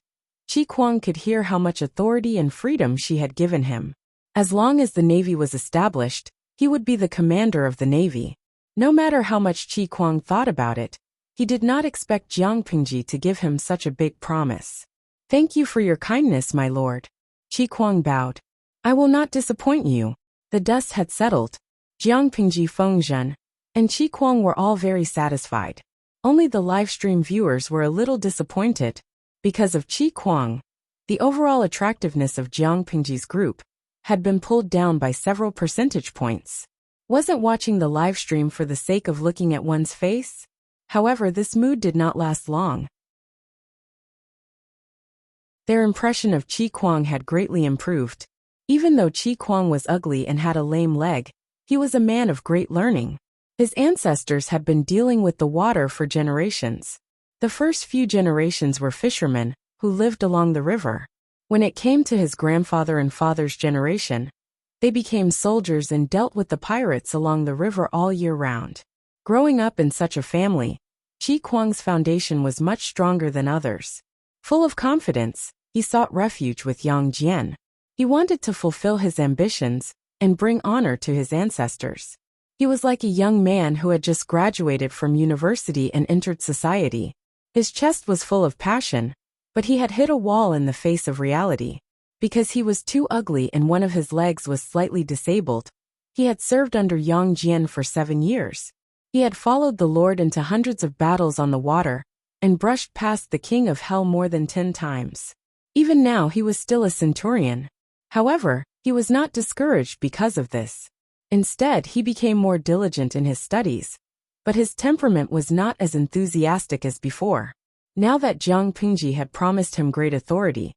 Qi Kuang could hear how much authority and freedom she had given him. As long as the navy was established, he would be the commander of the navy. No matter how much Qi Kuang thought about it, he did not expect Jiang Pingji to give him such a big promise. Thank you for your kindness, my lord. Qi Kuang bowed. I will not disappoint you. The dust had settled. Jiang Pingji, Feng Zhen, and Qi Kuang were all very satisfied. Only the livestream viewers were a little disappointed. Because of Qi Kuang, the overall attractiveness of Jiang Pingji's group had been pulled down by several percentage points. Wasn't watching the livestream for the sake of looking at one's face? However, this mood did not last long. Their impression of Qi Kuang had greatly improved. Even though Qi Kuang was ugly and had a lame leg, he was a man of great learning. His ancestors had been dealing with the water for generations. The first few generations were fishermen, who lived along the river. When it came to his grandfather and father's generation, they became soldiers and dealt with the pirates along the river all year round. Growing up in such a family, Qi Kuang's foundation was much stronger than others. Full of confidence, he sought refuge with Yang Jian. He wanted to fulfill his ambitions and bring honor to his ancestors. He was like a young man who had just graduated from university and entered society. His chest was full of passion, but he had hit a wall in the face of reality. Because he was too ugly and one of his legs was slightly disabled, he had served under Yang Jian for 7 years. He had followed the Lord into hundreds of battles on the water, and brushed past the King of Hell more than 10 times. Even now he was still a centurion. However, he was not discouraged because of this. Instead, he became more diligent in his studies, but his temperament was not as enthusiastic as before. Now that Jiang Pingji had promised him great authority,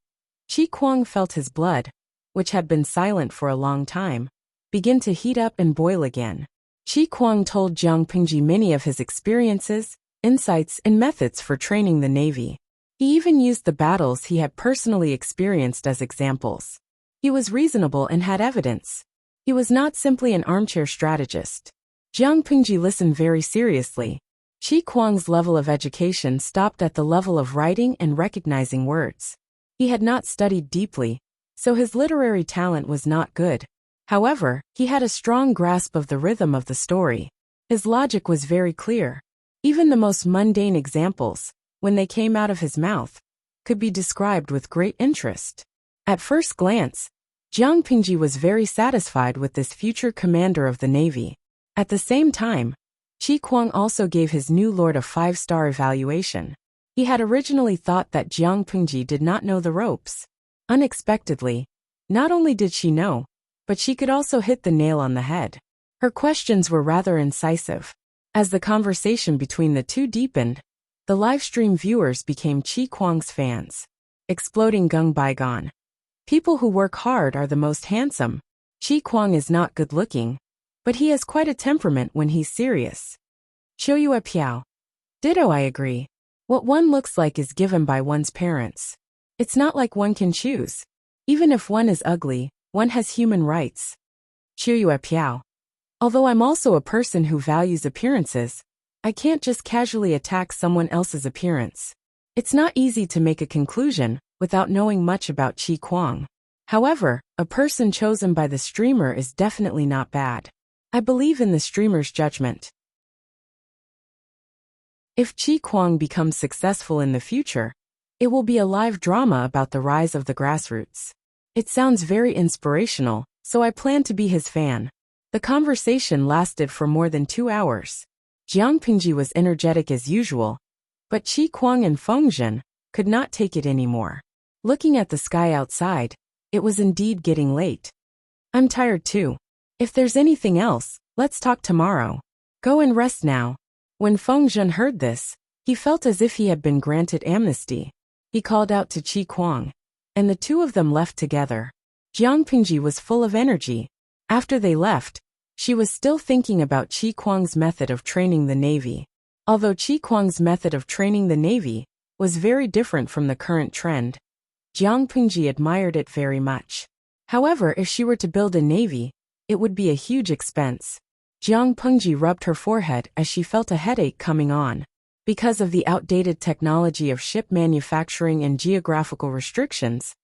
Qi Kuang felt his blood, which had been silent for a long time, begin to heat up and boil again. Qi Kuang told Jiang Pingji many of his experiences, insights, and methods for training the navy. He even used the battles he had personally experienced as examples. He was reasonable and had evidence. He was not simply an armchair strategist. Jiang Pingji listened very seriously. Qi Kuang's level of education stopped at the level of writing and recognizing words. He had not studied deeply, so his literary talent was not good. However, he had a strong grasp of the rhythm of the story. His logic was very clear. Even the most mundane examples, when they came out of his mouth, could be described with great interest. At first glance, Jiang Pingji was very satisfied with this future commander of the navy. At the same time, Qi Kuang also gave his new lord a 5-star evaluation. He had originally thought that Jiang Pingji did not know the ropes. Unexpectedly, not only did she know, but she could also hit the nail on the head. Her questions were rather incisive. As the conversation between the two deepened, the livestream viewers became Qi Kuang's fans. Exploding Gung Baigon. People who work hard are the most handsome. Qi Kuang is not good-looking, but he has quite a temperament when he's serious. Qiu Yue Piao. Ditto, I agree. What one looks like is given by one's parents. It's not like one can choose. Even if one is ugly, one has human rights. Qiu Yue Piao. Although I'm also a person who values appearances, I can't just casually attack someone else's appearance. It's not easy to make a conclusion without knowing much about Qi Kuang. However, a person chosen by the streamer is definitely not bad. I believe in the streamer's judgment. If Qi Kuang becomes successful in the future, it will be a live drama about the rise of the grassroots. It sounds very inspirational, so I plan to be his fan. The conversation lasted for more than 2 hours. Jiang Pingji was energetic as usual, but Qi Kuang and Feng Zhen could not take it anymore. Looking at the sky outside, it was indeed getting late. I'm tired too. If there's anything else, let's talk tomorrow. Go and rest now. When Feng Zhen heard this, he felt as if he had been granted amnesty. He called out to Qi Kuang, and the two of them left together. Jiang Pingji was full of energy. After they left, she was still thinking about Qi Kuang's method of training the navy. Although Qi Kuang's method of training the navy was very different from the current trend, Jiang Pingji admired it very much. However, if she were to build a navy, it would be a huge expense. Jiang Pengji rubbed her forehead as she felt a headache coming on. Because of the outdated technology of ship manufacturing and geographical restrictions,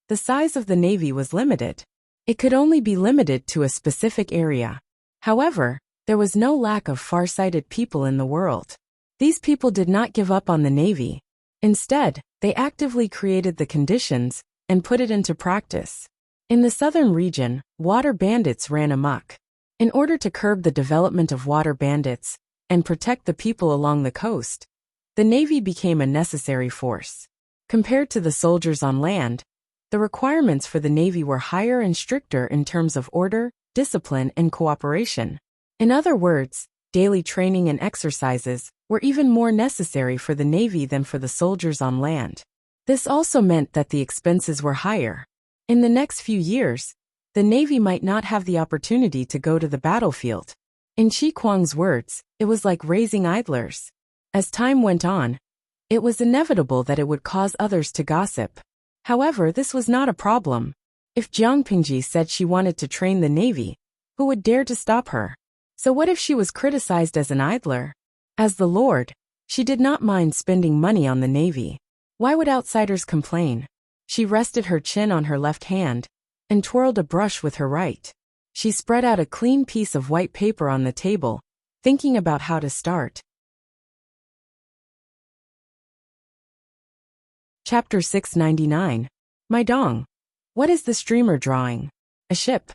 the size of the Navy was limited. It could only be limited to a specific area. However, there was no lack of far-sighted people in the world. These people did not give up on the Navy. Instead, they actively created the conditions and put it into practice. In the southern region, water bandits ran amok. In order to curb the development of water bandits and protect the people along the coast, the Navy became a necessary force. Compared to the soldiers on land, the requirements for the Navy were higher and stricter in terms of order, discipline, and cooperation. In other words, daily training and exercises were even more necessary for the Navy than for the soldiers on land. This also meant that the expenses were higher. In the next few years, the Navy might not have the opportunity to go to the battlefield. In Qi Kuang's words, it was like raising idlers. As time went on, it was inevitable that it would cause others to gossip. However, this was not a problem. If Jiang Pengji said she wanted to train the Navy, who would dare to stop her? So what if she was criticized as an idler? As the Lord, she did not mind spending money on the Navy. Why would outsiders complain? She rested her chin on her left hand and twirled a brush with her right. She spread out a clean piece of white paper on the table, thinking about how to start. Chapter 699. My dong. What is the streamer drawing? A ship.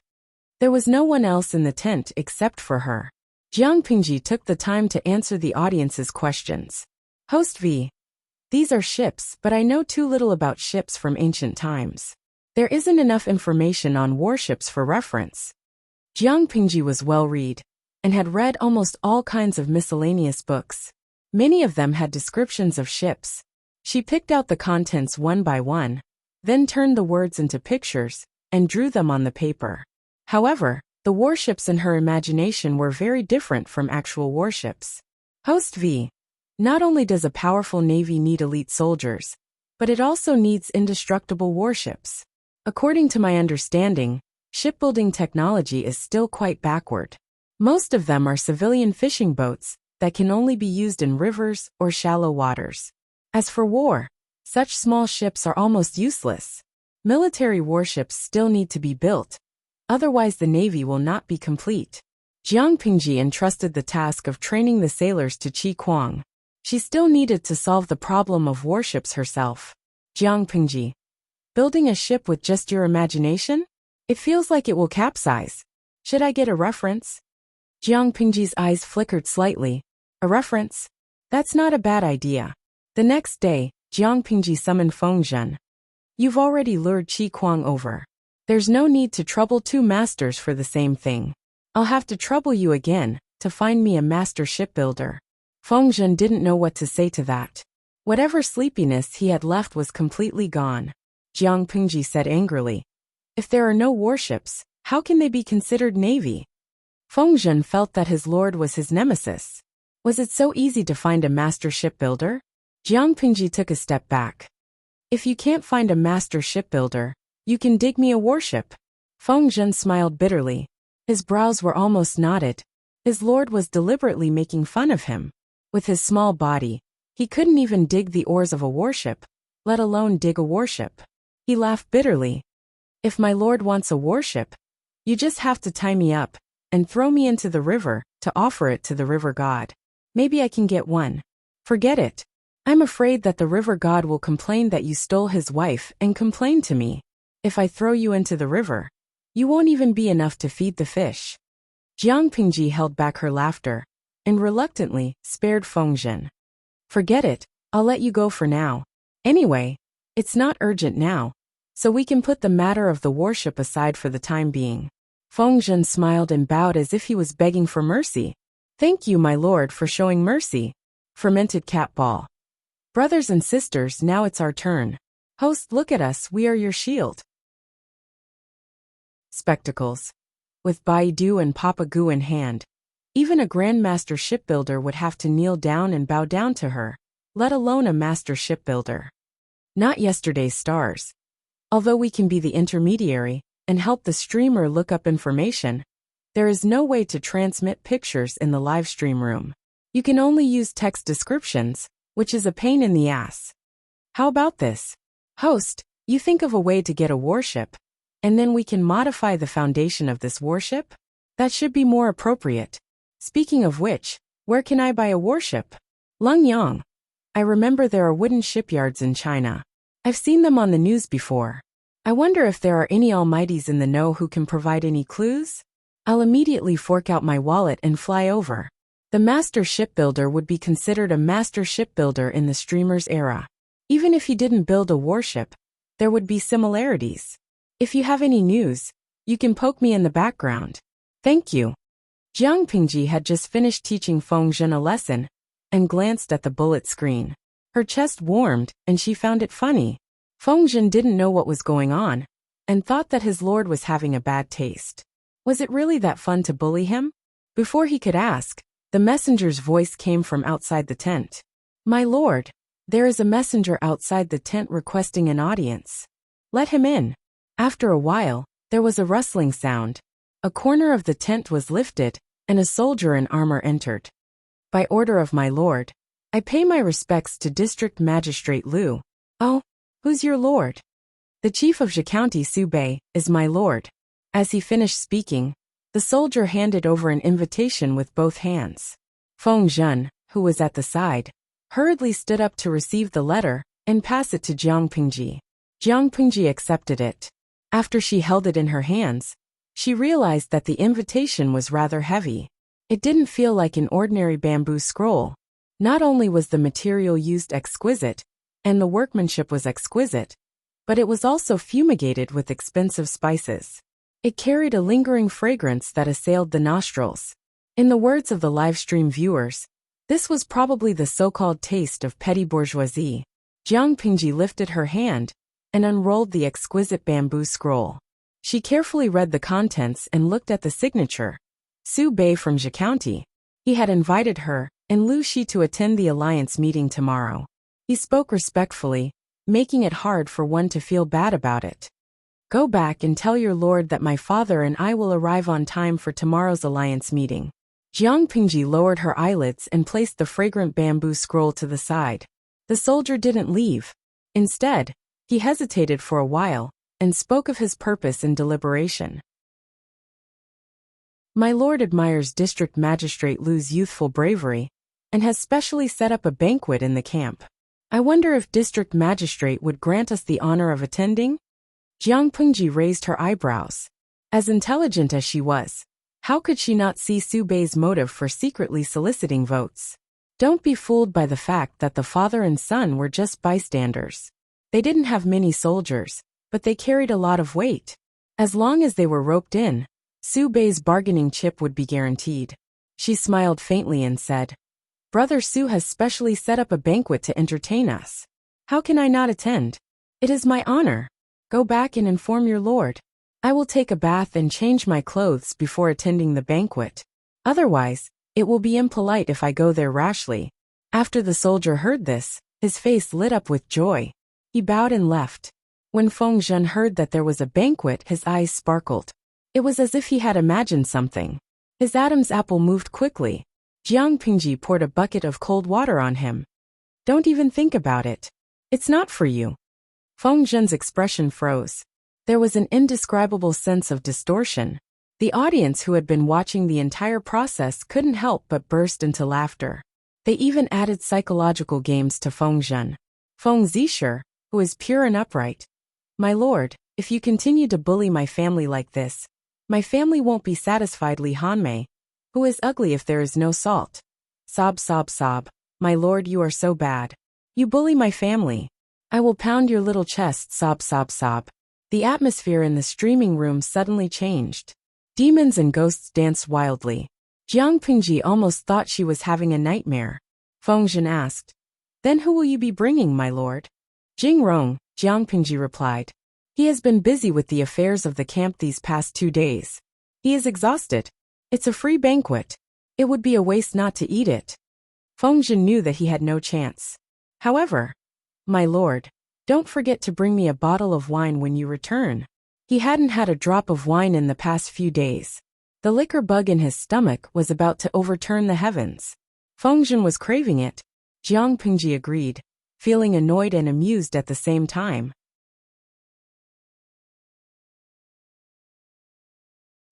There was no one else in the tent except for her. Jiang Pengji took the time to answer the audience's questions. Host V. These are ships, but I know too little about ships from ancient times. There isn't enough information on warships for reference. Jiang Pengji was well-read and had read almost all kinds of miscellaneous books. Many of them had descriptions of ships. She picked out the contents one by one, then turned the words into pictures and drew them on the paper. However, the warships in her imagination were very different from actual warships. Host V. Not only does a powerful navy need elite soldiers, but it also needs indestructible warships. According to my understanding, shipbuilding technology is still quite backward. Most of them are civilian fishing boats that can only be used in rivers or shallow waters. As for war, such small ships are almost useless. Military warships still need to be built. Otherwise the Navy will not be complete. Jiang Pengji entrusted the task of training the sailors to Qi Kuang. She still needed to solve the problem of warships herself. Jiang Pengji. Building a ship with just your imagination? It feels like it will capsize. Should I get a reference? Jiang Pengji's eyes flickered slightly. A reference? That's not a bad idea. The next day, Jiang Pengji summoned Feng Zhen. You've already lured Qi Kuang over. There's no need to trouble two masters for the same thing. I'll have to trouble you again to find me a master shipbuilder. Feng Zhen didn't know what to say to that. Whatever sleepiness he had left was completely gone. Jiang Pengji said angrily. If there are no warships, how can they be considered navy? Feng Zhen felt that his lord was his nemesis. Was it so easy to find a master shipbuilder? Jiang Pengji took a step back. If you can't find a master shipbuilder, you can dig me a warship. Feng Zhen smiled bitterly. His brows were almost knotted. His lord was deliberately making fun of him. With his small body, he couldn't even dig the oars of a warship, let alone dig a warship. He laughed bitterly. If my lord wants a warship, you just have to tie me up and throw me into the river to offer it to the river god. Maybe I can get one. Forget it. I'm afraid that the river god will complain that you stole his wife and complain to me. If I throw you into the river, you won't even be enough to feed the fish. Jiang Pengji held back her laughter and reluctantly spared Feng Zhen. Forget it, I'll let you go for now. Anyway, it's not urgent now, so we can put the matter of the warship aside for the time being. Feng Zhen smiled and bowed as if he was begging for mercy. Thank you, my lord, for showing mercy. Fermented cat ball. Brothers and sisters, now it's our turn. Host, look at us, we are your shield. Spectacles. With Baidu and Papa Gu in hand, even a grandmaster shipbuilder would have to kneel down and bow down to her, let alone a master shipbuilder. Not yesterday's stars. Although we can be the intermediary and help the streamer look up information, There is no way to transmit pictures in the live stream room. You can only use text descriptions, which is a pain in the ass. How about this? Host, you think of a way to get a warship, and then we can modify the foundation of this warship? That should be more appropriate. Speaking of which, where can I buy a warship? Lungyang. I remember there are wooden shipyards in China. I've seen them on the news before. I wonder if there are any almighties in the know who can provide any clues? I'll immediately fork out my wallet and fly over. The master shipbuilder would be considered a master shipbuilder in the streamer's era. Even if he didn't build a warship, there would be similarities. If you have any news, you can poke me in the background. Thank you. Jiang Pingji had just finished teaching Feng Zhen a lesson and glanced at the bullet screen. Her chest warmed and she found it funny. Feng Zhen didn't know what was going on and thought that his lord was having a bad taste. Was it really that fun to bully him? Before he could ask, the messenger's voice came from outside the tent. My lord, there is a messenger outside the tent requesting an audience. Let him in. After a while, there was a rustling sound. A corner of the tent was lifted, and a soldier in armor entered. By order of my lord, I pay my respects to District Magistrate Liu. Oh, who's your lord? The chief of Zhe County Su Bei is my lord. As he finished speaking, the soldier handed over an invitation with both hands. Feng Zhen, who was at the side, hurriedly stood up to receive the letter and pass it to Jiang Pingji. Jiang Pingji accepted it. After she held it in her hands, she realized that the invitation was rather heavy. It didn't feel like an ordinary bamboo scroll. Not only was the material used exquisite, and the workmanship was exquisite, but it was also fumigated with expensive spices. It carried a lingering fragrance that assailed the nostrils. In the words of the livestream viewers, this was probably the so-called taste of petty bourgeoisie. Jiang Pingji lifted her hand and unrolled the exquisite bamboo scroll. She carefully read the contents and looked at the signature. Su Bei from Zhe County. He had invited her and Lu Shi to attend the alliance meeting tomorrow. He spoke respectfully, making it hard for one to feel bad about it. Go back and tell your lord that my father and I will arrive on time for tomorrow's alliance meeting. Jiang Pingji lowered her eyelids and placed the fragrant bamboo scroll to the side. The soldier didn't leave. Instead, he hesitated for a while and spoke of his purpose in deliberation. My lord admires District Magistrate Lu's youthful bravery and has specially set up a banquet in the camp. I wonder if District Magistrate would grant us the honor of attending? Jiang Pingji raised her eyebrows. As intelligent as she was, how could she not see Su Bei's motive for secretly soliciting votes? Don't be fooled by the fact that the father and son were just bystanders. They didn't have many soldiers, but they carried a lot of weight. As long as they were roped in, Su Bei's bargaining chip would be guaranteed. She smiled faintly and said, Brother Su has specially set up a banquet to entertain us. How can I not attend? It is my honor. Go back and inform your lord. I will take a bath and change my clothes before attending the banquet. Otherwise, it will be impolite if I go there rashly. After the soldier heard this, his face lit up with joy. He bowed and left. When Feng Zhen heard that there was a banquet, his eyes sparkled. It was as if he had imagined something. His Adam's apple moved quickly. Jiang Pingji poured a bucket of cold water on him. Don't even think about it. It's not for you. Feng Zhen's expression froze. There was an indescribable sense of distortion. The audience who had been watching the entire process couldn't help but burst into laughter. They even added psychological games to Feng Zhen. Feng Zisher, who is pure and upright. My lord, if you continue to bully my family like this, my family won't be satisfied. Li Hanmei, who is ugly if there is no salt. Sob, sob, sob. My lord, you are so bad. You bully my family. I will pound your little chest. Sob, sob, sob. The atmosphere in the streaming room suddenly changed. Demons and ghosts danced wildly. Jiang Pingji almost thought she was having a nightmare. Feng Zhen asked, Then who will you be bringing, my lord? Jing Rong, Jiang Pingji replied. He has been busy with the affairs of the camp these past 2 days. He is exhausted. It's a free banquet. It would be a waste not to eat it. Feng Zhen knew that he had no chance. However, my lord, don't forget to bring me a bottle of wine when you return. He hadn't had a drop of wine in the past few days. The liquor bug in his stomach was about to overturn the heavens. Fengzhen was craving it. Jiang Pingji agreed, feeling annoyed and amused at the same time.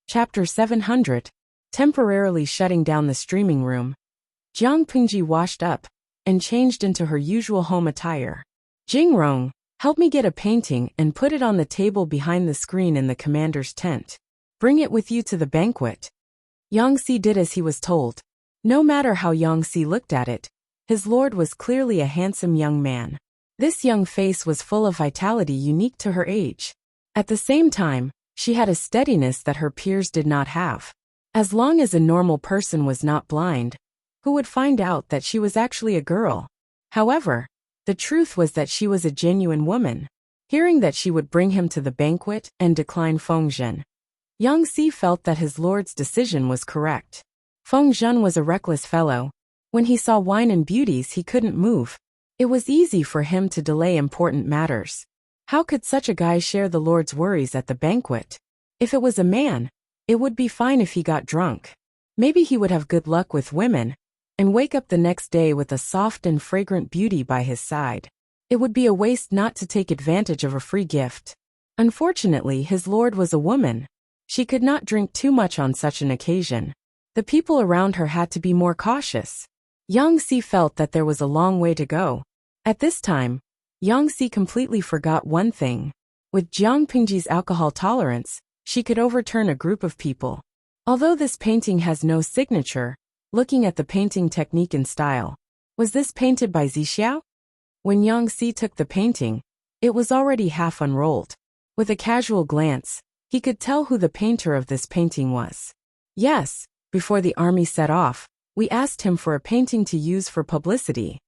Chapter 700. Temporarily shutting down the streaming room. Jiang Pingji washed up and changed into her usual home attire. Jingrong, help me get a painting and put it on the table behind the screen in the commander's tent. Bring it with you to the banquet. Yang Si did as he was told. No matter how Yang Si looked at it, his lord was clearly a handsome young man. This young face was full of vitality unique to her age. At the same time, she had a steadiness that her peers did not have. As long as a normal person was not blind, who would find out that she was actually a girl? However, the truth was that she was a genuine woman. Hearing that she would bring him to the banquet and decline Fengzhen, Yang Si felt that his lord's decision was correct. Fengzhen was a reckless fellow. When he saw wine and beauties, he couldn't move. It was easy for him to delay important matters. How could such a guy share the lord's worries at the banquet? If it was a man, it would be fine if he got drunk. Maybe he would have good luck with women and wake up the next day with a soft and fragrant beauty by his side. It would be a waste not to take advantage of a free gift. Unfortunately, his lord was a woman. She could not drink too much on such an occasion. The people around her had to be more cautious. Yang Si felt that there was a long way to go. At this time, Yang Si completely forgot one thing. With Jiang Pingji's alcohol tolerance, she could overturn a group of people. Although this painting has no signature, looking at the painting technique and style, was this painted by Zixiao? When Yang Si took the painting, it was already half unrolled. With a casual glance, he could tell who the painter of this painting was. Yes, before the army set off, we asked him for a painting to use for publicity.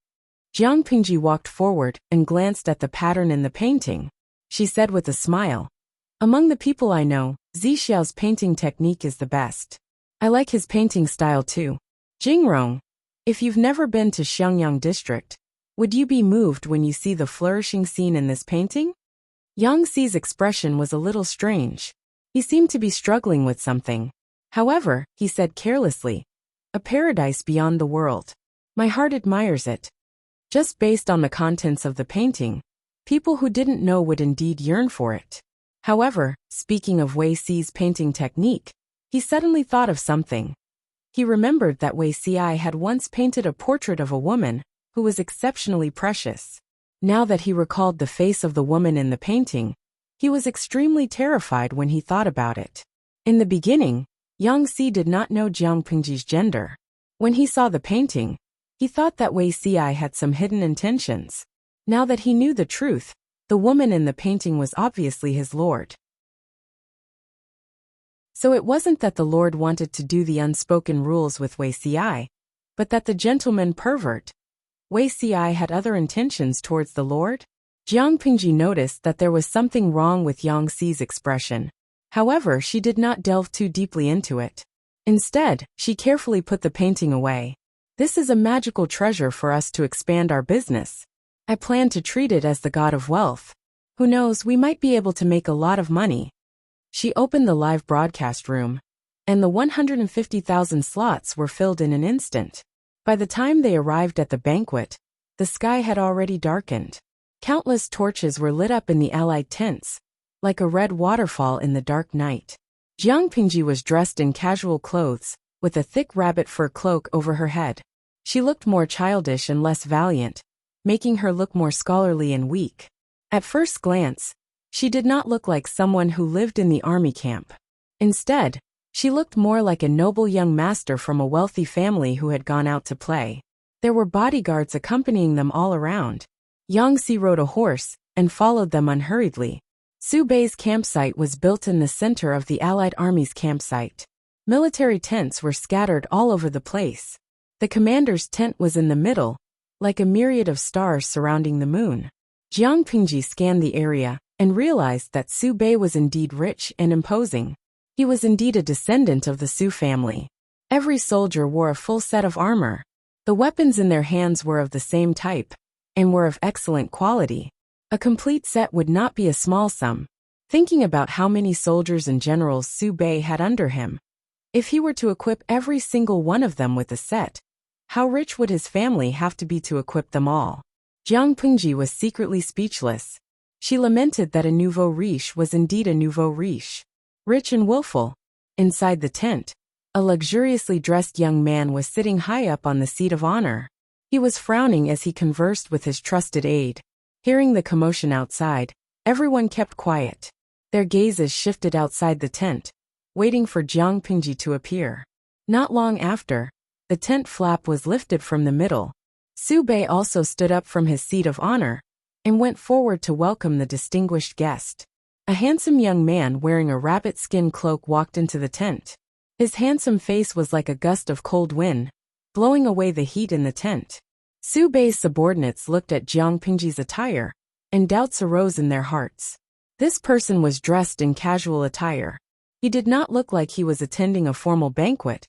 Jiang Pingji walked forward and glanced at the pattern in the painting. She said with a smile, "Among the people I know, Zixiao's painting technique is the best. I like his painting style too." Jingrong, if you've never been to Xiangyang district, would you be moved when you see the flourishing scene in this painting? Yang Si's expression was a little strange. He seemed to be struggling with something. However, he said carelessly, "A paradise beyond the world. My heart admires it." Just based on the contents of the painting, people who didn't know would indeed yearn for it. However, speaking of Wei Si's painting technique, he suddenly thought of something. He remembered that Wei Si had once painted a portrait of a woman who was exceptionally precious. Now that he recalled the face of the woman in the painting, he was extremely terrified when he thought about it. In the beginning, Yang Si did not know Jiang Pingji's gender. When he saw the painting, he thought that Wei Si had some hidden intentions. Now that he knew the truth, the woman in the painting was obviously his lord. So it wasn't that the lord wanted to do the unspoken rules with Wei Si, but that the gentleman pervert, Wei Si, had other intentions towards the lord? Jiang Pingji noticed that there was something wrong with Yang Si's expression. However, she did not delve too deeply into it. Instead, she carefully put the painting away. "This is a magical treasure for us to expand our business. I plan to treat it as the god of wealth. Who knows, we might be able to make a lot of money." She opened the live broadcast room, and the 150,000 slots were filled in an instant. By the time they arrived at the banquet, the sky had already darkened. Countless torches were lit up in the allied tents, like a red waterfall in the dark night. Jiang Pingji was dressed in casual clothes, with a thick rabbit fur cloak over her head. She looked more childish and less valiant, making her look more scholarly and weak. At first glance, she did not look like someone who lived in the army camp. Instead, she looked more like a noble young master from a wealthy family who had gone out to play. There were bodyguards accompanying them all around. Yang Si rode a horse and followed them unhurriedly. Su Bei's campsite was built in the center of the Allied Army's campsite. Military tents were scattered all over the place. The commander's tent was in the middle, like a myriad of stars surrounding the moon. Jiang Pingji scanned the area and realized that Su Bei was indeed rich and imposing. He was indeed a descendant of the Su family. Every soldier wore a full set of armor. The weapons in their hands were of the same type, and were of excellent quality. A complete set would not be a small sum. Thinking about how many soldiers and generals Su Bei had under him, If he were to equip every single one of them with a set, how rich would his family have to be to equip them all? Jiang Pingji was secretly speechless. She lamented that a nouveau riche was indeed a nouveau riche. Rich and willful. Inside the tent, a luxuriously dressed young man was sitting high up on the seat of honor. He was frowning as he conversed with his trusted aide. Hearing the commotion outside, everyone kept quiet. Their gazes shifted outside the tent, waiting for Jiang Pingji to appear. Not long after, the tent flap was lifted from the middle. Su Bei also stood up from his seat of honor and went forward to welcome the distinguished guest. A handsome young man wearing a rabbit skin cloak walked into the tent. His handsome face was like a gust of cold wind, blowing away the heat in the tent. Su Bei's subordinates looked at Jiang Pingji's attire, and doubts arose in their hearts. This person was dressed in casual attire. He did not look like he was attending a formal banquet,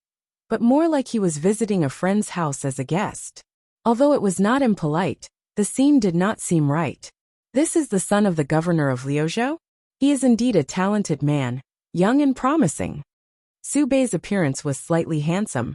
but more like he was visiting a friend's house as a guest. Although it was not impolite, the scene did not seem right. This is the son of the governor of Liuzhou? He is indeed a talented man, young and promising. Su Bei's appearance was slightly handsome.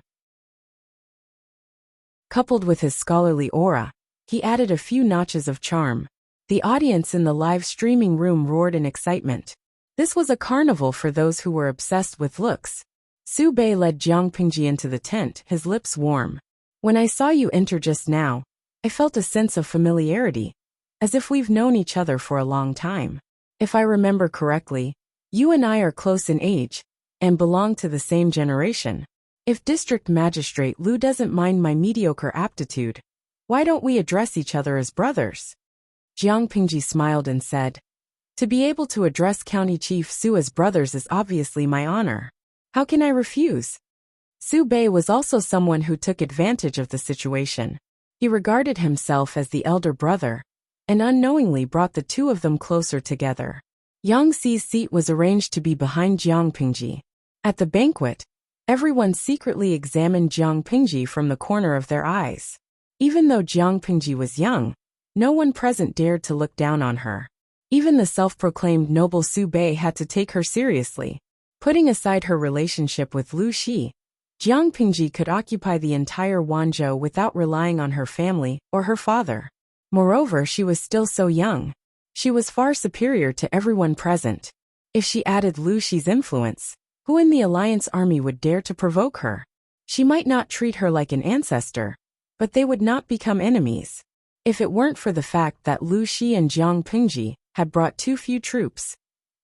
Coupled with his scholarly aura, he added a few notches of charm. The audience in the live streaming room roared in excitement. This was a carnival for those who were obsessed with looks. Su Bei led Jiang Pingji into the tent, his lips warm. When I saw you enter just now, I felt a sense of familiarity, as if we've known each other for a long time. If I remember correctly, you and I are close in age, and belong to the same generation. If District Magistrate Lu doesn't mind my mediocre aptitude, why don't we address each other as brothers? Jiang Pingji smiled and said, to be able to address County Chief Su as brothers is obviously my honor. How can I refuse? Su Bei was also someone who took advantage of the situation. He regarded himself as the elder brother, and unknowingly brought the two of them closer together. Yang Xi's seat was arranged to be behind Jiang Pingji. At the banquet, everyone secretly examined Jiang Pingji from the corner of their eyes. Even though Jiang Pingji was young, no one present dared to look down on her. Even the self-proclaimed noble Su Bei had to take her seriously. Putting aside her relationship with Lu Shi, Jiang Pingji could occupy the entire Wanzhou without relying on her family or her father. Moreover, she was still so young. She was far superior to everyone present. If she added Lu Shi's influence, who in the Alliance army would dare to provoke her? She might not treat her like an ancestor, but they would not become enemies. If it weren't for the fact that Lu Shi and Jiang Pingji had brought too few troops,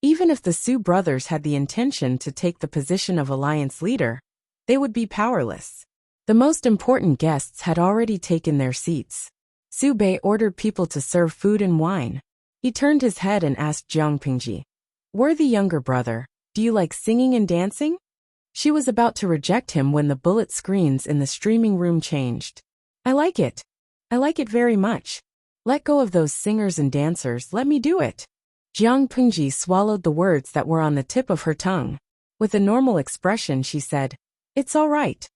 even if the Su brothers had the intention to take the position of Alliance leader, they would be powerless. The most important guests had already taken their seats. Su Bei ordered people to serve food and wine. He turned his head and asked Jiang Pingji, worthy younger brother, do you like singing and dancing? She was about to reject him when the bullet screens in the streaming room changed. I like it. I like it very much. Let go of those singers and dancers, let me do it. Jiang Pingji swallowed the words that were on the tip of her tongue. With a normal expression she said, it's all right.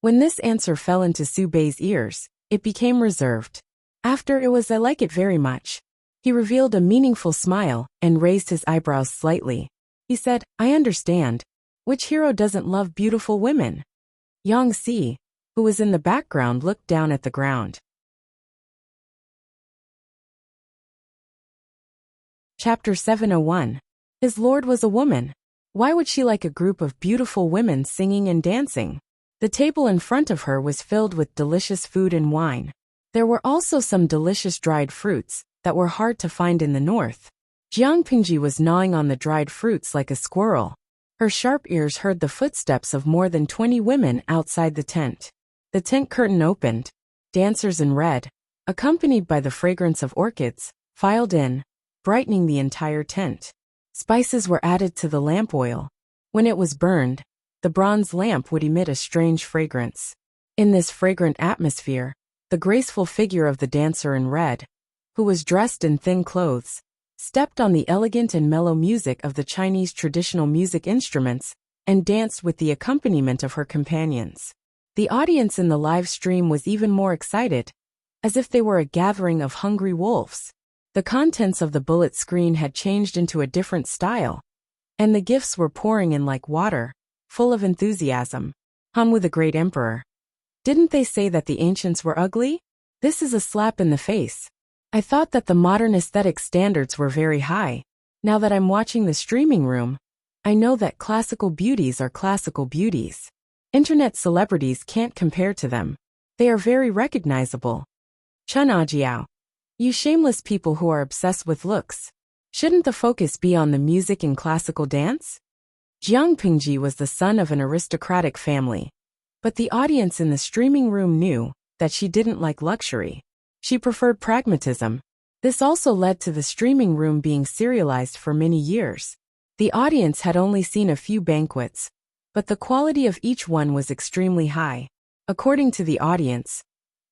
When this answer fell into Su Bei's ears, it became reserved. After it was I like it very much. He revealed a meaningful smile and raised his eyebrows slightly. He said, I understand. Which hero doesn't love beautiful women? Yang Xi, who was in the background, looked down at the ground. Chapter 701. His lord was a woman. Why would she like a group of beautiful women singing and dancing? The table in front of her was filled with delicious food and wine. There were also some delicious dried fruits that were hard to find in the north. Jiang Pingji was gnawing on the dried fruits like a squirrel. Her sharp ears heard the footsteps of more than 20 women outside the tent. The tent curtain opened. Dancers in red, accompanied by the fragrance of orchids, filed in, brightening the entire tent. Spices were added to the lamp oil. When it was burned, the bronze lamp would emit a strange fragrance. In this fragrant atmosphere, the graceful figure of the dancer in red, who was dressed in thin clothes, stepped on the elegant and mellow music of the Chinese traditional music instruments and danced with the accompaniment of her companions. The audience in the live stream was even more excited, as if they were a gathering of hungry wolves. The contents of the bullet screen had changed into a different style, and the gifts were pouring in like water. full of enthusiasm. With a great emperor. Didn't they say that the ancients were ugly? This is a slap in the face. I thought that the modern aesthetic standards were very high. Now that I'm watching the streaming room, I know that classical beauties are classical beauties. Internet celebrities can't compare to them. They are very recognizable. Chun Ajiao. You shameless people who are obsessed with looks. Shouldn't the focus be on the music and classical dance? Jiang Pingji was the son of an aristocratic family. But the audience in the streaming room knew that she didn't like luxury. She preferred pragmatism. This also led to the streaming room being serialized for many years. The audience had only seen a few banquets, but the quality of each one was extremely high. According to the audience,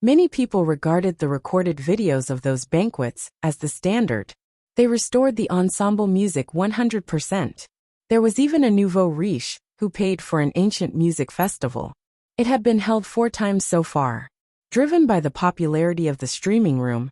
many people regarded the recorded videos of those banquets as the standard. They restored the ensemble music 100%. There was even a nouveau riche who paid for an ancient music festival. It had been held 4 times so far. Driven by the popularity of the streaming room,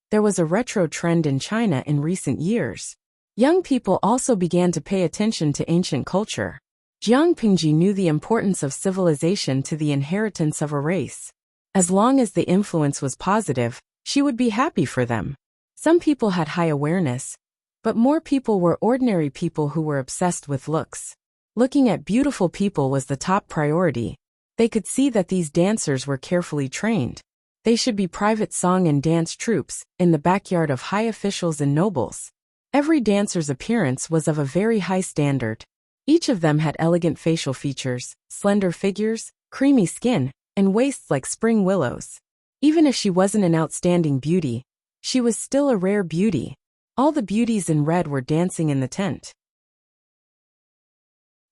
there was a retro trend in China in recent years. Young people also began to pay attention to ancient culture. Jiang Pingji knew the importance of civilization to the inheritance of a race. As long as the influence was positive, she would be happy for them. Some people had high awareness, but more people were ordinary people who were obsessed with looks. Looking at beautiful people was the top priority. They could see that these dancers were carefully trained. They should be private song and dance troupes in the backyard of high officials and nobles. Every dancer's appearance was of a very high standard. Each of them had elegant facial features, slender figures, creamy skin, and waists like spring willows. Even if she wasn't an outstanding beauty, she was still a rare beauty. All the beauties in red were dancing in the tent.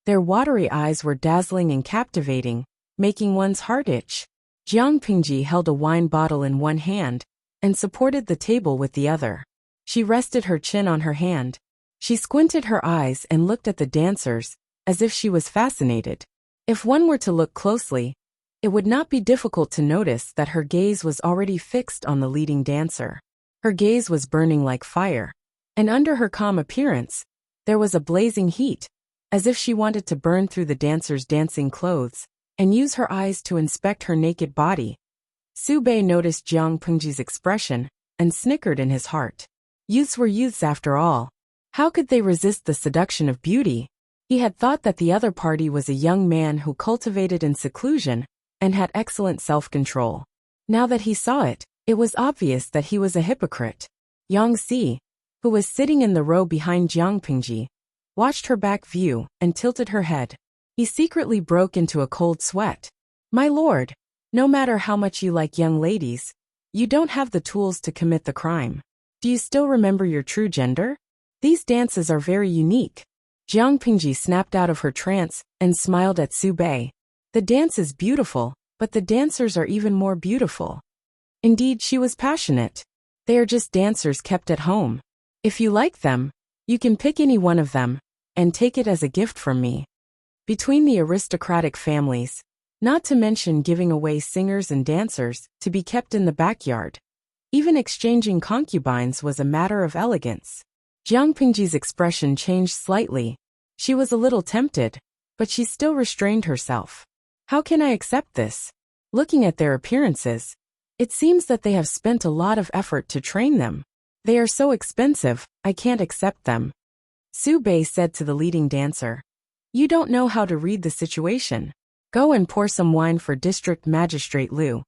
Their watery eyes were dazzling and captivating, making one's heart itch. Jiang Pingji held a wine bottle in one hand and supported the table with the other. She rested her chin on her hand. She squinted her eyes and looked at the dancers, as if she was fascinated. If one were to look closely, it would not be difficult to notice that her gaze was already fixed on the leading dancer. Her gaze was burning like fire, and under her calm appearance, there was a blazing heat, as if she wanted to burn through the dancer's dancing clothes and use her eyes to inspect her naked body. Su Bei noticed Jiang Pingji's expression and snickered in his heart. Youths were youths after all. How could they resist the seduction of beauty? He had thought that the other party was a young man who cultivated in seclusion and had excellent self-control. Now that he saw it, it was obvious that he was a hypocrite. Yang Si, who was sitting in the row behind Jiang Pingji, watched her back view and tilted her head. He secretly broke into a cold sweat. My lord, no matter how much you like young ladies, you don't have the tools to commit the crime. Do you still remember your true gender? These dances are very unique. Jiang Pingji snapped out of her trance and smiled at Su Bei. The dance is beautiful, but the dancers are even more beautiful. Indeed, she was passionate. They are just dancers kept at home. If you like them, you can pick any one of them and take it as a gift from me. Between the aristocratic families, not to mention giving away singers and dancers to be kept in the backyard, even exchanging concubines was a matter of elegance. Jiang Pingji's expression changed slightly. She was a little tempted, but she still restrained herself. How can I accept this? Looking at their appearances, it seems that they have spent a lot of effort to train them. They are so expensive, I can't accept them. Su Bei said to the leading dancer. You don't know how to read the situation. Go and pour some wine for District Magistrate Liu.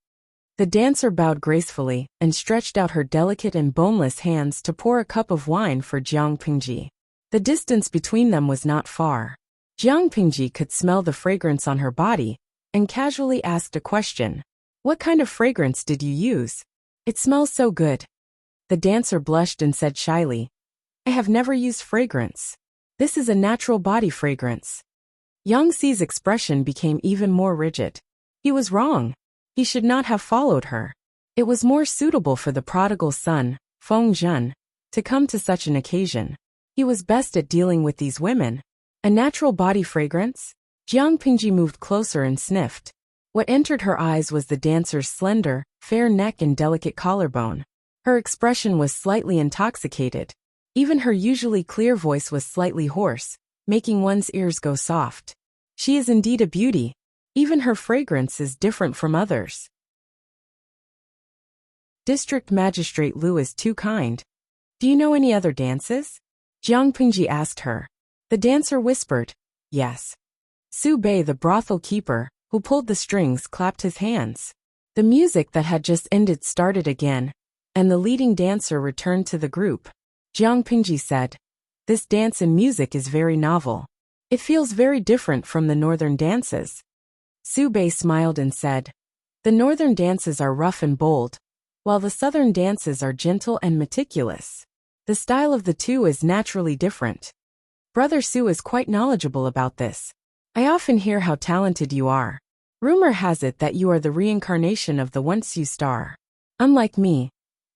The dancer bowed gracefully and stretched out her delicate and boneless hands to pour a cup of wine for Jiang Pingji. The distance between them was not far. Jiang Pingji could smell the fragrance on her body and casually asked a question. What kind of fragrance did you use? It smells so good. The dancer blushed and said shyly, I have never used fragrance. This is a natural body fragrance. Yang Si's expression became even more rigid. He was wrong. He should not have followed her. It was more suitable for the prodigal son, Feng Zhen, to come to such an occasion. He was best at dealing with these women. A natural body fragrance? Jiang Pingji moved closer and sniffed. What entered her eyes was the dancer's slender, fair neck and delicate collarbone. Her expression was slightly intoxicated. Even her usually clear voice was slightly hoarse, making one's ears go soft. She is indeed a beauty. Even her fragrance is different from others. District Magistrate Lu is too kind. Do you know any other dances? Jiang Pingji asked her. The dancer whispered, yes. Su Bei, the brothel keeper, who pulled the strings, clapped his hands. The music that had just ended started again, and the leading dancer returned to the group. Jiang Pingji said, this dance and music is very novel. It feels very different from the northern dances. Su Bei smiled and said, the northern dances are rough and bold, while the southern dances are gentle and meticulous. The style of the two is naturally different. Brother Su is quite knowledgeable about this. I often hear how talented you are. Rumor has it that you are the reincarnation of the once you star. Unlike me,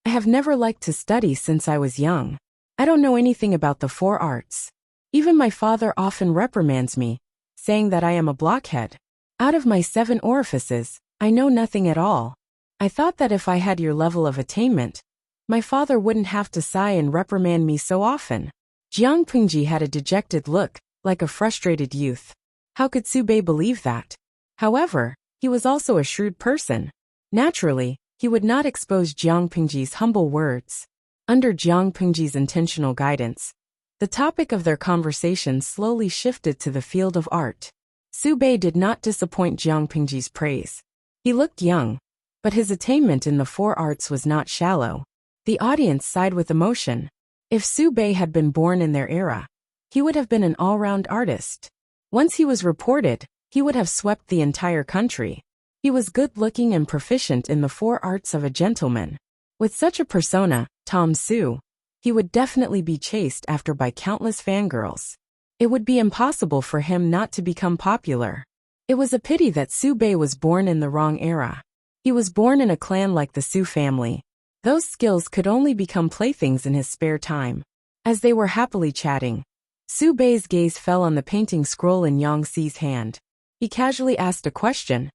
I have never liked to study since I was young. I don't know anything about the four arts. Even my father often reprimands me, saying that I am a blockhead. Out of my 7 orifices, I know nothing at all. I thought that if I had your level of attainment, my father wouldn't have to sigh and reprimand me so often. Jiang Pingji had a dejected look, like a frustrated youth. How could Su Bei believe that? However, he was also a shrewd person. Naturally, he would not expose Jiang Pingji's humble words. Under Jiang Pingji's intentional guidance, the topic of their conversation slowly shifted to the field of art. Su Bei did not disappoint Jiang Pingji's praise. He looked young, but his attainment in the four arts was not shallow. The audience sighed with emotion. If Su Bei had been born in their era, he would have been an all-round artist. Once he was reported, he would have swept the entire country. He was good-looking and proficient in the four arts of a gentleman. With such a persona, Tom Su, he would definitely be chased after by countless fangirls. It would be impossible for him not to become popular. It was a pity that Su Bei was born in the wrong era. He was born in a clan like the Su family. Those skills could only become playthings in his spare time. As they were happily chatting, Su Bei's gaze fell on the painting scroll in Yang Xi's hand. He casually asked a question.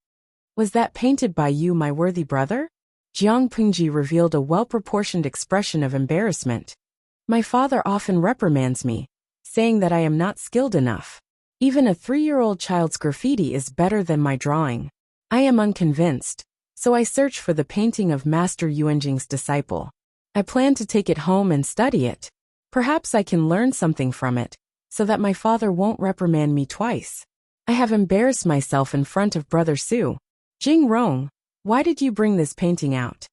Was that painted by you, my worthy brother? Jiang Pingji revealed a well-proportioned expression of embarrassment. My father often reprimands me, saying that I am not skilled enough. Even a 3-year-old child's graffiti is better than my drawing. I am unconvinced, so I search for the painting of Master Yuanjing's disciple. I plan to take it home and study it. Perhaps I can learn something from it, so that my father won't reprimand me twice. I have embarrassed myself in front of Brother Su. Jing Rong, why did you bring this painting out?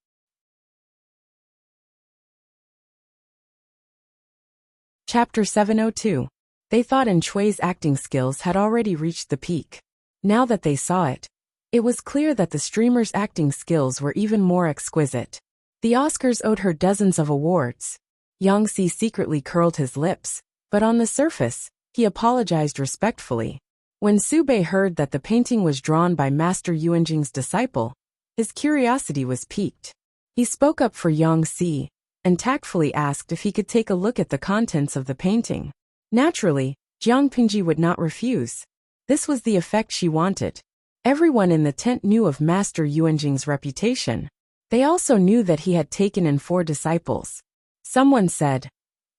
Chapter 702. They thought An Chui's acting skills had already reached the peak. Now that they saw it, it was clear that the streamer's acting skills were even more exquisite. The Oscars owed her dozens of awards. Yang Xi secretly curled his lips, but on the surface, he apologized respectfully. When Su Bei heard that the painting was drawn by Master Yuanjing's disciple, his curiosity was piqued. He spoke up for Yang Xi and tactfully asked if he could take a look at the contents of the painting. Naturally, Jiang Pingji would not refuse. This was the effect she wanted. Everyone in the tent knew of Master Yuanjing's reputation. They also knew that he had taken in 4 disciples. Someone said,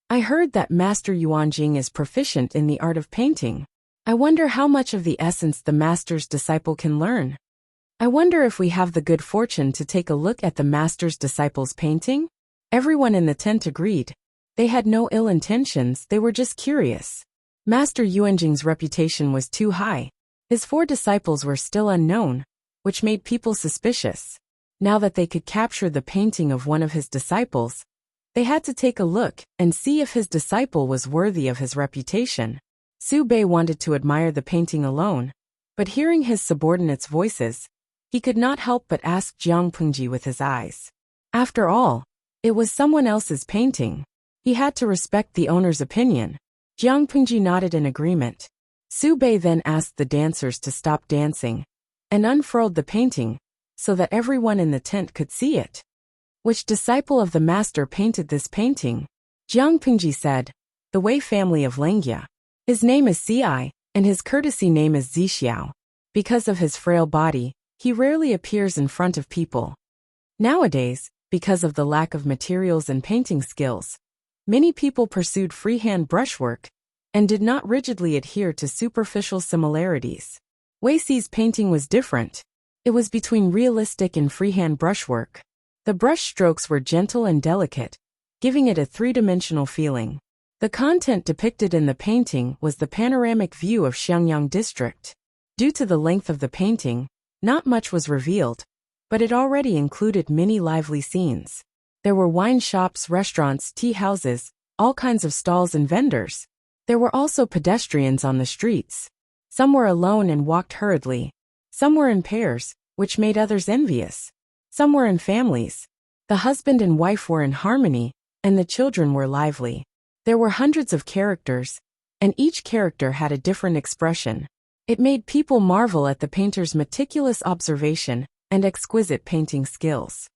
I heard that Master Yuanjing is proficient in the art of painting. I wonder how much of the essence the master's disciple can learn. I wonder if we have the good fortune to take a look at the master's disciple's painting? Everyone in the tent agreed. They had no ill intentions, they were just curious. Master Yuanjing's reputation was too high. His 4 disciples were still unknown, which made people suspicious. Now that they could capture the painting of one of his disciples, they had to take a look and see if his disciple was worthy of his reputation. Su Bei wanted to admire the painting alone, but hearing his subordinates' voices, he could not help but ask Jiang Pingji with his eyes. After all, it was someone else's painting. He had to respect the owner's opinion. Jiang Pingji nodded in agreement. Su Bei then asked the dancers to stop dancing and unfurled the painting so that everyone in the tent could see it. Which disciple of the master painted this painting? Jiang Pingji said, the Wei family of Lengjia. His name is Ci, and his courtesy name is Zixiao. Because of his frail body, he rarely appears in front of people. Nowadays, because of the lack of materials and painting skills, many people pursued freehand brushwork and did not rigidly adhere to superficial similarities. Wei Xi's painting was different. It was between realistic and freehand brushwork. The brush strokes were gentle and delicate, giving it a three-dimensional feeling. The content depicted in the painting was the panoramic view of Xiangyang district. Due to the length of the painting, not much was revealed, but it already included many lively scenes. There were wine shops, restaurants, tea houses, all kinds of stalls and vendors. There were also pedestrians on the streets. Some were alone and walked hurriedly. Some were in pairs, which made others envious. Some were in families. The husband and wife were in harmony, and the children were lively. There were hundreds of characters, and each character had a different expression. It made people marvel at the painter's meticulous observation and exquisite painting skills.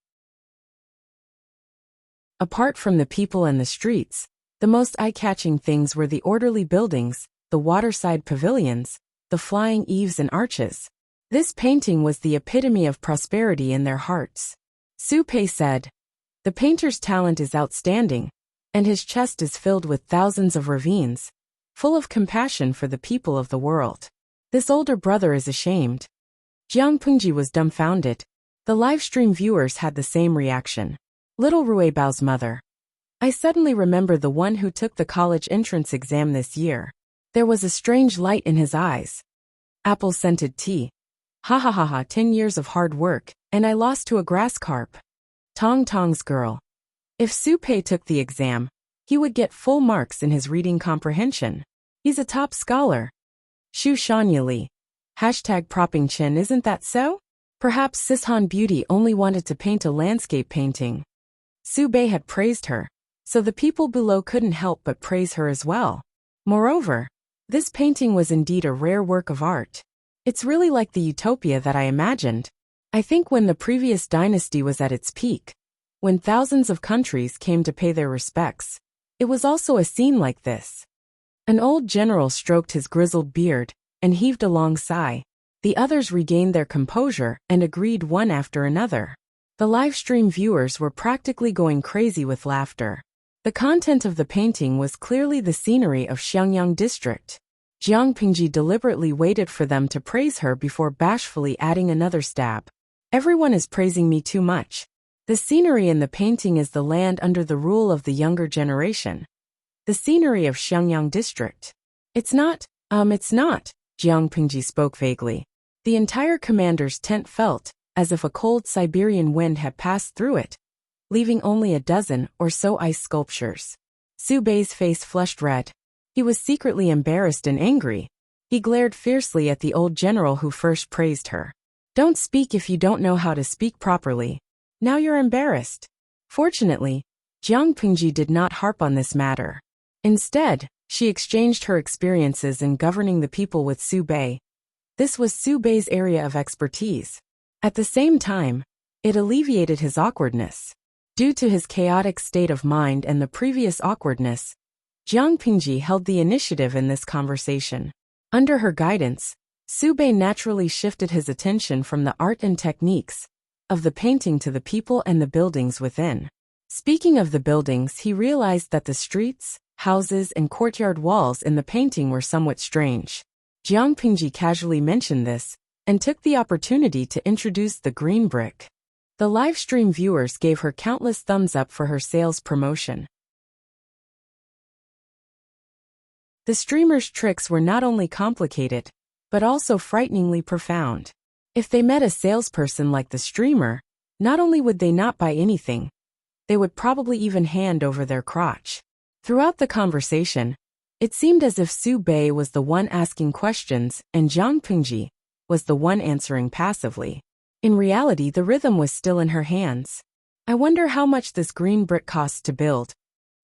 Apart from the people and the streets, the most eye-catching things were the orderly buildings, the waterside pavilions, the flying eaves and arches. This painting was the epitome of prosperity in their hearts. Su Pei said, "The painter's talent is outstanding, and his chest is filled with thousands of ravines, full of compassion for the people of the world. This older brother is ashamed." Jiang Pengji was dumbfounded. The livestream viewers had the same reaction. Little Ruibao's mother. "I suddenly remember the one who took the college entrance exam this year. There was a strange light in his eyes. Apple-scented tea. Ha ha ha ha, 10 years of hard work, and I lost to a grass carp. Tong Tong's girl. If Su Pei took the exam, he would get full marks in his reading comprehension. He's a top scholar. Xu Shanya Li. Hashtag propping chin, isn't that so? Perhaps Sishan Beauty only wanted to paint a landscape painting." Su Bei had praised her, so the people below couldn't help but praise her as well. Moreover, this painting was indeed a rare work of art. It's really like the utopia that I imagined. I think when the previous dynasty was at its peak, when thousands of countries came to pay their respects, it was also a scene like this. An old general stroked his grizzled beard and heaved a long sigh. The others regained their composure and agreed one after another. The livestream viewers were practically going crazy with laughter. The content of the painting was clearly the scenery of Xiangyang district. Jiang Pengji deliberately waited for them to praise her before bashfully adding another stab. "Everyone is praising me too much. The scenery in the painting is the land under the rule of the younger generation. The scenery of Xiangyang district. It's not, Jiang Pengji spoke vaguely. The entire commander's tent felt as if a cold Siberian wind had passed through it, leaving only a dozen or so ice sculptures. Su Bei's face flushed red. He was secretly embarrassed and angry. He glared fiercely at the old general who first praised her. "Don't speak if you don't know how to speak properly. Now you're embarrassed." Fortunately, Jiang Pengji did not harp on this matter. Instead, she exchanged her experiences in governing the people with Su Bei. This was Su Bei's area of expertise. At the same time, it alleviated his awkwardness. Due to his chaotic state of mind and the previous awkwardness, Jiang Pengji held the initiative in this conversation. Under her guidance, Su Bei naturally shifted his attention from the art and techniques of the painting to the people and the buildings within. Speaking of the buildings, he realized that the streets, houses, and courtyard walls in the painting were somewhat strange. Jiang Pengji casually mentioned this and took the opportunity to introduce the green brick. The livestream viewers gave her countless thumbs up for her sales promotion. The streamer's tricks were not only complicated, but also frighteningly profound. If they met a salesperson like the streamer, not only would they not buy anything, they would probably even hand over their crotch. Throughout the conversation, it seemed as if Su Bei was the one asking questions and Jiang Pengji was the one answering passively. In reality, the rhythm was still in her hands. "I wonder how much this green brick costs to build."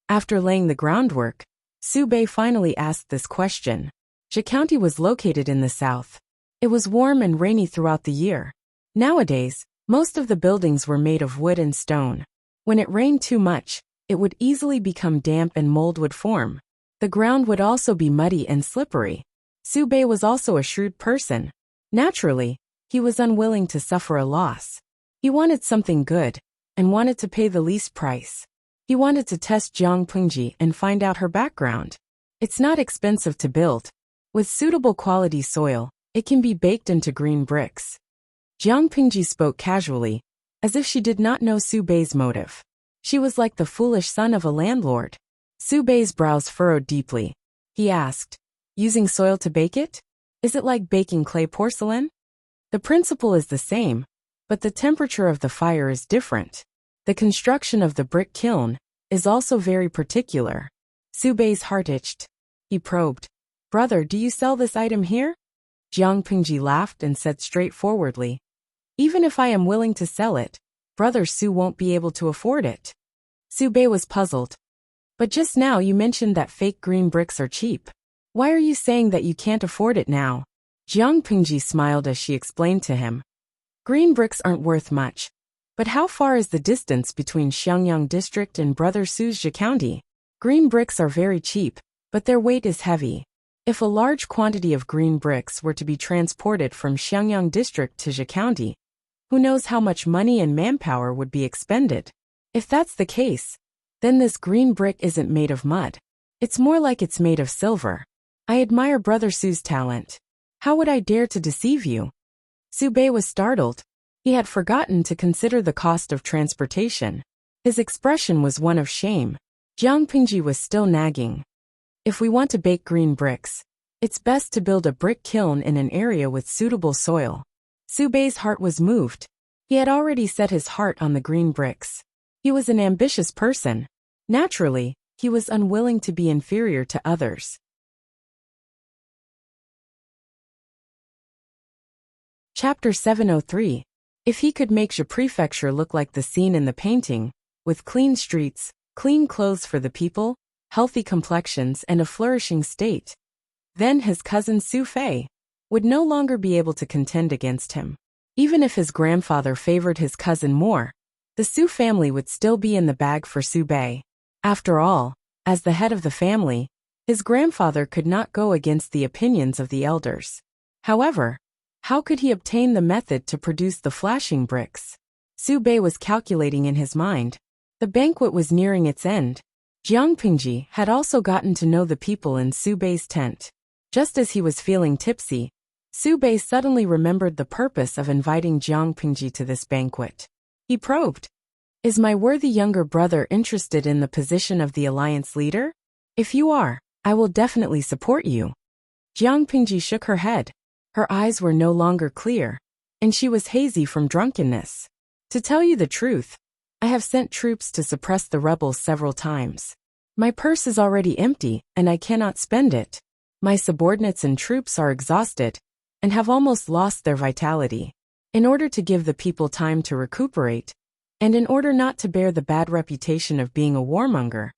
After laying the groundwork, Su Bei finally asked this question. Zhe County was located in the south. It was warm and rainy throughout the year. Nowadays, most of the buildings were made of wood and stone. When it rained too much, it would easily become damp and mold would form. The ground would also be muddy and slippery. Su Bei was also a shrewd person. Naturally, he was unwilling to suffer a loss. He wanted something good, and wanted to pay the least price. He wanted to test Jiang Pengji and find out her background. It's not expensive to build. With suitable quality soil, it can be baked into green bricks. Jiang Pingji spoke casually, as if she did not know Su Bei's motive. She was like the foolish son of a landlord. Su Bei's brows furrowed deeply. He asked, using soil to bake it? Is it like baking clay porcelain? The principle is the same, but the temperature of the fire is different. The construction of the brick kiln is also very particular. Su Bei's heart itched. He probed. Brother, do you sell this item here? Jiang Pingji laughed and said straightforwardly, even if I am willing to sell it, Brother Su won't be able to afford it. Su Bei was puzzled. But just now you mentioned that fake green bricks are cheap. Why are you saying that you can't afford it now? Jiang Pingji smiled as she explained to him. Green bricks aren't worth much. But how far is the distance between Xiangyang District and Brother Su's County? Green bricks are very cheap, but their weight is heavy. If a large quantity of green bricks were to be transported from Xiangyang District to County, who knows how much money and manpower would be expended? If that's the case, then this green brick isn't made of mud. It's more like it's made of silver. I admire Brother Su's talent. How would I dare to deceive you? Su Bei was startled. He had forgotten to consider the cost of transportation. His expression was one of shame. Jiang Pingji was still nagging. If we want to bake green bricks, it's best to build a brick kiln in an area with suitable soil. Su Bei's heart was moved. He had already set his heart on the green bricks. He was an ambitious person. Naturally, he was unwilling to be inferior to others. Chapter 703. If he could make the prefecture look like the scene in the painting, with clean streets, clean clothes for the people, healthy complexions and a flourishing state, then his cousin Su Fei would no longer be able to contend against him. Even if his grandfather favored his cousin more, the Su family would still be in the bag for Su Bei. After all, as the head of the family, his grandfather could not go against the opinions of the elders. However, how could he obtain the method to produce the flashing bricks? Su Bei was calculating in his mind. The banquet was nearing its end. Jiang Pingji had also gotten to know the people in Su Bei's tent. Just as he was feeling tipsy, Su Bei suddenly remembered the purpose of inviting Jiang Pingji to this banquet. He probed, is my worthy younger brother interested in the position of the alliance leader? If you are, I will definitely support you. Jiang Pingji shook her head. Her eyes were no longer clear, and she was hazy from drunkenness. To tell you the truth, I have sent troops to suppress the rebels several times. My purse is already empty, and I cannot spend it. My subordinates and troops are exhausted, and have almost lost their vitality. In order to give the people time to recuperate, and in order not to bear the bad reputation of being a warmonger,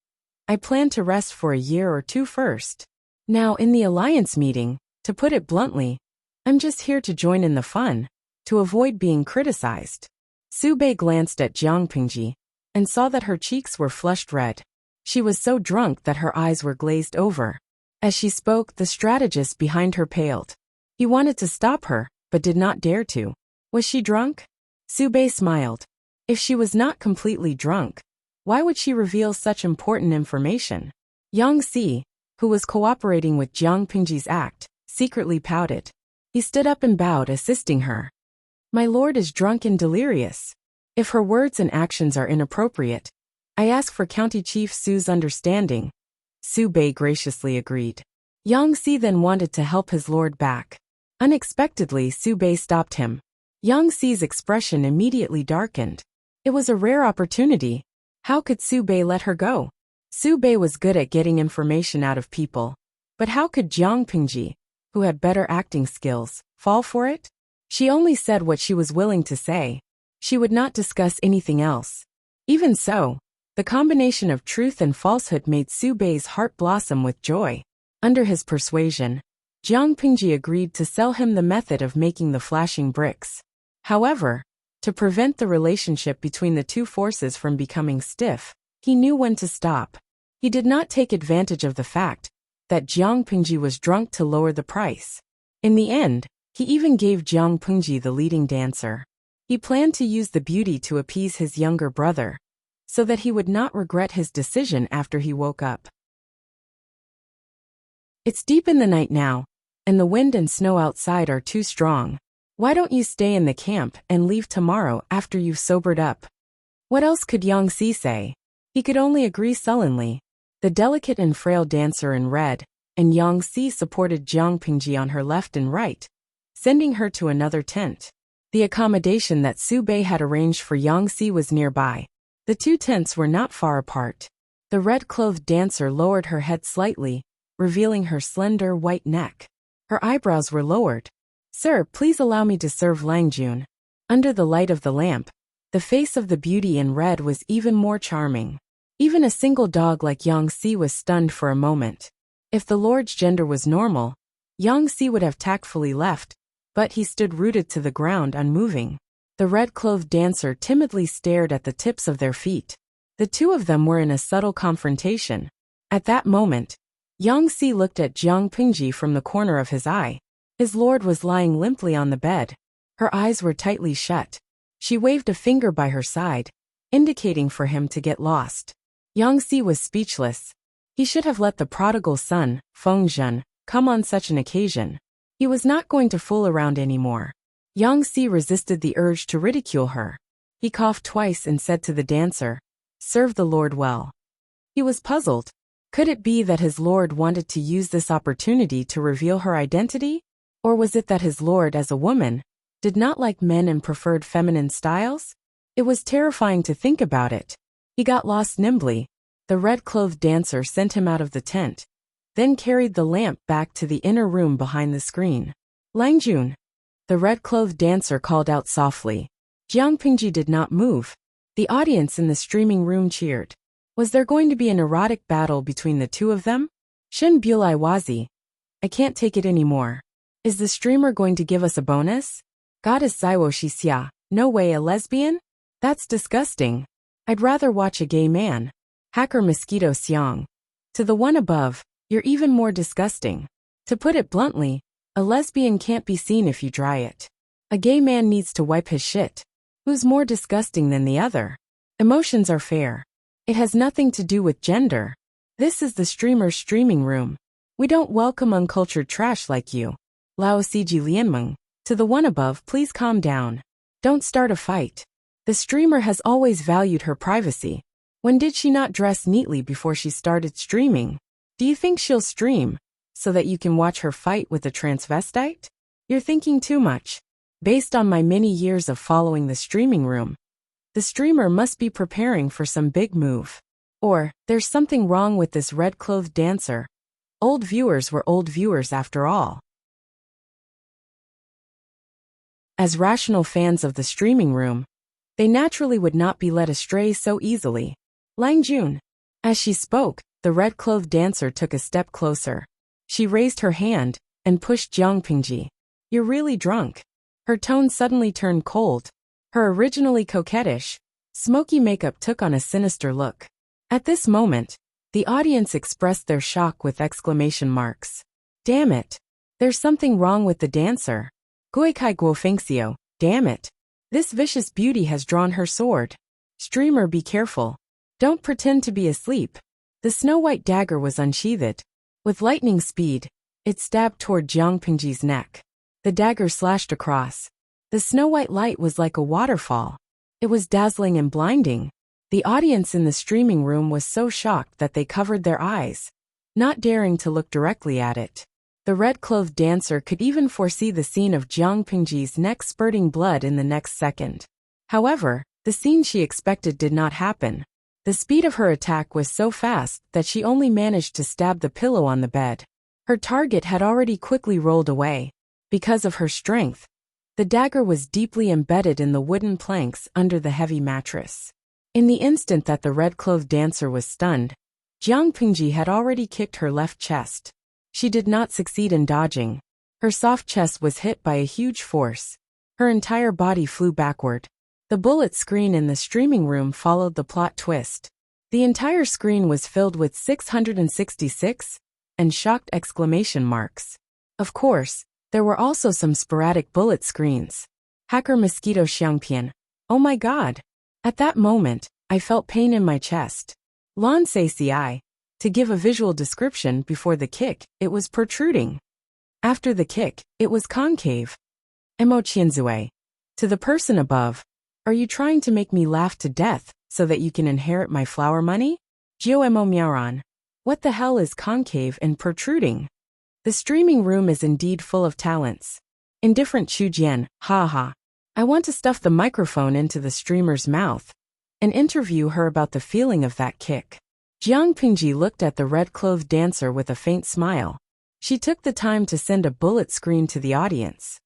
I plan to rest for a year or two first. Now in the alliance meeting, to put it bluntly, I'm just here to join in the fun, to avoid being criticized. Su Bei glanced at Jiang Pingji, and saw that her cheeks were flushed red. She was so drunk that her eyes were glazed over. As she spoke, the strategist behind her paled. He wanted to stop her, but did not dare to. Was she drunk? Su Bei smiled. If she was not completely drunk, why would she reveal such important information? Yang Si, who was cooperating with Jiang Pingji's act, secretly pouted. He stood up and bowed, assisting her. My lord is drunk and delirious. If her words and actions are inappropriate, I ask for County Chief Su's understanding. Su Bei graciously agreed. Yang Si then wanted to help his lord back. Unexpectedly, Su Bei stopped him. Yang Si's expression immediately darkened. It was a rare opportunity. How could Su Bei let her go? Su Bei was good at getting information out of people. But how could Jiang Pingji, who had better acting skills, fall for it? She only said what she was willing to say. She would not discuss anything else. Even so, the combination of truth and falsehood made Su Bei's heart blossom with joy. Under his persuasion, Jiang Pingji agreed to sell him the method of making the flashing bricks. However, to prevent the relationship between the two forces from becoming stiff, he knew when to stop. He did not take advantage of the fact that Jiang Pingji was drunk to lower the price. In the end, he even gave Jiang Pingji the leading dancer. He planned to use the beauty to appease his younger brother, so that he would not regret his decision after he woke up. It's deep in the night now, and the wind and snow outside are too strong. Why don't you stay in the camp and leave tomorrow after you've sobered up? What else could Yang Si say? He could only agree sullenly. The delicate and frail dancer in red, and Yang Si supported Jiang Pingji on her left and right, sending her to another tent. The accommodation that Su Bei had arranged for Yang Si was nearby. The two tents were not far apart. The red-clothed dancer lowered her head slightly, revealing her slender white neck. Her eyebrows were lowered. "Sir, please allow me to serve Langjun." Under the light of the lamp, the face of the beauty in red was even more charming. Even a single dog like Yang Si was stunned for a moment. If the lord's gender was normal, Yang Si would have tactfully left, but he stood rooted to the ground unmoving. The red-clothed dancer timidly stared at the tips of their feet. The two of them were in a subtle confrontation. At that moment, Yang Si looked at Jiang Pingji from the corner of his eye. His lord was lying limply on the bed. Her eyes were tightly shut. She waved a finger by her side, indicating for him to get lost. Yang Si was speechless. He should have let the prodigal son, Feng Zhen, come on such an occasion. He was not going to fool around anymore. Yang Si resisted the urge to ridicule her. He coughed twice and said to the dancer, "Serve the lord well." He was puzzled. Could it be that his lord wanted to use this opportunity to reveal her identity? Or was it that his lord, as a woman, did not like men and preferred feminine styles? It was terrifying to think about it. He got lost nimbly. The red-clothed dancer sent him out of the tent, then carried the lamp back to the inner room behind the screen. "Langjun!" The red-clothed dancer called out softly. Jiang Pingji did not move. The audience in the streaming room cheered. Was there going to be an erotic battle between the two of them? Shen Bulai Wazi. I can't take it anymore. Is the streamer going to give us a bonus? Goddess Zaiwo Xixia. No way, a lesbian? That's disgusting. I'd rather watch a gay man. Hacker Mosquito Xiang. To the one above, you're even more disgusting. To put it bluntly, a lesbian can't be seen if you dry it. A gay man needs to wipe his shit. Who's more disgusting than the other? Emotions are fair. It has nothing to do with gender. This is the streamer's streaming room. We don't welcome uncultured trash like you. Lao Siji Lianmeng. To the one above, please calm down. Don't start a fight. The streamer has always valued her privacy. When did she not dress neatly before she started streaming? Do you think she'll stream so that you can watch her fight with a transvestite? You're thinking too much. Based on my many years of following the streaming room, the streamer must be preparing for some big move. Or, there's something wrong with this red-clothed dancer. Old viewers were old viewers after all. As rational fans of the streaming room, they naturally would not be led astray so easily. Langjun. As she spoke, the red-clothed dancer took a step closer. She raised her hand and pushed Jiang Pingji. You're really drunk. Her tone suddenly turned cold. Her originally coquettish, smoky makeup took on a sinister look. At this moment, the audience expressed their shock with exclamation marks. Damn it. There's something wrong with the dancer. Guikai Guofengxiu, damn it. This vicious beauty has drawn her sword. Streamer, be careful. Don't pretend to be asleep. The snow-white dagger was unsheathed. With lightning speed, it stabbed toward Jiang Pingji's neck. The dagger slashed across. The snow-white light was like a waterfall. It was dazzling and blinding. The audience in the streaming room was so shocked that they covered their eyes, not daring to look directly at it. The red-clothed dancer could even foresee the scene of Jiang Pingji's neck spurting blood in the next second. However, the scene she expected did not happen. The speed of her attack was so fast that she only managed to stab the pillow on the bed. Her target had already quickly rolled away. Because of her strength, the dagger was deeply embedded in the wooden planks under the heavy mattress. In the instant that the red-clothed dancer was stunned, Jiang Pingji had already kicked her left chest. She did not succeed in dodging. Her soft chest was hit by a huge force. Her entire body flew backward. The bullet screen in the streaming room followed the plot twist. The entire screen was filled with 666 and shocked exclamation marks. Of course, there were also some sporadic bullet screens. Hacker Mosquito Xiangpian. Oh my god. At that moment, I felt pain in my chest. Lan Ci, To give a visual description, before the kick, it was protruding. After the kick, it was concave. Emotienzue. To the person above, are you trying to make me laugh to death so that you can inherit my flower money? Gio emo miaron. What the hell is concave and protruding? The streaming room is indeed full of talents. Indifferent Chujian, ha ha. I want to stuff the microphone into the streamer's mouth and interview her about the feeling of that kick. Jiang Pingji looked at the red-clothed dancer with a faint smile. She took the time to send a bullet screen to the audience.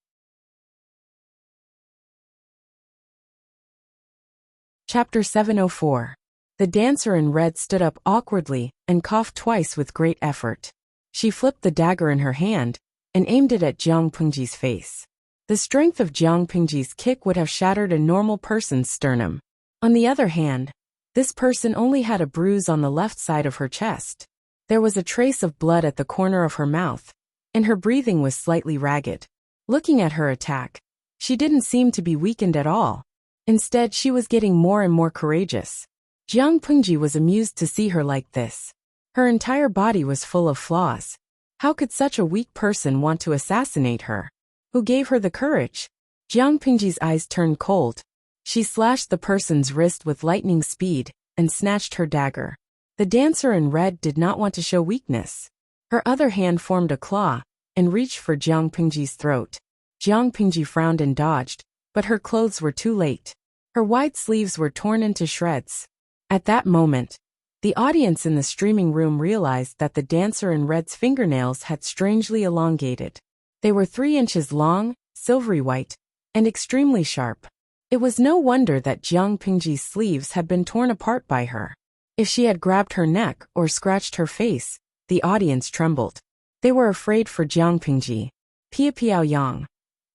Chapter 704. The dancer in red stood up awkwardly and coughed twice with great effort. She flipped the dagger in her hand and aimed it at Jiang Pingji's face. The strength of Jiang Pingji's kick would have shattered a normal person's sternum. On the other hand, this person only had a bruise on the left side of her chest. There was a trace of blood at the corner of her mouth, and her breathing was slightly ragged. Looking at her attack, she didn't seem to be weakened at all. Instead, she was getting more and more courageous. Jiang Pingji was amused to see her like this. Her entire body was full of flaws. How could such a weak person want to assassinate her? Who gave her the courage? Jiang Pingji's eyes turned cold. She slashed the person's wrist with lightning speed and snatched her dagger. The dancer in red did not want to show weakness. Her other hand formed a claw and reached for Jiang Pingji's throat. Jiang Pingji frowned and dodged, but her clothes were too late. Her wide sleeves were torn into shreds. At that moment, the audience in the streaming room realized that the dancer in red's fingernails had strangely elongated. They were 3 inches long, silvery white, and extremely sharp. It was no wonder that Jiang Pingji's sleeves had been torn apart by her. If she had grabbed her neck or scratched her face, the audience trembled. They were afraid for Jiang Pingji. Pia Piao Yang.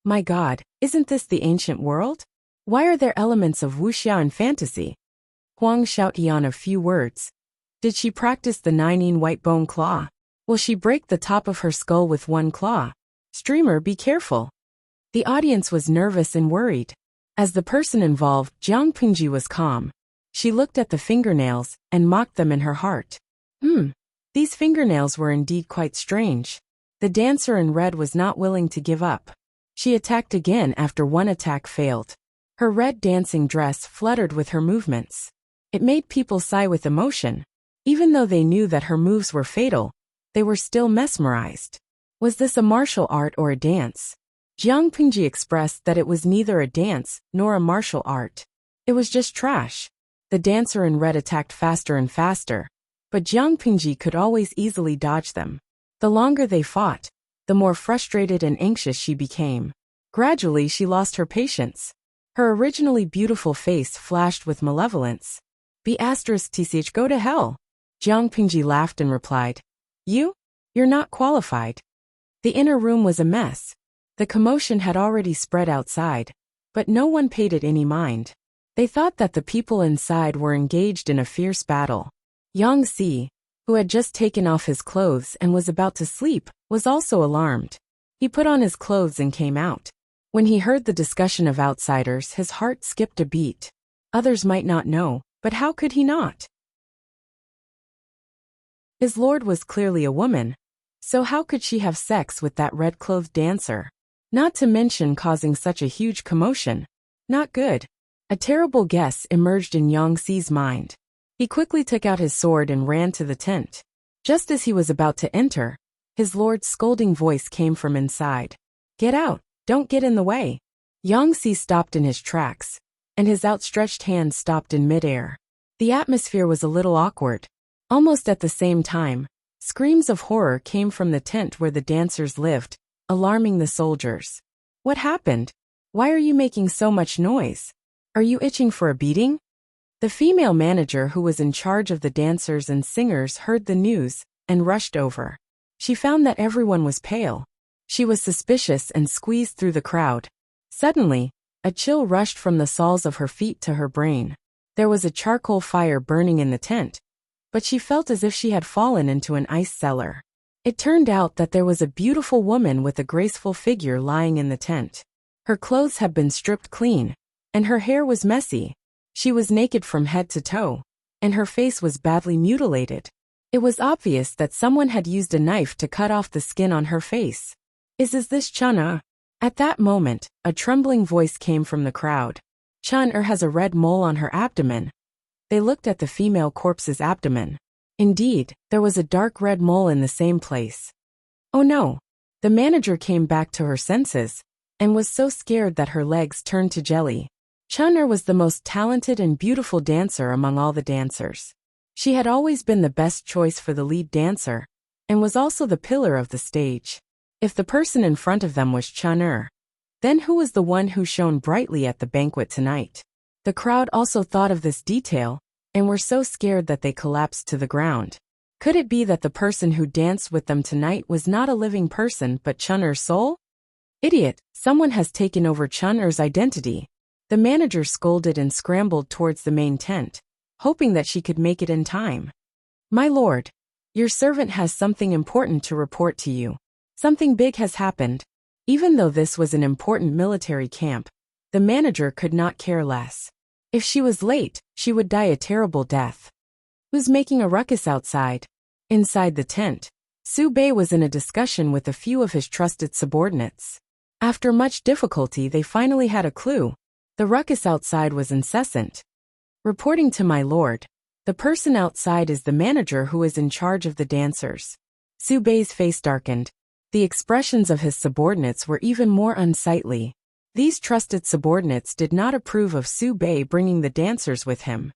My God, isn't this the ancient world? Why are there elements of wuxia and fantasy? Huang Xiaotian a few words. Did she practice the 9-in white bone claw? Will she break the top of her skull with one claw? Streamer, be careful. The audience was nervous and worried. As the person involved, Jiang Pingji was calm. She looked at the fingernails and mocked them in her heart. These fingernails were indeed quite strange. The dancer in red was not willing to give up. She attacked again after one attack failed. Her red dancing dress fluttered with her movements. It made people sigh with emotion. Even though they knew that her moves were fatal, they were still mesmerized. Was this a martial art or a dance? Jiang Pingji expressed that it was neither a dance nor a martial art. It was just trash. The dancer in red attacked faster and faster, but Jiang Pingji could always easily dodge them. The longer they fought, the more frustrated and anxious she became. Gradually, she lost her patience. Her originally beautiful face flashed with malevolence. B*TCH, go to hell. Jiang Pingji laughed and replied, You're not qualified. The inner room was a mess. The commotion had already spread outside, but no one paid it any mind. They thought that the people inside were engaged in a fierce battle. Yang Si, who had just taken off his clothes and was about to sleep, was also alarmed. He put on his clothes and came out. When he heard the discussion of outsiders, his heart skipped a beat. Others might not know, but how could he not? His lord was clearly a woman, so how could she have sex with that red-clothed dancer? Not to mention causing such a huge commotion. Not good. A terrible guess emerged in Yang Si's mind. He quickly took out his sword and ran to the tent. Just as he was about to enter, his lord's scolding voice came from inside. Get out, don't get in the way. Yang Si stopped in his tracks, and his outstretched hand stopped in midair. The atmosphere was a little awkward. Almost at the same time, screams of horror came from the tent where the dancers lived, alarming the soldiers. What happened? Why are you making so much noise? Are you itching for a beating? The female manager who was in charge of the dancers and singers heard the news and rushed over. She found that everyone was pale. She was suspicious and squeezed through the crowd. Suddenly, a chill rushed from the soles of her feet to her brain. There was a charcoal fire burning in the tent, but she felt as if she had fallen into an ice cellar. It turned out that there was a beautiful woman with a graceful figure lying in the tent. Her clothes had been stripped clean, and her hair was messy. She was naked from head to toe, and her face was badly mutilated. It was obvious that someone had used a knife to cut off the skin on her face. Is this Chun-er? At that moment, a trembling voice came from the crowd. Chun-er has a red mole on her abdomen. They looked at the female corpse's abdomen. Indeed, there was a dark red mole in the same place. Oh no! The manager came back to her senses, and was so scared that her legs turned to jelly. Chun-er was the most talented and beautiful dancer among all the dancers. She had always been the best choice for the lead dancer, and was also the pillar of the stage. If the person in front of them was Chun-er, then who was the one who shone brightly at the banquet tonight? The crowd also thought of this detail, and were so scared that they collapsed to the ground. Could it be that the person who danced with them tonight was not a living person but Chun-er's soul? Idiot, someone has taken over Chun-er's identity. The manager scolded and scrambled towards the main tent, hoping that she could make it in time. My lord, your servant has something important to report to you. Something big has happened. Even though this was an important military camp, the manager could not care less. If she was late, she would die a terrible death. Who's making a ruckus outside? Inside the tent, Su Bei was in a discussion with a few of his trusted subordinates. After much difficulty, they finally had a clue. The ruckus outside was incessant. Reporting to my lord, the person outside is the manager who is in charge of the dancers. Su Bei's face darkened. The expressions of his subordinates were even more unsightly. These trusted subordinates did not approve of Su Bei bringing the dancers with him.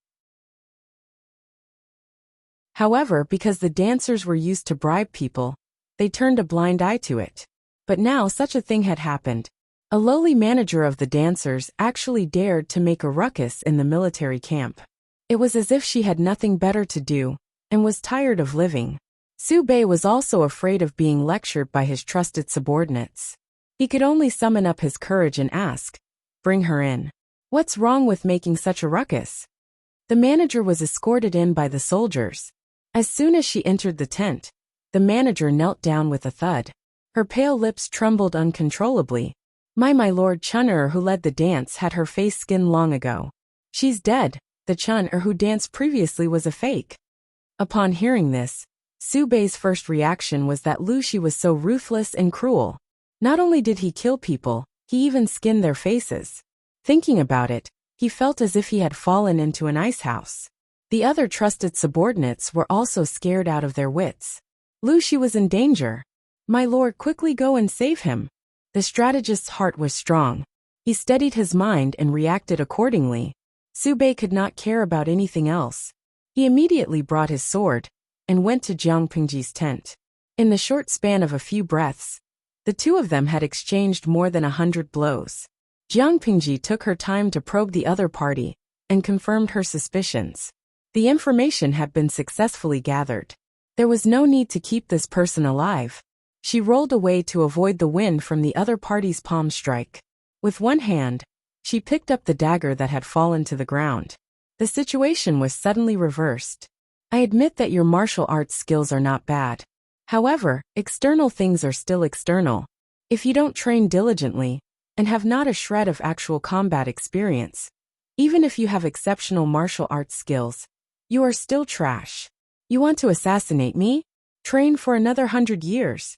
However, because the dancers were used to bribe people, they turned a blind eye to it. But now such a thing had happened. A lowly manager of the dancers actually dared to make a ruckus in the military camp. It was as if she had nothing better to do, and was tired of living. Su Bei was also afraid of being lectured by his trusted subordinates. He could only summon up his courage and ask, "Bring her in. What's wrong with making such a ruckus?" The manager was escorted in by the soldiers. As soon as she entered the tent, the manager knelt down with a thud. Her pale lips trembled uncontrollably. My lord Chun-er who led the dance had her face skinned long ago. She's dead. The Chun-er who danced previously was a fake. Upon hearing this, Su Bei's first reaction was that Lu Shi was so ruthless and cruel. Not only did he kill people, he even skinned their faces. Thinking about it, he felt as if he had fallen into an ice house. The other trusted subordinates were also scared out of their wits. Lu Shi was in danger. My lord, quickly go and save him. The strategist's heart was strong. He steadied his mind and reacted accordingly. Su Bei could not care about anything else. He immediately brought his sword and went to Jiang Pingji's tent. In the short span of a few breaths, the two of them had exchanged more than 100 blows. Jiang Pingji took her time to probe the other party and confirmed her suspicions. The information had been successfully gathered. There was no need to keep this person alive. She rolled away to avoid the wind from the other party's palm strike. With one hand, she picked up the dagger that had fallen to the ground. The situation was suddenly reversed. I admit that your martial arts skills are not bad. However, external things are still external. If you don't train diligently, and have not a shred of actual combat experience, even if you have exceptional martial arts skills, you are still trash. You want to assassinate me? Train for another 100 years.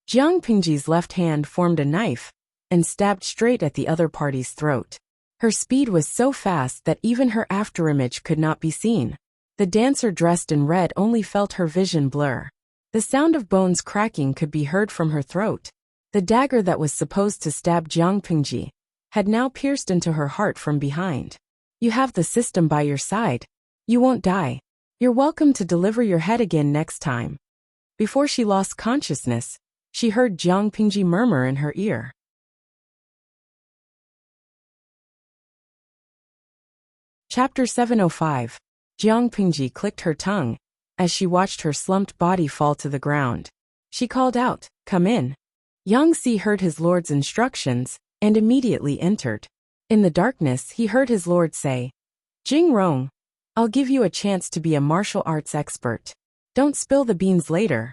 Jiang Pingji's left hand formed a knife, and stabbed straight at the other party's throat. Her speed was so fast that even her afterimage could not be seen. The dancer dressed in red only felt her vision blur. The sound of bones cracking could be heard from her throat. The dagger that was supposed to stab Jiang Pingji had now pierced into her heart from behind. You have the system by your side. You won't die. You're welcome to deliver your head again next time. Before she lost consciousness, she heard Jiang Pingji murmur in her ear. Chapter 705. Jiang Pingji clicked her tongue as she watched her slumped body fall to the ground. She called out, "Come in." Yang Si heard his lord's instructions and immediately entered. In the darkness, he heard his lord say, "Jing Rong, I'll give you a chance to be a martial arts expert. Don't spill the beans later."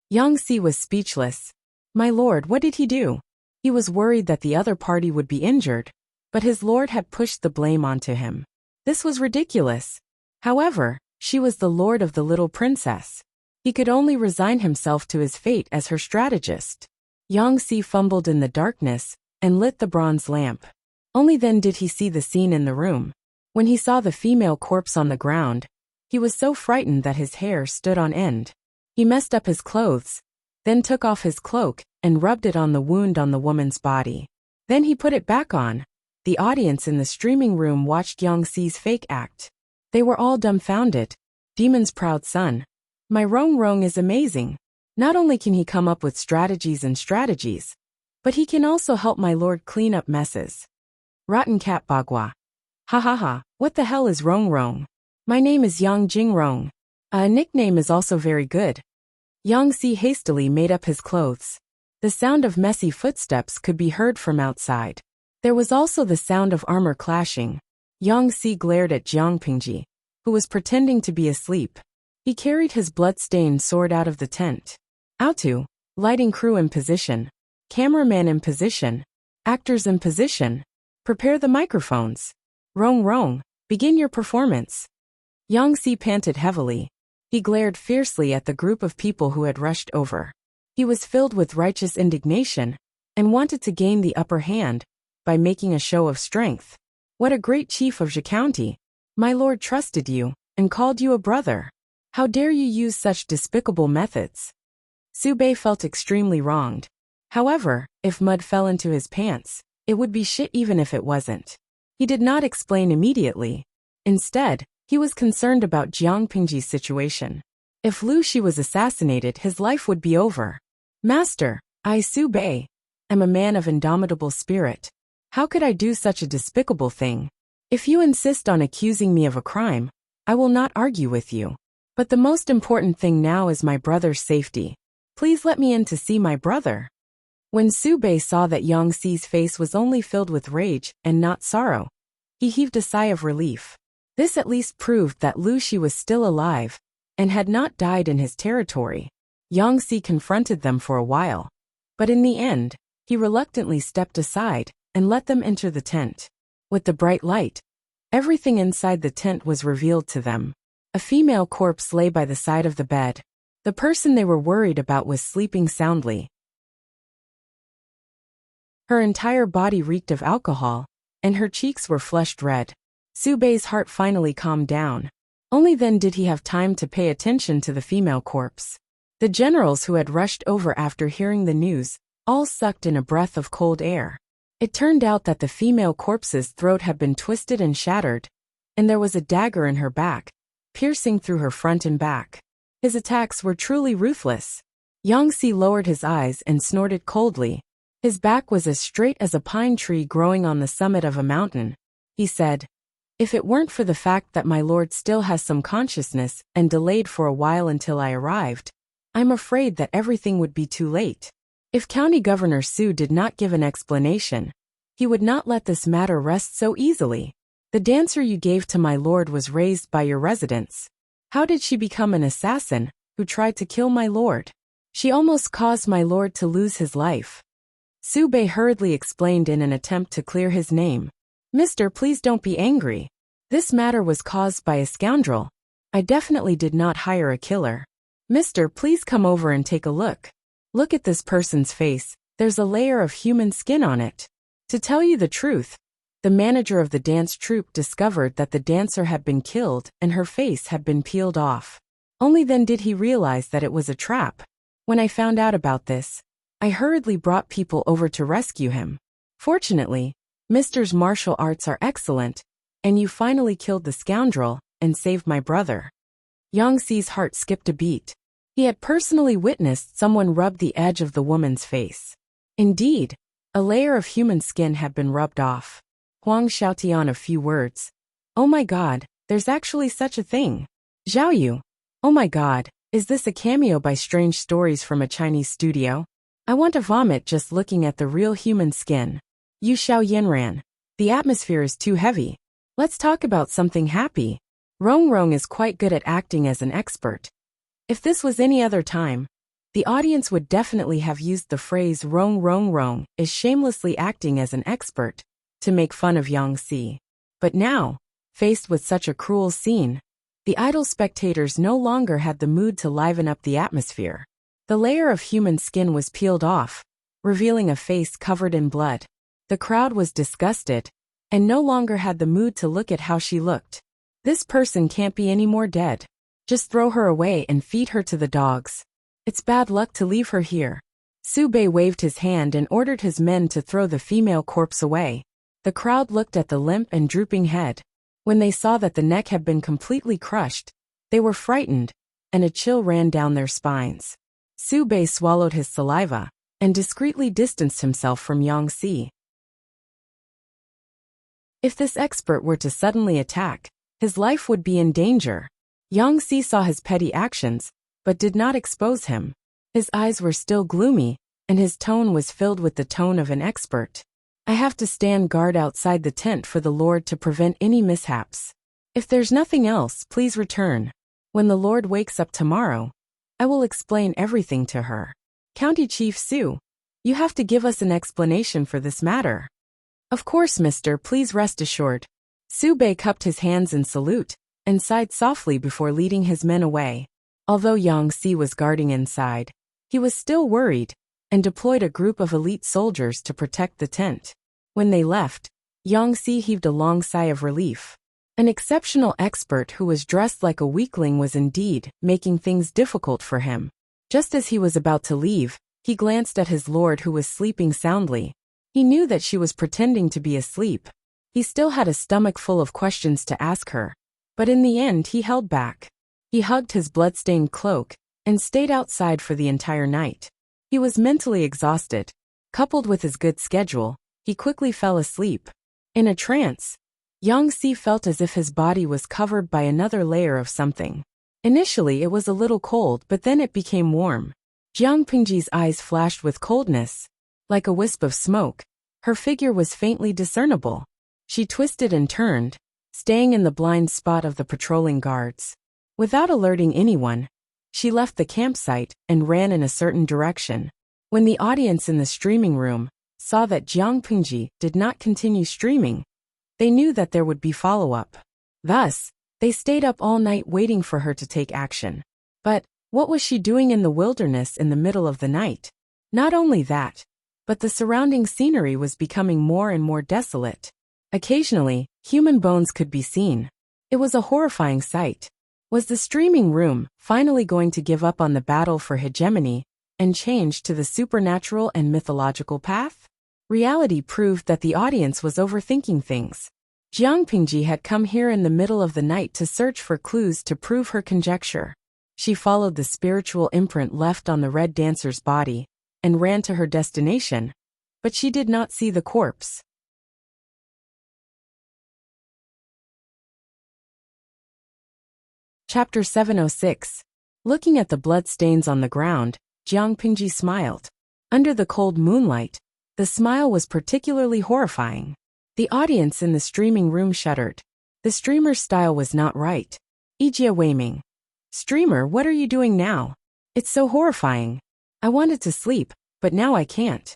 Yang Si was speechless. My lord, what did he do? He was worried that the other party would be injured, but his lord had pushed the blame onto him. This was ridiculous. However, she was the lord of the little princess. He could only resign himself to his fate as her strategist. Yang Si fumbled in the darkness and lit the bronze lamp. Only then did he see the scene in the room. When he saw the female corpse on the ground, he was so frightened that his hair stood on end. He messed up his clothes, then took off his cloak and rubbed it on the wound on the woman's body. Then he put it back on. The audience in the streaming room watched Yang Si's fake act. They were all dumbfounded. Demon's proud son. My Rong Rong is amazing. Not only can he come up with strategies, but he can also help my lord clean up messes. Rotten cat bagua. Ha ha ha, what the hell is Rong Rong? My name is Yang Jingrong. A nickname is also very good. Yang Si hastily made up his clothes. The sound of messy footsteps could be heard from outside. There was also the sound of armor clashing. Yang Si glared at Jiang Pingji, who was pretending to be asleep. He carried his blood-stained sword out of the tent. Auto, lighting crew in position. Cameraman in position. Actors in position. Prepare the microphones. Rong Rong, begin your performance. Yang Si panted heavily. He glared fiercely at the group of people who had rushed over. He was filled with righteous indignation and wanted to gain the upper hand by making a show of strength. What a great chief of Zhe County. My lord trusted you and called you a brother. How dare you use such despicable methods? Su Bei felt extremely wronged. However, if mud fell into his pants, it would be shit even if it wasn't. He did not explain immediately. Instead, he was concerned about Jiang Pingji's situation. If Lu Shi was assassinated, his life would be over. Master, I, Su Bei, am a man of indomitable spirit. How could I do such a despicable thing? If you insist on accusing me of a crime, I will not argue with you. But the most important thing now is my brother's safety. Please let me in to see my brother. When Su Bei saw that Yang Si's face was only filled with rage and not sorrow, he heaved a sigh of relief. This at least proved that Lu Shi was still alive and had not died in his territory. Yang Si confronted them for a while, but in the end, he reluctantly stepped aside and let them enter the tent. With the bright light, everything inside the tent was revealed to them. A female corpse lay by the side of the bed. The person they were worried about was sleeping soundly. Her entire body reeked of alcohol, and her cheeks were flushed red. Su Bei's heart finally calmed down. Only then did he have time to pay attention to the female corpse. The generals who had rushed over after hearing the news all sucked in a breath of cold air. It turned out that the female corpse's throat had been twisted and shattered, and there was a dagger in her back, piercing through her front and back. His attacks were truly ruthless. Yang Si lowered his eyes and snorted coldly. His back was as straight as a pine tree growing on the summit of a mountain. He said, "If it weren't for the fact that my lord still has some consciousness and delayed for a while until I arrived, I'm afraid that everything would be too late." If County Governor Su did not give an explanation, he would not let this matter rest so easily. The dancer you gave to my lord was raised by your residents. How did she become an assassin who tried to kill my lord? She almost caused my lord to lose his life. Su Bei hurriedly explained in an attempt to clear his name. Mister, please don't be angry. This matter was caused by a scoundrel. I definitely did not hire a killer. Mister, please come over and take a look. Look at this person's face. There's a layer of human skin on it. To tell you the truth, the manager of the dance troupe discovered that the dancer had been killed and her face had been peeled off. Only then did he realize that it was a trap. When I found out about this, I hurriedly brought people over to rescue him. Fortunately, Mister's martial arts are excellent, and you finally killed the scoundrel and saved my brother. Yang Si's heart skipped a beat. He had personally witnessed someone rub the edge of the woman's face. Indeed, a layer of human skin had been rubbed off. Huang Xiaotian a few words. Oh my god, there's actually such a thing. Zhao Yu. Oh my god, is this a cameo by Strange Stories from a Chinese studio? I want to vomit just looking at the real human skin. Yu Xiao Yinran. The atmosphere is too heavy. Let's talk about something happy. Rong Rong is quite good at acting as an expert. If this was any other time, the audience would definitely have used the phrase Rong Rong Rong is shamelessly acting as an expert to make fun of Yang Si. But now, faced with such a cruel scene, The idle spectators no longer had the mood to liven up the atmosphere. The layer of human skin was peeled off, revealing a face covered in blood. The crowd was disgusted, and no longer had the mood to look at how she looked. This person can't be any more dead. Just throw her away and feed her to the dogs. It's bad luck to leave her here. Sube waved his hand and ordered his men to throw the female corpse away. The crowd looked at the limp and drooping head. When they saw that the neck had been completely crushed, they were frightened, and a chill ran down their spines. Sube swallowed his saliva and discreetly distanced himself from Yangtze. If this expert were to suddenly attack, his life would be in danger. Yangtze saw his petty actions, but did not expose him. His eyes were still gloomy, and his tone was filled with the tone of an expert. I have to stand guard outside the tent for the Lord to prevent any mishaps. If there's nothing else, please return. When the Lord wakes up tomorrow, I will explain everything to her. County Chief Su, you have to give us an explanation for this matter. Of course, mister, please rest assured. Sube cupped his hands in salute and sighed softly before leading his men away. Although Yangtze was guarding inside, he was still worried and deployed a group of elite soldiers to protect the tent. When they left, Yangtze heaved a long sigh of relief. An exceptional expert who was dressed like a weakling was indeed making things difficult for him. Just as he was about to leave, he glanced at his lord who was sleeping soundly. He knew that she was pretending to be asleep. He still had a stomach full of questions to ask her, but in the end he held back. He hugged his blood-stained cloak and stayed outside for the entire night. He was mentally exhausted. Coupled with his good schedule, he quickly fell asleep. In a trance, Yangtze felt as if his body was covered by another layer of something. Initially it was a little cold, but then it became warm. Jiang Pingji's eyes flashed with coldness. Like a wisp of smoke, her figure was faintly discernible. She twisted and turned, staying in the blind spot of the patrolling guards. Without alerting anyone, she left the campsite and ran in a certain direction. When the audience in the streaming room saw that Jiang Pingji did not continue streaming, they knew that there would be follow-up. Thus, they stayed up all night waiting for her to take action. But what was she doing in the wilderness in the middle of the night? Not only that, but the surrounding scenery was becoming more and more desolate. Occasionally, human bones could be seen. It was a horrifying sight. Was the streaming room finally going to give up on the battle for hegemony and change to the supernatural and mythological path? Reality proved that the audience was overthinking things. Jiang Pingji had come here in the middle of the night to search for clues to prove her conjecture. She followed the spiritual imprint left on the red dancer's body and ran to her destination, but she did not see the corpse. Chapter 706. Looking at the blood stains on the ground, Jiang Pingji smiled. Under the cold moonlight, the smile was particularly horrifying. The audience in the streaming room shuddered. The streamer's style was not right. Ijia Weiming. Streamer, what are you doing now? It's so horrifying. I wanted to sleep, but now I can't.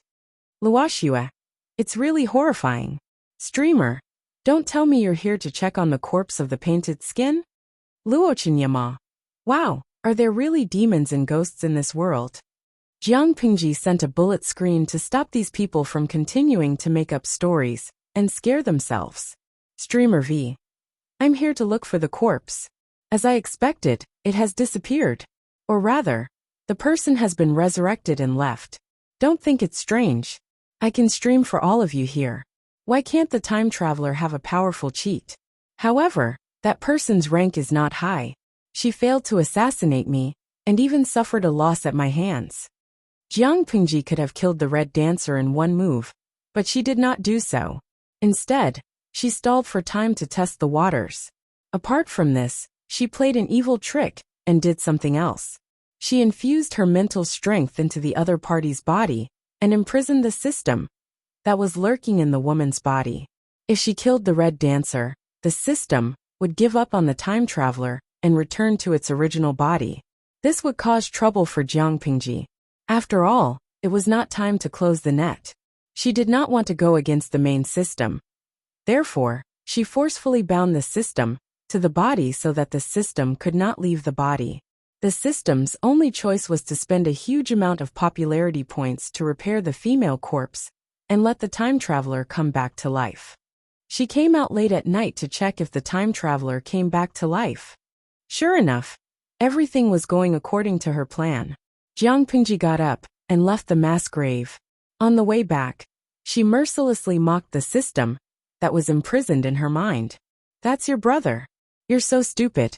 Luoxue. It's really horrifying. Streamer, don't tell me you're here to check on the corpse of the painted skin? Luoqinyama. Wow, are there really demons and ghosts in this world? Jiang Pingji sent a bullet screen to stop these people from continuing to make up stories and scare themselves. Streamer V. I'm here to look for the corpse. As I expected, it has disappeared. Or rather, the person has been resurrected and left. Don't think it's strange. I can stream for all of you here. Why can't the time traveler have a powerful cheat? However, that person's rank is not high. She failed to assassinate me, and even suffered a loss at my hands. Jiang Pingji could have killed the red dancer in one move, but she did not do so. Instead, she stalled for time to test the waters. Apart from this, she played an evil trick and did something else. She infused her mental strength into the other party's body and imprisoned the system that was lurking in the woman's body. If she killed the red dancer, the system would give up on the time traveler and return to its original body. This would cause trouble for Jiang Pingji. After all, it was not time to close the net. She did not want to go against the main system. Therefore, she forcefully bound the system to the body so that the system could not leave the body. The system's only choice was to spend a huge amount of popularity points to repair the female corpse and let the time traveler come back to life. She came out late at night to check if the time traveler came back to life. Sure enough, everything was going according to her plan. Jiang Pingji got up and left the mass grave. On the way back, she mercilessly mocked the system that was imprisoned in her mind. "That's your brother. You're so stupid."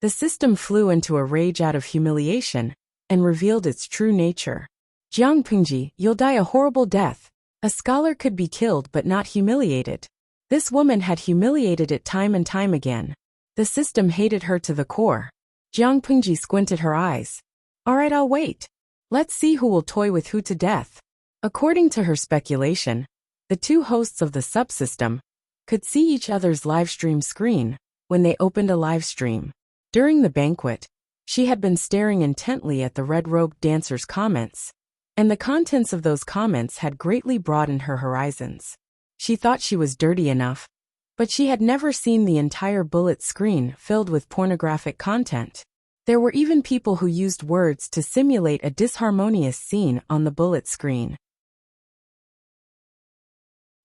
The system flew into a rage out of humiliation and revealed its true nature. "Jiang Pingji, you'll die a horrible death. A scholar could be killed but not humiliated." This woman had humiliated it time and time again. The system hated her to the core. Jiang Pingji squinted her eyes. "All right, I'll wait. Let's see who will toy with who to death." According to her speculation, the two hosts of the subsystem could see each other's livestream screen when they opened a livestream. During the banquet, she had been staring intently at the red-robed dancer's comments, and the contents of those comments had greatly broadened her horizons. She thought she was dirty enough, but she had never seen the entire bullet screen filled with pornographic content. There were even people who used words to simulate a disharmonious scene on the bullet screen.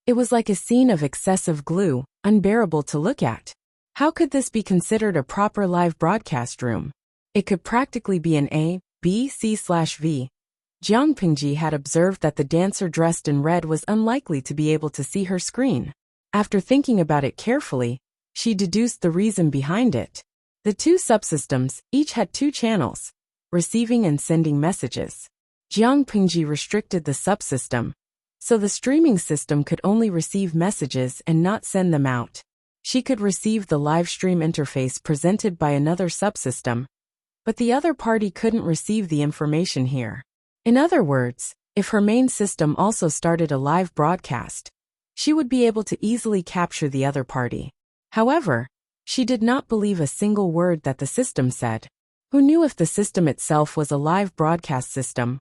It was like a scene of excessive glue, unbearable to look at. How could this be considered a proper live broadcast room? It could practically be an A, B, C/V. Jiang Pingji had observed that the dancer dressed in red was unlikely to be able to see her screen. After thinking about it carefully, she deduced the reason behind it. The two subsystems each had two channels, receiving and sending messages. Jiang Pingji restricted the subsystem, so the streaming system could only receive messages and not send them out. She could receive the live stream interface presented by another subsystem, but the other party couldn't receive the information here. In other words, if her main system also started a live broadcast, she would be able to easily capture the other party. However, she did not believe a single word that the system said. Who knew if the system itself was a live broadcast system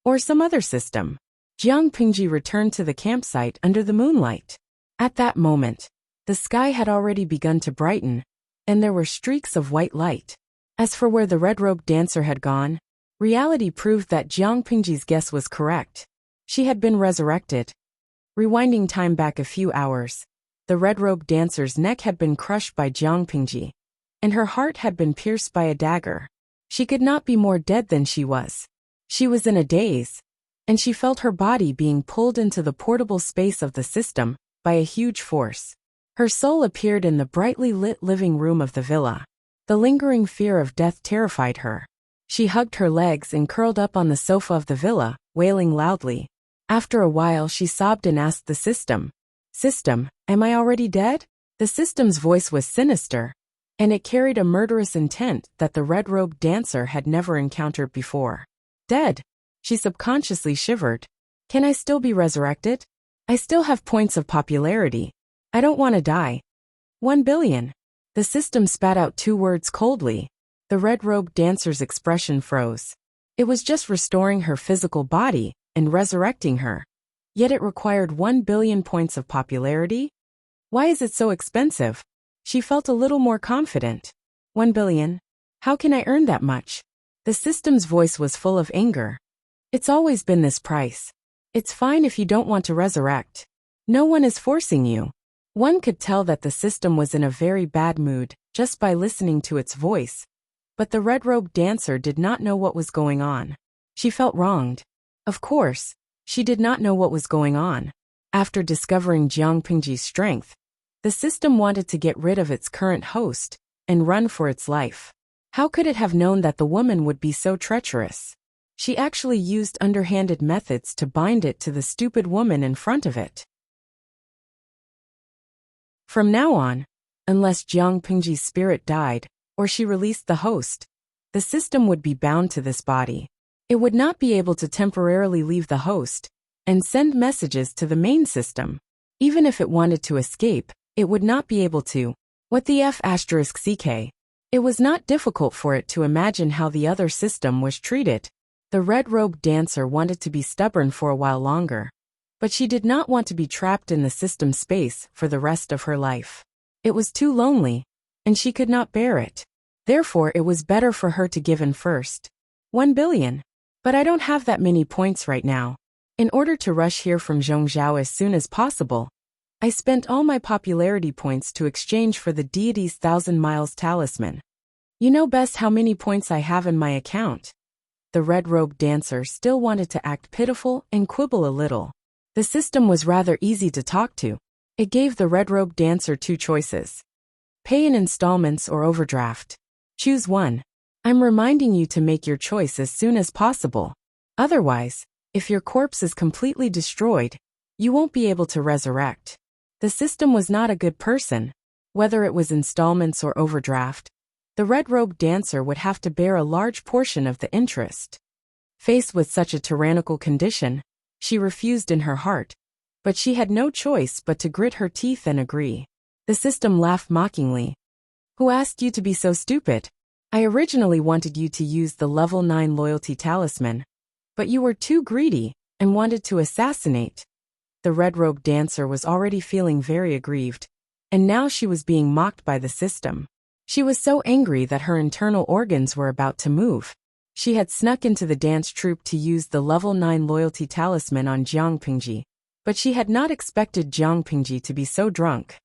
or some other system? Jiang Pingji returned to the campsite under the moonlight. At that moment, the sky had already begun to brighten, and there were streaks of white light. As for where the red-robed dancer had gone, reality proved that Jiang Pingji's guess was correct. She had been resurrected. Rewinding time back a few hours, the red-robed dancer's neck had been crushed by Jiang Pingji, and her heart had been pierced by a dagger. She could not be more dead than she was. She was in a daze, and she felt her body being pulled into the portable space of the system by a huge force. Her soul appeared in the brightly lit living room of the villa. The lingering fear of death terrified her. She hugged her legs and curled up on the sofa of the villa, wailing loudly. After a while she sobbed and asked the system, "System, am I already dead?" The system's voice was sinister, and it carried a murderous intent that the red-robed dancer had never encountered before. "Dead?" She subconsciously shivered. "Can I still be resurrected? I still have points of popularity. I don't want to die." 1 billion. The system spat out two words coldly. The red-robed dancer's expression froze. It was just restoring her physical body and resurrecting her. Yet it required 1 billion points of popularity? Why is it so expensive? She felt a little more confident. 1 billion? How can I earn that much? The system's voice was full of anger. It's always been this price. It's fine if you don't want to resurrect. No one is forcing you. One could tell that the system was in a very bad mood just by listening to its voice. But the red-robed dancer did not know what was going on. She felt wronged. Of course, she did not know what was going on. After discovering Jiang Pingji's strength, the system wanted to get rid of its current host and run for its life. How could it have known that the woman would be so treacherous? She actually used underhanded methods to bind it to the stupid woman in front of it. From now on, unless Jiang Pingji's spirit died, or she released the host, the system would be bound to this body. It would not be able to temporarily leave the host and send messages to the main system. Even if it wanted to escape, it would not be able to. What the F***ck? It was not difficult for it to imagine how the other system was treated. The red-robed dancer wanted to be stubborn for a while longer, but she did not want to be trapped in the system space for the rest of her life. It was too lonely. and she could not bear it. Therefore it was better for her to give in first. 1 billion. But I don't have that many points right now. In order to rush here from Zhongzhou as soon as possible, I spent all my popularity points to exchange for the deity's 1,000 miles talisman. You know best how many points I have in my account. The red-robed dancer still wanted to act pitiful and quibble a little. The system was rather easy to talk to. It gave the red-robed dancer 2 choices. Pay in installments or overdraft. Choose one. I'm reminding you to make your choice as soon as possible. Otherwise, if your corpse is completely destroyed, you won't be able to resurrect. The system was not a good person. Whether it was installments or overdraft, the red-robed dancer would have to bear a large portion of the interest. Faced with such a tyrannical condition, she refused in her heart, but she had no choice but to grit her teeth and agree. The system laughed mockingly. Who asked you to be so stupid? I originally wanted you to use the level 9 loyalty talisman, but you were too greedy and wanted to assassinate. The red-robed dancer was already feeling very aggrieved, and now she was being mocked by the system. She was so angry that her internal organs were about to move. She had snuck into the dance troupe to use the level 9 loyalty talisman on Jiang Pingji, but she had not expected Jiang Pingji to be so drunk.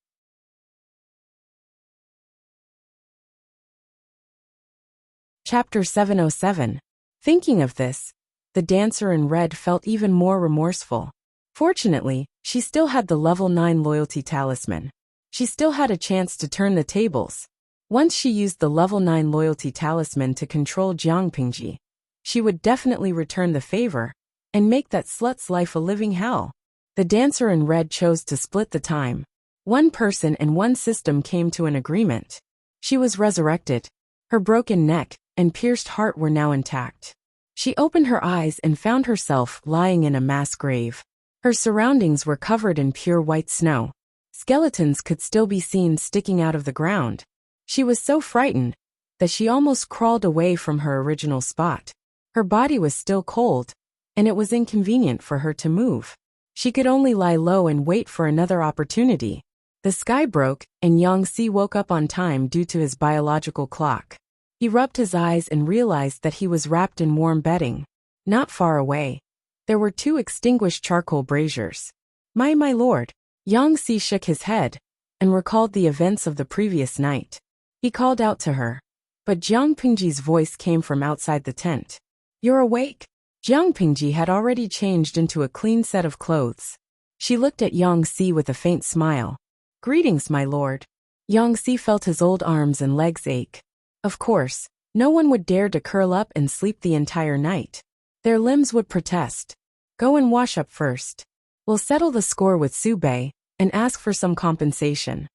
Chapter 707. Thinking of this, the dancer in red felt even more remorseful. Fortunately, she still had the level 9 loyalty talisman. She still had a chance to turn the tables. Once she used the level 9 loyalty talisman to control Jiang Pingji, she would definitely return the favor and make that slut's life a living hell. The dancer in red chose to split the time. One person and one system came to an agreement. She was resurrected. Her broken neck and pierced heart were now intact. She opened her eyes and found herself lying in a mass grave. Her surroundings were covered in pure white snow. Skeletons could still be seen sticking out of the ground. She was so frightened that she almost crawled away from her original spot. Her body was still cold, and it was inconvenient for her to move. She could only lie low and wait for another opportunity. The sky broke, and Yangtze woke up on time due to his biological clock. He rubbed his eyes and realized that he was wrapped in warm bedding. Not far away, there were 2 extinguished charcoal braziers. My lord. Yangtze shook his head and recalled the events of the previous night. He called out to her, but Jiang Pingji's voice came from outside the tent. You're awake? Jiang Pingji had already changed into a clean set of clothes. She looked at Yangtze with a faint smile. Greetings, my lord. Yangtze felt his old arms and legs ache. Of course, no one would dare to curl up and sleep the entire night. Their limbs would protest. Go and wash up first. We'll settle the score with Su Bei and ask for some compensation.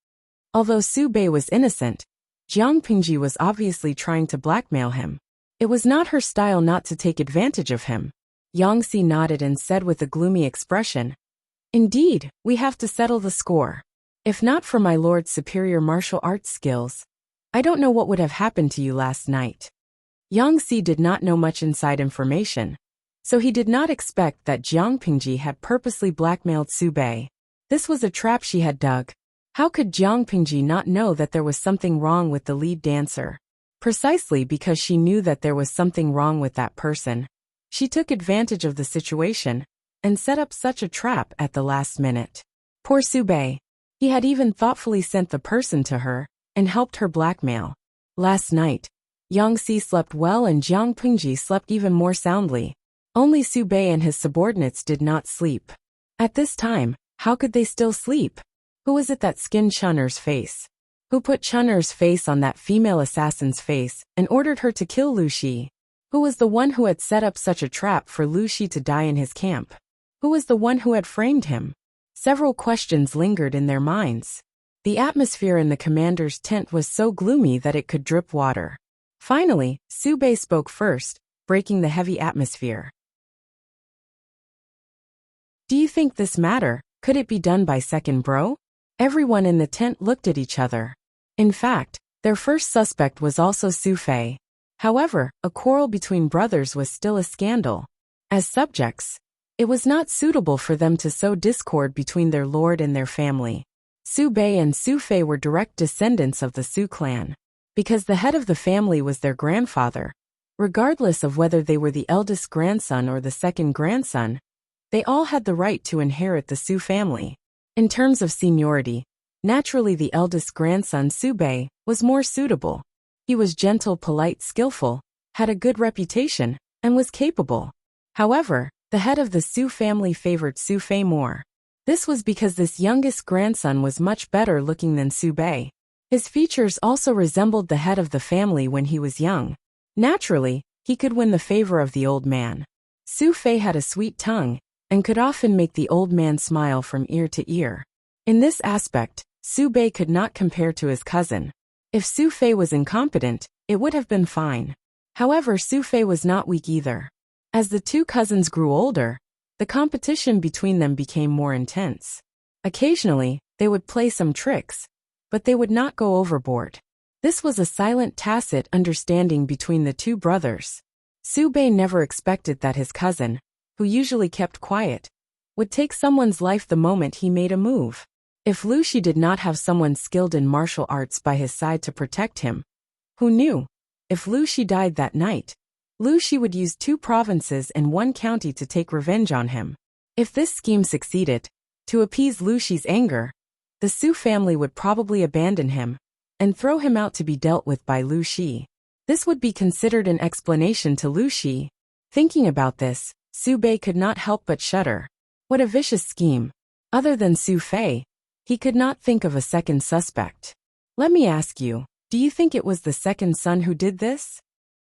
Although Su Bei was innocent, Jiang Pingji was obviously trying to blackmail him. It was not her style not to take advantage of him. Yangtze nodded and said with a gloomy expression, Indeed, we have to settle the score. If not for my lord's superior martial arts skills, I don't know what would have happened to you last night. Yangtze did not know much inside information, so he did not expect that Jiang Pingji had purposely blackmailed Su Bei. This was a trap she had dug. How could Jiang Pingji not know that there was something wrong with the lead dancer? Precisely because she knew that there was something wrong with that person, she took advantage of the situation and set up such a trap at the last minute. Poor Su Bei. He had even thoughtfully sent the person to her and helped her blackmail. Last night, Yangtze slept well and Jiang Pingji slept even more soundly. Only Su Bei and his subordinates did not sleep. At this time, how could they still sleep? Who was it that skinned Chun'er's face? Who put Chun'er's face on that female assassin's face and ordered her to kill Lu Shi? Who was the one who had set up such a trap for Lu Shi to die in his camp? Who was the one who had framed him? Several questions lingered in their minds. The atmosphere in the commander's tent was so gloomy that it could drip water. Finally, Su Bei spoke first, breaking the heavy atmosphere. Do you think this matter, could it be done by second bro? Everyone in the tent looked at each other. In fact, their first suspect was also Su Fei. However, a quarrel between brothers was still a scandal. As subjects, it was not suitable for them to sow discord between their lord and their family. Su Bei and Su Fei were direct descendants of the Su clan. Because the head of the family was their grandfather, regardless of whether they were the eldest grandson or the second grandson, they all had the right to inherit the Su family. In terms of seniority, naturally the eldest grandson Su Bei was more suitable. He was gentle, polite, skillful, had a good reputation, and was capable. However, the head of the Su family favored Su Fei more. This was because this youngest grandson was much better looking than Su Bei. His features also resembled the head of the family when he was young. Naturally, he could win the favor of the old man. Su Fei had a sweet tongue and could often make the old man smile from ear to ear. In this aspect, Su Bei could not compare to his cousin. If Su Fei was incompetent, it would have been fine. However, Su Fei was not weak either. As the two cousins grew older, the competition between them became more intense. Occasionally, they would play some tricks, but they would not go overboard. This was a silent, tacit understanding between the two brothers. Su Bei never expected that his cousin, who usually kept quiet, would take someone's life the moment he made a move. If Lu Shi did not have someone skilled in martial arts by his side to protect him, who knew? If Lu Shi died that night, Lu Shi would use 2 provinces and 1 county to take revenge on him. If this scheme succeeded, to appease Lu Shi's anger, the Su family would probably abandon him and throw him out to be dealt with by Lu Shi. This would be considered an explanation to Lu Shi. Thinking about this, Su Bei could not help but shudder. What a vicious scheme. Other than Su Fei, he could not think of a second suspect. Let me ask you, do you think it was the second son who did this?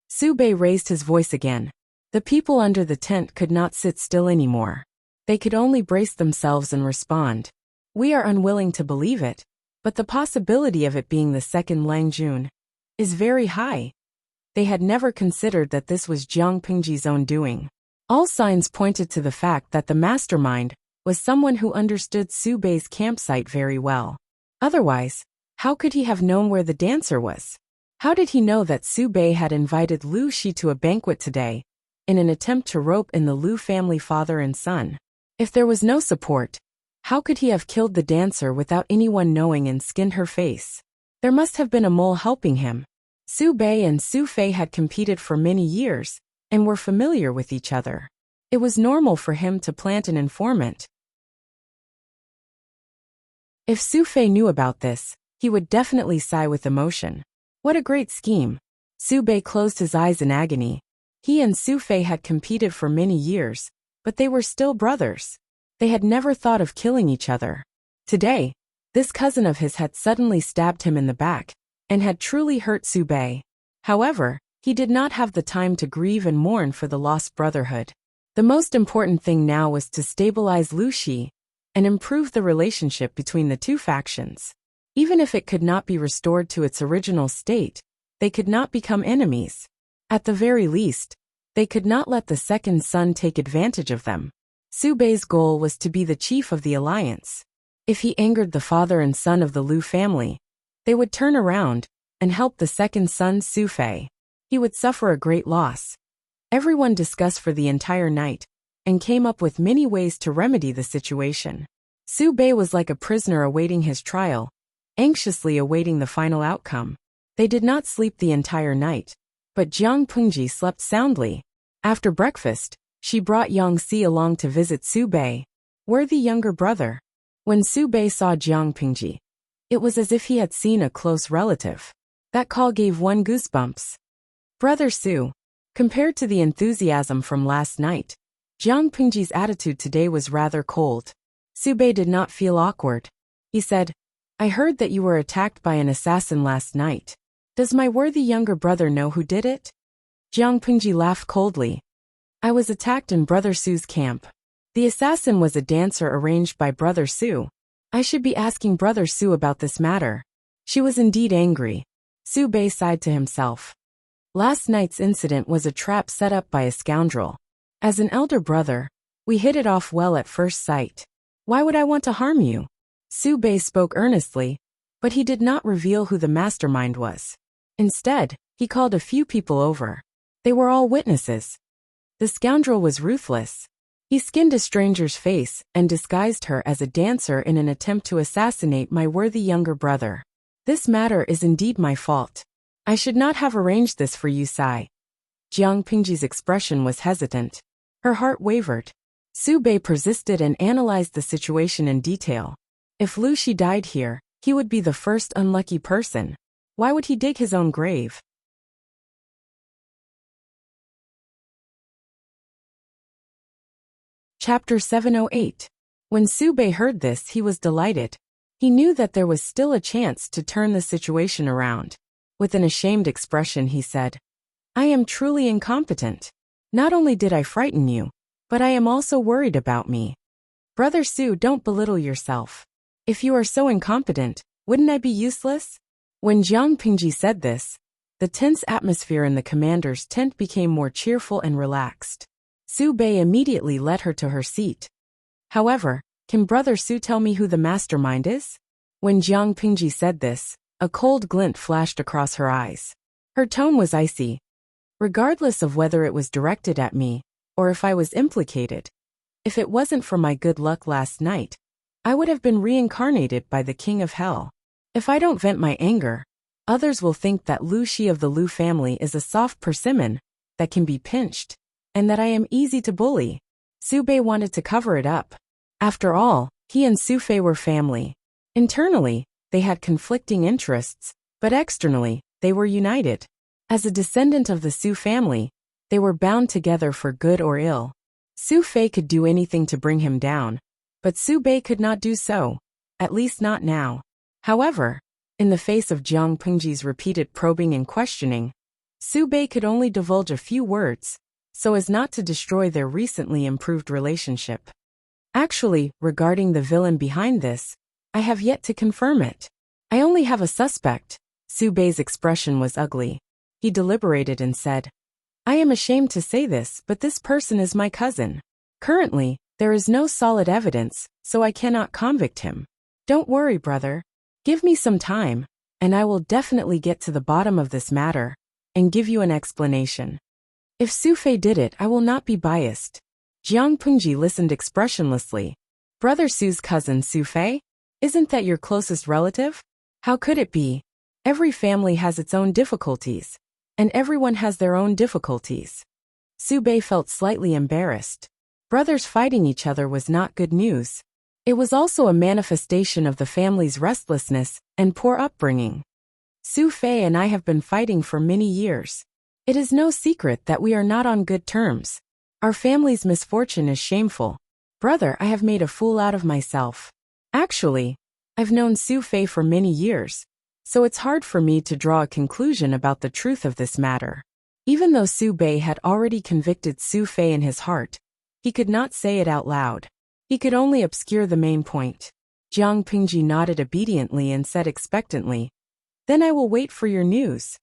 Su Bei raised his voice again. The people under the tent could not sit still anymore. They could only brace themselves and respond. We are unwilling to believe it, but the possibility of it being the second Lang Jun is very high. They had never considered that this was Jiang Pingji's own doing. All signs pointed to the fact that the mastermind was someone who understood Su Bei's campsite very well. Otherwise, how could he have known where the dancer was? How did he know that Su Bei had invited Lu Shi to a banquet today, in an attempt to rope in the Lu family father and son? If there was no support, how could he have killed the dancer without anyone knowing and skinned her face? There must have been a mole helping him. Su Bei and Su Fei had competed for many years, and were familiar with each other. It was normal for him to plant an informant. If Su Fei knew about this, he would definitely sigh with emotion. What a great scheme. Su Bei closed his eyes in agony. He and Su Fei had competed for many years, but they were still brothers. They had never thought of killing each other. Today, this cousin of his had suddenly stabbed him in the back, and had truly hurt Su Bei. However, he did not have the time to grieve and mourn for the lost brotherhood. The most important thing now was to stabilize Lu Shi and improve the relationship between the two factions. Even if it could not be restored to its original state, they could not become enemies. At the very least, they could not let the second son take advantage of them. Su Bei's goal was to be the chief of the alliance. If he angered the father and son of the Lu family, they would turn around and help the second son Su Fei. He would suffer a great loss. Everyone discussed for the entire night and came up with many ways to remedy the situation. Su Bei was like a prisoner awaiting his trial, anxiously awaiting the final outcome. They did not sleep the entire night, but Jiang Pingji slept soundly. After breakfast, she brought Yang Si along to visit Su Bei, worthy younger brother. When Su Bei saw Jiang Pingji, it was as if he had seen a close relative. That call gave one goosebumps. Brother Su. Compared to the enthusiasm from last night, Jiang Pingji's attitude today was rather cold. Su Bei did not feel awkward. He said, I heard that you were attacked by an assassin last night. Does my worthy younger brother know who did it? Jiang Pingji laughed coldly. I was attacked in Brother Su's camp. The assassin was a dancer arranged by Brother Su. I should be asking Brother Su about this matter. She was indeed angry. Su Bei sighed to himself. Last night's incident was a trap set up by a scoundrel. As an elder brother, we hit it off well at first sight. Why would I want to harm you? Su Bei spoke earnestly, but he did not reveal who the mastermind was. Instead, he called a few people over. They were all witnesses. The scoundrel was ruthless. He skinned a stranger's face and disguised her as a dancer in an attempt to assassinate my worthy younger brother. This matter is indeed my fault. I should not have arranged this for you, Sai. Jiang Pingji's expression was hesitant. Her heart wavered. Su Bei persisted and analyzed the situation in detail. If Lu Shi died here, he would be the first unlucky person. Why would he dig his own grave? Chapter 708. When Su Bei heard this, he was delighted. He knew that there was still a chance to turn the situation around. With an ashamed expression, he said, I am truly incompetent. Not only did I frighten you, but I am also worried about me. Brother Su, don't belittle yourself. If you are so incompetent, wouldn't I be useless? When Jiang Pingji said this, the tense atmosphere in the commander's tent became more cheerful and relaxed. Su Bei immediately led her to her seat. However, can Brother Su tell me who the mastermind is? When Jiang Pingji said this, a cold glint flashed across her eyes. Her tone was icy. Regardless of whether it was directed at me, or if I was implicated, if it wasn't for my good luck last night, I would have been reincarnated by the King of Hell. If I don't vent my anger, others will think that Lu Shi of the Lu family is a soft persimmon that can be pinched, and that I am easy to bully. Su Bei wanted to cover it up. After all, he and Su Fei were family. Internally, they had conflicting interests, but externally, they were united. As a descendant of the Su family, they were bound together for good or ill. Su Fei could do anything to bring him down, but Su Bei could not do so, at least not now. However, in the face of Jiang Pingji's repeated probing and questioning, Su Bei could only divulge a few words, so as not to destroy their recently improved relationship. Actually, regarding the villain behind this, I have yet to confirm it. I only have a suspect. Su Bei's expression was ugly. He deliberated and said, I am ashamed to say this, but this person is my cousin. Currently, there is no solid evidence, so I cannot convict him. Don't worry, brother. Give me some time, and I will definitely get to the bottom of this matter, and give you an explanation. If Su Fei did it, I will not be biased. Jiang Pingji listened expressionlessly. Brother Su's cousin Su Fei? Isn't that your closest relative? How could it be? Every family has its own difficulties, and everyone has their own difficulties. Su Bei felt slightly embarrassed. Brothers fighting each other was not good news. It was also a manifestation of the family's restlessness and poor upbringing. Su Fei and I have been fighting for many years. It is no secret that we are not on good terms. Our family's misfortune is shameful. Brother, I have made a fool out of myself. Actually, I've known Su Fei for many years, so it's hard for me to draw a conclusion about the truth of this matter. Even though Su Bei had already convicted Su Fei in his heart, he could not say it out loud. He could only obscure the main point. Jiang Pingji nodded obediently and said expectantly, Then I will wait for your news.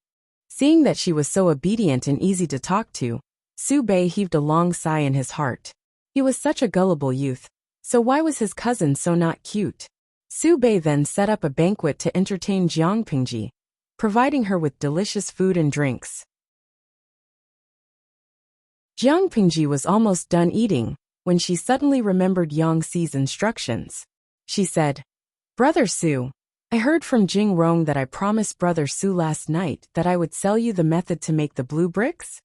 Seeing that she was so obedient and easy to talk to, Su Bei heaved a long sigh in his heart. He was such a gullible youth, so why was his cousin so not cute? Su Bei then set up a banquet to entertain Jiang Pingji, providing her with delicious food and drinks. Jiang Pingji was almost done eating when she suddenly remembered Yang Xi's instructions. She said, Brother Su, I heard from Jing Rong that I promised Brother Su last night that I would sell you the method to make the blue bricks.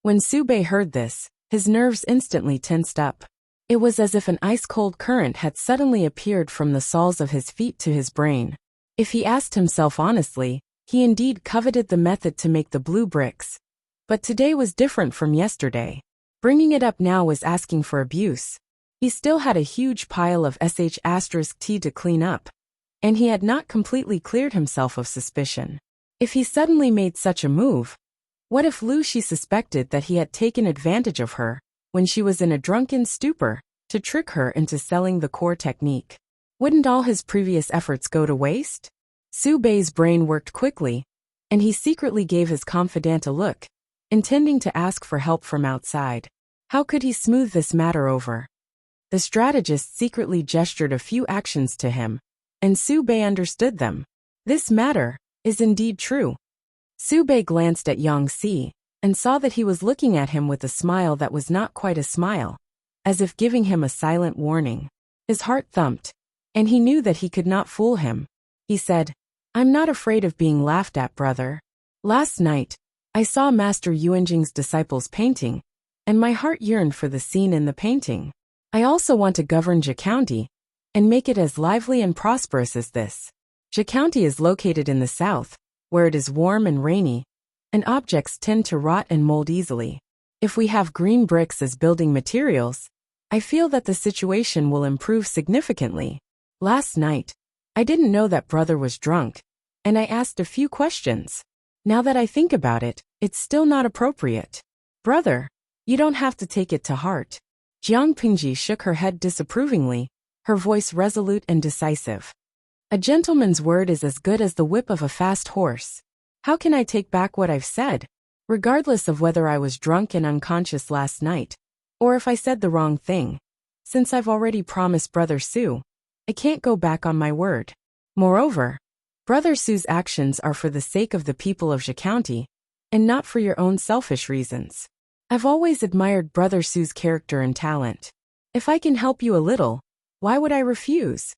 When Su Bei heard this, his nerves instantly tensed up. It was as if an ice-cold current had suddenly appeared from the soles of his feet to his brain. If he asked himself honestly, he indeed coveted the method to make the blue bricks. But today was different from yesterday. Bringing it up now was asking for abuse. He still had a huge pile of *T to clean up, and he had not completely cleared himself of suspicion. If he suddenly made such a move, what if Lu Shi suspected that he had taken advantage of her when she was in a drunken stupor to trick her into selling the core technique? Wouldn't all his previous efforts go to waste? Su Bei's brain worked quickly, and he secretly gave his confidant a look, intending to ask for help from outside. How could he smooth this matter over? The strategist secretly gestured a few actions to him, and Su Bei understood them. This matter is indeed true. Su Bei glanced at Yang Xi and saw that he was looking at him with a smile that was not quite a smile, as if giving him a silent warning. His heart thumped, and he knew that he could not fool him. He said, "I'm not afraid of being laughed at, brother. Last night, I saw Master Yuanjing's disciples painting, and my heart yearned for the scene in the painting. I also want to govern Jia County, and make it as lively and prosperous as this. Jia County is located in the south, where it is warm and rainy, and objects tend to rot and mold easily. If we have green bricks as building materials, I feel that the situation will improve significantly. Last night, I didn't know that brother was drunk, and I asked a few questions. Now that I think about it, it's still not appropriate. Brother, you don't have to take it to heart." Jiang Pingji shook her head disapprovingly, her voice resolute and decisive. "A gentleman's word is as good as the whip of a fast horse. How can I take back what I've said, regardless of whether I was drunk and unconscious last night, or if I said the wrong thing? Since I've already promised Brother Su, I can't go back on my word. Moreover, Brother Su's actions are for the sake of the people of Jia County, and not for your own selfish reasons. I've always admired Brother Su's character and talent. If I can help you a little, why would I refuse?"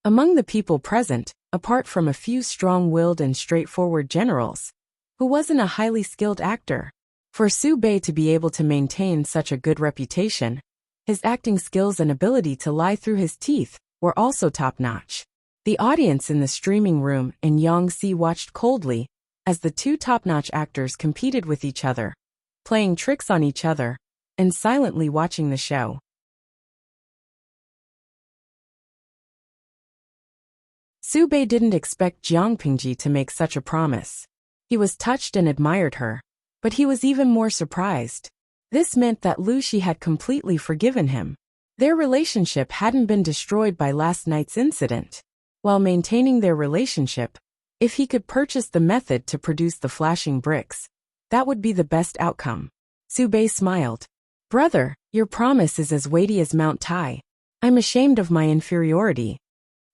Among the people present, apart from a few strong-willed and straightforward generals, who wasn't a highly skilled actor, for Su Bei to be able to maintain such a good reputation, his acting skills and ability to lie through his teeth were also top-notch. The audience in the streaming room and Yang Si watched coldly as the two top-notch actors competed with each other, playing tricks on each other, and silently watching the show. Su Bei didn't expect Jiang Pingji to make such a promise. He was touched and admired her, but he was even more surprised. This meant that Lu Shi had completely forgiven him. Their relationship hadn't been destroyed by last night's incident. While maintaining their relationship, if he could purchase the method to produce the flashing bricks, that would be the best outcome. Su Bei smiled. "Brother, your promise is as weighty as Mount Tai. I'm ashamed of my inferiority."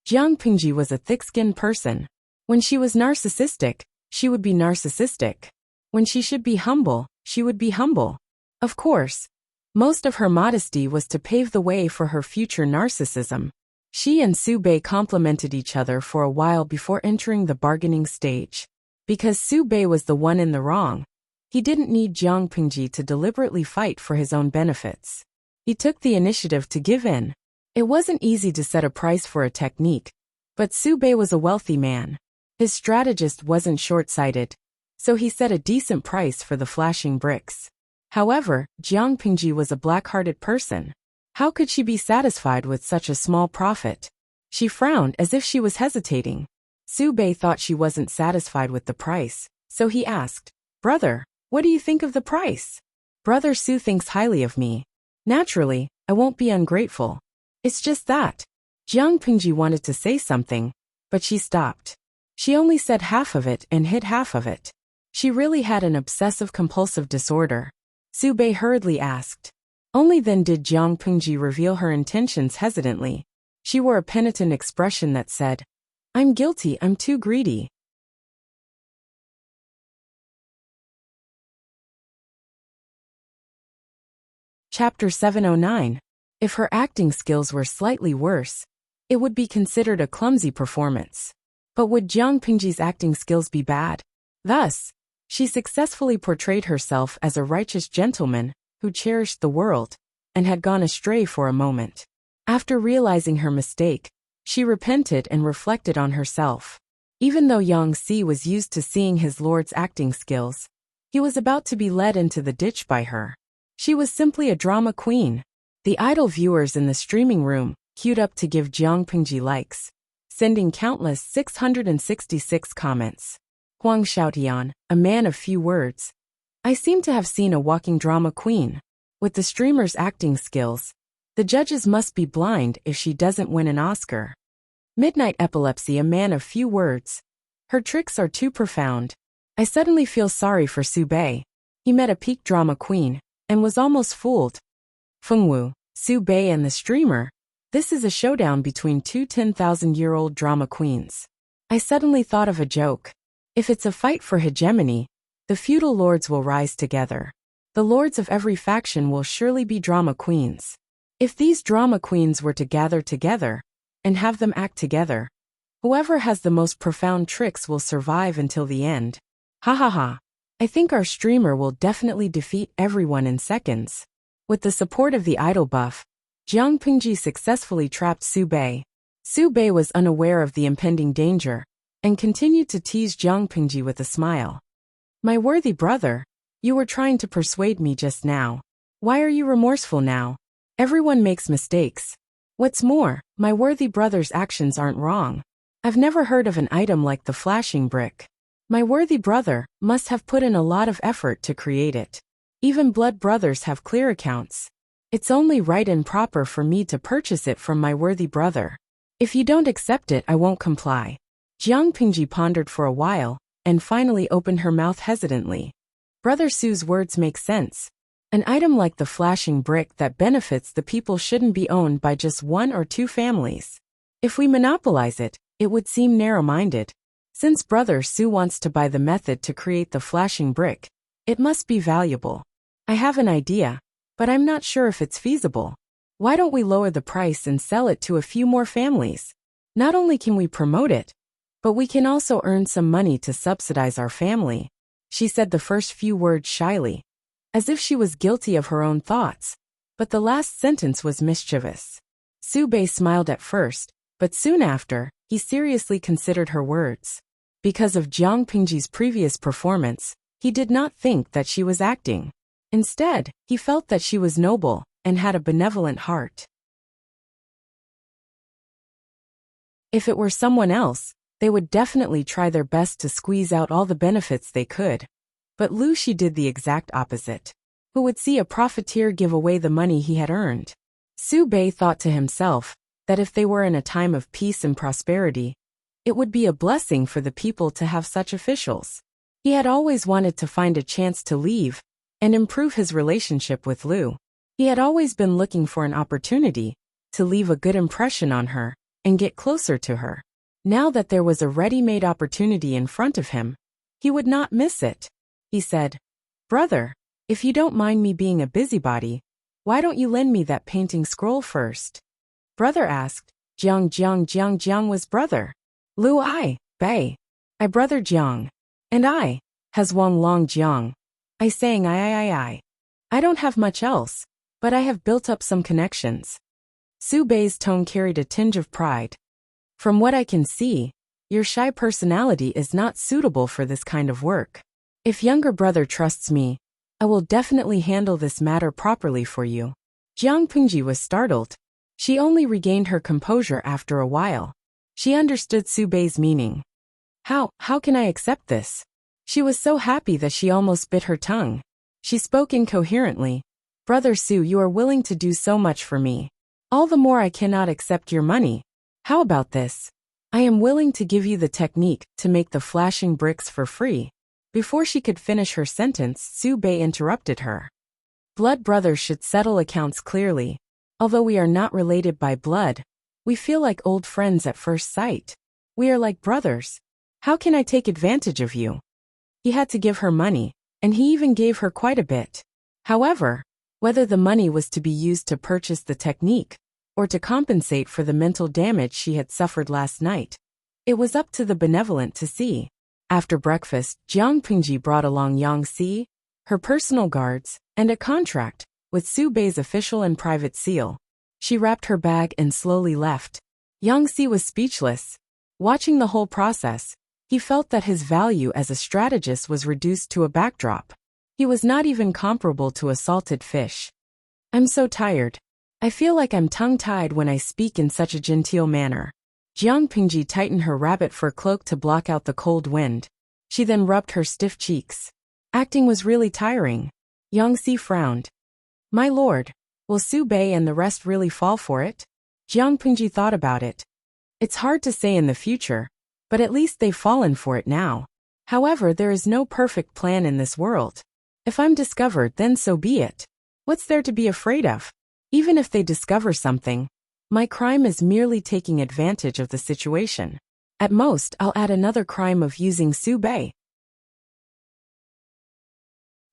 Jiang Pingji was a thick-skinned person. When she was narcissistic, she would be narcissistic. When she should be humble, she would be humble. Of course, most of her modesty was to pave the way for her future narcissism. She and Su Bei complimented each other for a while before entering the bargaining stage. Because Su Bei was the one in the wrong, he didn't need Jiang Pingji to deliberately fight for his own benefits. He took the initiative to give in. It wasn't easy to set a price for a technique, but Su Bei was a wealthy man. His strategist wasn't short-sighted, so he set a decent price for the flashing bricks. However, Jiang Pingji was a black-hearted person. How could she be satisfied with such a small profit? She frowned as if she was hesitating. Su Bei thought she wasn't satisfied with the price, so he asked, "Brother, what do you think of the price?" "Brother Su thinks highly of me. Naturally, I won't be ungrateful. It's just that." Jiang Pingji wanted to say something, but she stopped. She only said half of it and hid half of it. She really had an obsessive-compulsive disorder. Su Bei hurriedly asked. Only then did Jiang Pingji reveal her intentions hesitantly. She wore a penitent expression that said, "I'm guilty, I'm too greedy." Chapter 709. If her acting skills were slightly worse, it would be considered a clumsy performance. But would Jiang Pingji's acting skills be bad? Thus, she successfully portrayed herself as a righteous gentleman who cherished the world and had gone astray for a moment. After realizing her mistake, she repented and reflected on herself. Even though Yang Si was used to seeing his lord's acting skills, he was about to be led into the ditch by her. She was simply a drama queen. The idle viewers in the streaming room queued up to give Jiang Pingji likes, sending countless 666 comments. Huang Xiaotian, a man of few words. "I seem to have seen a walking drama queen. With the streamer's acting skills, the judges must be blind if she doesn't win an Oscar." Midnight Epilepsy, a man of few words. "Her tricks are too profound. I suddenly feel sorry for Su Bei. He met a peak drama queen and was almost fooled." Fengwu, Su Bei and the streamer. This is a showdown between two 10,000-year-old drama queens. I suddenly thought of a joke. If it's a fight for hegemony, the feudal lords will rise together. The lords of every faction will surely be drama queens. If these drama queens were to gather together and have them act together, whoever has the most profound tricks will survive until the end. Ha ha ha. I think our streamer will definitely defeat everyone in seconds. With the support of the idol buff, Jiang Pingji successfully trapped Su Bei. Su Bei was unaware of the impending danger and continued to tease Jiang Pingji with a smile. My worthy brother, you were trying to persuade me just now. Why are you remorseful now? Everyone makes mistakes. What's more, my worthy brother's actions aren't wrong. I've never heard of an item like the flashing brick. My worthy brother must have put in a lot of effort to create it. Even blood brothers have clear accounts. It's only right and proper for me to purchase it from my worthy brother. If you don't accept it, I won't comply. Jiang Pingji pondered for a while and finally opened her mouth hesitantly. Brother Su's words make sense. An item like the flashing brick that benefits the people shouldn't be owned by just one or two families. If we monopolize it, it would seem narrow-minded. Since Brother Su wants to buy the method to create the flashing brick, it must be valuable. I have an idea, but I'm not sure if it's feasible. Why don't we lower the price and sell it to a few more families? Not only can we promote it, but we can also earn some money to subsidize our family. She said the first few words shyly, as if she was guilty of her own thoughts, but the last sentence was mischievous. Su Bei smiled at first, but soon after, he seriously considered her words. Because of Jiang Pingji's previous performance, he did not think that she was acting. Instead, he felt that she was noble and had a benevolent heart. If it were someone else, they would definitely try their best to squeeze out all the benefits they could. But Lu Shi did the exact opposite. Who would see a profiteer give away the money he had earned? Su Bei thought to himself that if they were in a time of peace and prosperity, it would be a blessing for the people to have such officials. He had always wanted to find a chance to leave and improve his relationship with Lu. He had always been looking for an opportunity to leave a good impression on her and get closer to her. Now that there was a ready-made opportunity in front of him, he would not miss it. He said, "Brother, if you don't mind me being a busybody, why don't you lend me that painting scroll first?" Brother asked. Jiang was brother. Lu I, Bei. I brother Jiang. And I, has Wang Long Jiang. I sang I. I don't have much else, but I have built up some connections. Su Bei's tone carried a tinge of pride. From what I can see, your shy personality is not suitable for this kind of work. If younger brother trusts me, I will definitely handle this matter properly for you. Jiang Pingji was startled. She only regained her composure after a while. She understood Su Bei's meaning. How can I accept this? She was so happy that she almost bit her tongue. She spoke incoherently. Brother Su, you are willing to do so much for me. All the more I cannot accept your money. How about this? I am willing to give you the technique to make the flashing bricks for free. Before she could finish her sentence, Su Bei interrupted her. Blood brothers should settle accounts clearly. Although we are not related by blood, we feel like old friends at first sight. We are like brothers. How can I take advantage of you? He had to give her money, and he even gave her quite a bit. However, whether the money was to be used to purchase the technique, or to compensate for the mental damage she had suffered last night, it was up to the benevolent to see. After breakfast, Jiang Pingji brought along Yang Si, her personal guards, and a contract with Su Bei's official and private seal. She wrapped her bag and slowly left. Yang Si was speechless. Watching the whole process, he felt that his value as a strategist was reduced to a backdrop. He was not even comparable to a salted fish. I'm so tired. I feel like I'm tongue-tied when I speak in such a genteel manner. Jiang Pingji tightened her rabbit fur cloak to block out the cold wind. She then rubbed her stiff cheeks. Acting was really tiring. Yang Si frowned. My lord, will Su Bei and the rest really fall for it? Jiang Pingji thought about it. It's hard to say in the future, but at least they've fallen for it now. However, there is no perfect plan in this world. If I'm discovered, then so be it. What's there to be afraid of? Even if they discover something, my crime is merely taking advantage of the situation. At most, I'll add another crime of using Su Bei.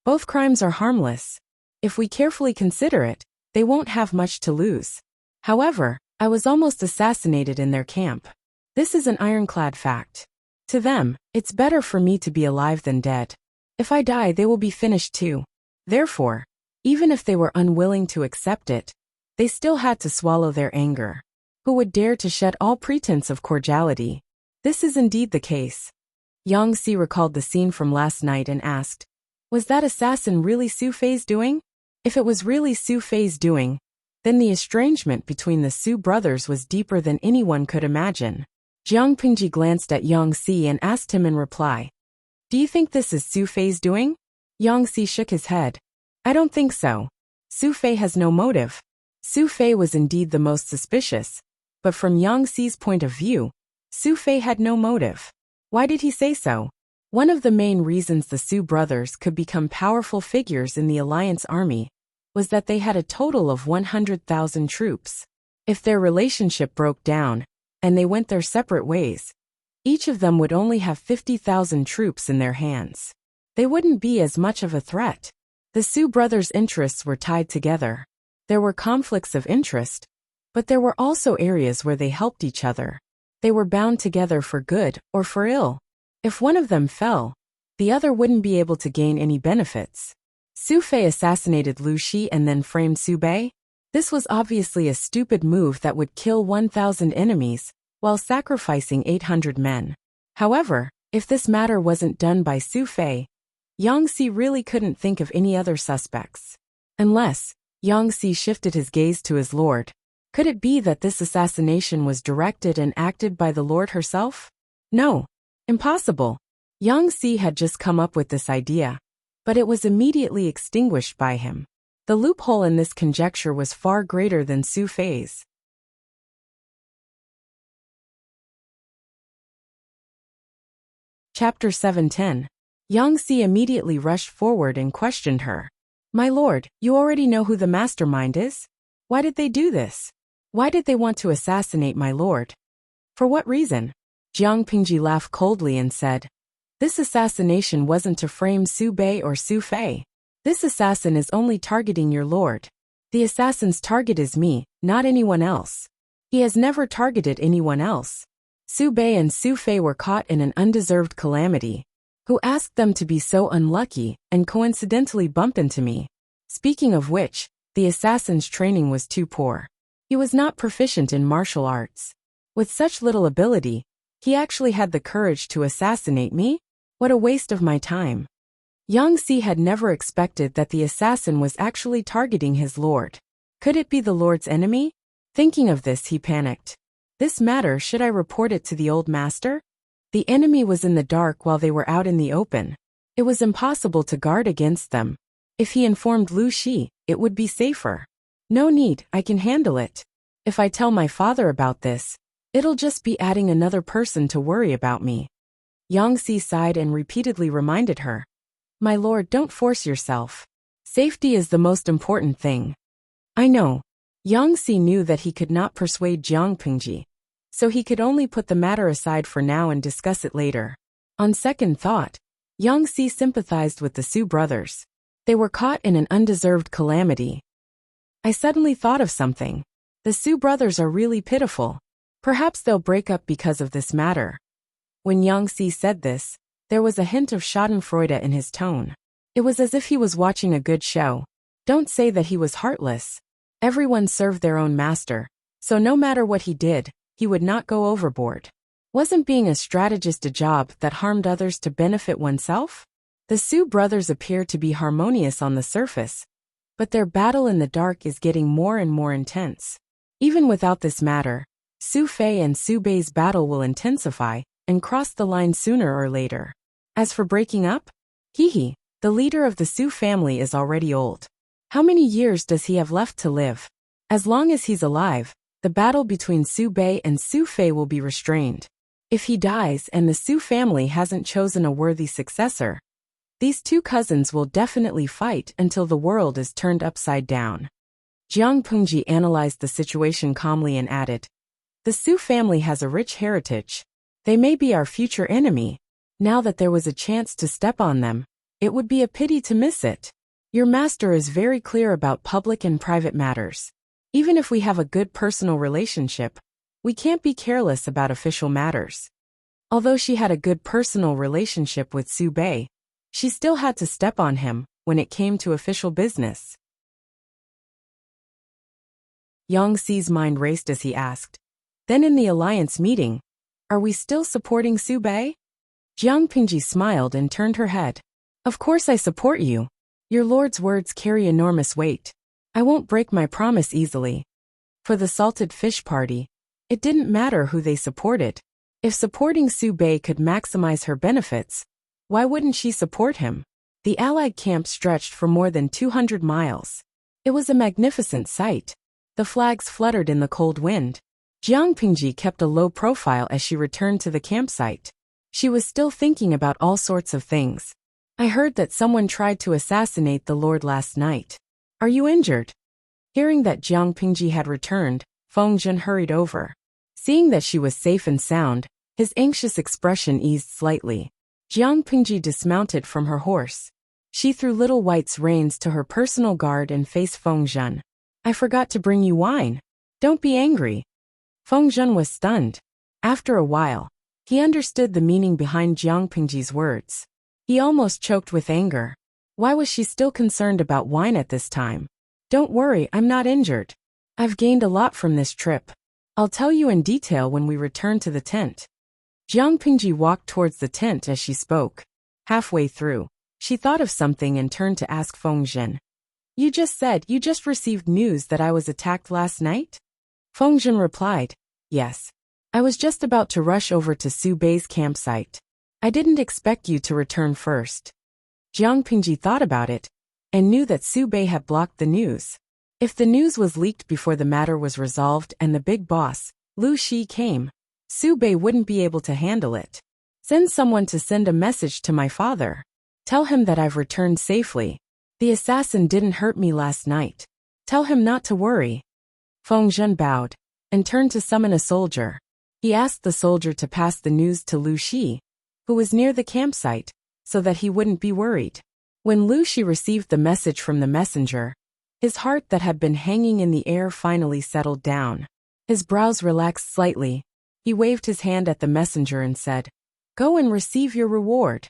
Both crimes are harmless. If we carefully consider it, They won't have much to lose. However, I was almost assassinated in their camp. This is an ironclad fact. To them, it's better for me to be alive than dead. If I die, they will be finished too. Therefore, even if they were unwilling to accept it, they still had to swallow their anger. Who would dare to shed all pretense of cordiality? This is indeed the case. Yang Si recalled the scene from last night and asked, was that assassin really Su Fei's doing? If it was really Su Fei's doing, then the estrangement between the Su brothers was deeper than anyone could imagine. Jiang Pingji glanced at Yang Si and asked him in reply, do you think this is Su Fei's doing? Yang Si shook his head. I don't think so. Su Fei has no motive. Su Fei was indeed the most suspicious, but from Yang Si's point of view, Su Fei had no motive. Why did he say so? One of the main reasons the Su brothers could become powerful figures in the alliance army was that they had a total of 100,000 troops. If their relationship broke down, and they went their separate ways, each of them would only have 50,000 troops in their hands. They wouldn't be as much of a threat. The Su brothers' interests were tied together. There were conflicts of interest, but there were also areas where they helped each other. They were bound together for good or for ill. If one of them fell, the other wouldn't be able to gain any benefits. Su Fei assassinated Lu Shi and then framed Su Bei? This was obviously a stupid move that would kill 1,000 enemies, while sacrificing 800 men. However, if this matter wasn't done by Su Fei, Yang Si really couldn't think of any other suspects. Unless, Yang Si shifted his gaze to his lord. Could it be that this assassination was directed and acted by the lord herself? No. Impossible. Yang Si had just come up with this idea, but it was immediately extinguished by him. The loophole in this conjecture was far greater than Su Fei's. Chapter 710. Yang Si immediately rushed forward and questioned her. My lord, you already know who the mastermind is? Why did they do this? Why did they want to assassinate my lord? For what reason? Jiang Pingji laughed coldly and said, this assassination wasn't to frame Su Bei or Su Fei. This assassin is only targeting your lord. The assassin's target is me, not anyone else. He has never targeted anyone else. Su Bei and Su Fei were caught in an undeserved calamity. Who asked them to be so unlucky and coincidentally bump into me? Speaking of which, the assassin's training was too poor. He was not proficient in martial arts. With such little ability, he actually had the courage to assassinate me? What a waste of my time. Yang Si had never expected that the assassin was actually targeting his lord. Could it be the lord's enemy? Thinking of this, he panicked. This matter, should I report it to the old master? The enemy was in the dark while they were out in the open. It was impossible to guard against them. If he informed Lu Shi, it would be safer. No need, I can handle it. If I tell my father about this, it'll just be adding another person to worry about me. Yang Si sighed and repeatedly reminded her. My lord, don't force yourself. Safety is the most important thing. I know. Yang Si knew that he could not persuade Jiang Pingji, so he could only put the matter aside for now and discuss it later. On second thought, Yang Si sympathized with the Su brothers. They were caught in an undeserved calamity. I suddenly thought of something. The Su brothers are really pitiful. Perhaps they'll break up because of this matter. When Yang Si said this, there was a hint of schadenfreude in his tone. It was as if he was watching a good show. Don't say that he was heartless. Everyone served their own master, so no matter what he did, he would not go overboard. Wasn't being a strategist a job that harmed others to benefit oneself? The Su brothers appear to be harmonious on the surface, but their battle in the dark is getting more and more intense. Even without this matter, Su Fei and Su Bei's battle will intensify and cross the line sooner or later. As for breaking up? He, the leader of the Su family, is already old. How many years does he have left to live? As long as he's alive, the battle between Su Bei and Su Fei will be restrained. If he dies and the Su family hasn't chosen a worthy successor, these two cousins will definitely fight until the world is turned upside down. Jiang Pingji analyzed the situation calmly and added, the Su family has a rich heritage. They may be our future enemy. Now that there was a chance to step on them, it would be a pity to miss it. Your master is very clear about public and private matters. Even if we have a good personal relationship, we can't be careless about official matters. Although she had a good personal relationship with Su Bei, she still had to step on him when it came to official business. Yang Xi's mind raced as he asked, "Then in the alliance meeting, are we still supporting Su Bei?" Jiang Pingji smiled and turned her head. "Of course I support you. Your lord's words carry enormous weight. I won't break my promise easily." For the salted fish party, it didn't matter who they supported. If supporting Su Bei could maximize her benefits, why wouldn't she support him? The Allied camp stretched for more than 200 miles. It was a magnificent sight. The flags fluttered in the cold wind. Jiang Pingji kept a low profile as she returned to the campsite. She was still thinking about all sorts of things. "I heard that someone tried to assassinate the Lord last night. Are you injured?" Hearing that Jiang Pingji had returned, Feng Zhen hurried over. Seeing that she was safe and sound, his anxious expression eased slightly. Jiang Pingji dismounted from her horse. She threw Little White's reins to her personal guard and faced Feng Zhen. "I forgot to bring you wine. Don't be angry." Feng Zhen was stunned. After a while, he understood the meaning behind Jiang Pingji's words. He almost choked with anger. Why was she still concerned about wine at this time? "Don't worry, I'm not injured. I've gained a lot from this trip. I'll tell you in detail when we return to the tent." Jiang Pingji walked towards the tent as she spoke. Halfway through, she thought of something and turned to ask Feng Zhen. "You just said you just received news that I was attacked last night?" Feng Zhen replied, "Yes. I was just about to rush over to Su Bei's campsite. I didn't expect you to return first." Jiang Pingji thought about it, and knew that Su Bei had blocked the news. If the news was leaked before the matter was resolved and the big boss, Lu Shi, came, Su Bei wouldn't be able to handle it. "Send someone to send a message to my father. Tell him that I've returned safely. The assassin didn't hurt me last night. Tell him not to worry." Feng Zhen bowed, and turned to summon a soldier. He asked the soldier to pass the news to Lu Shi, who was near the campsite, so that he wouldn't be worried. When Lu Shi received the message from the messenger, his heart that had been hanging in the air finally settled down. His brows relaxed slightly. He waved his hand at the messenger and said, "Go and receive your reward."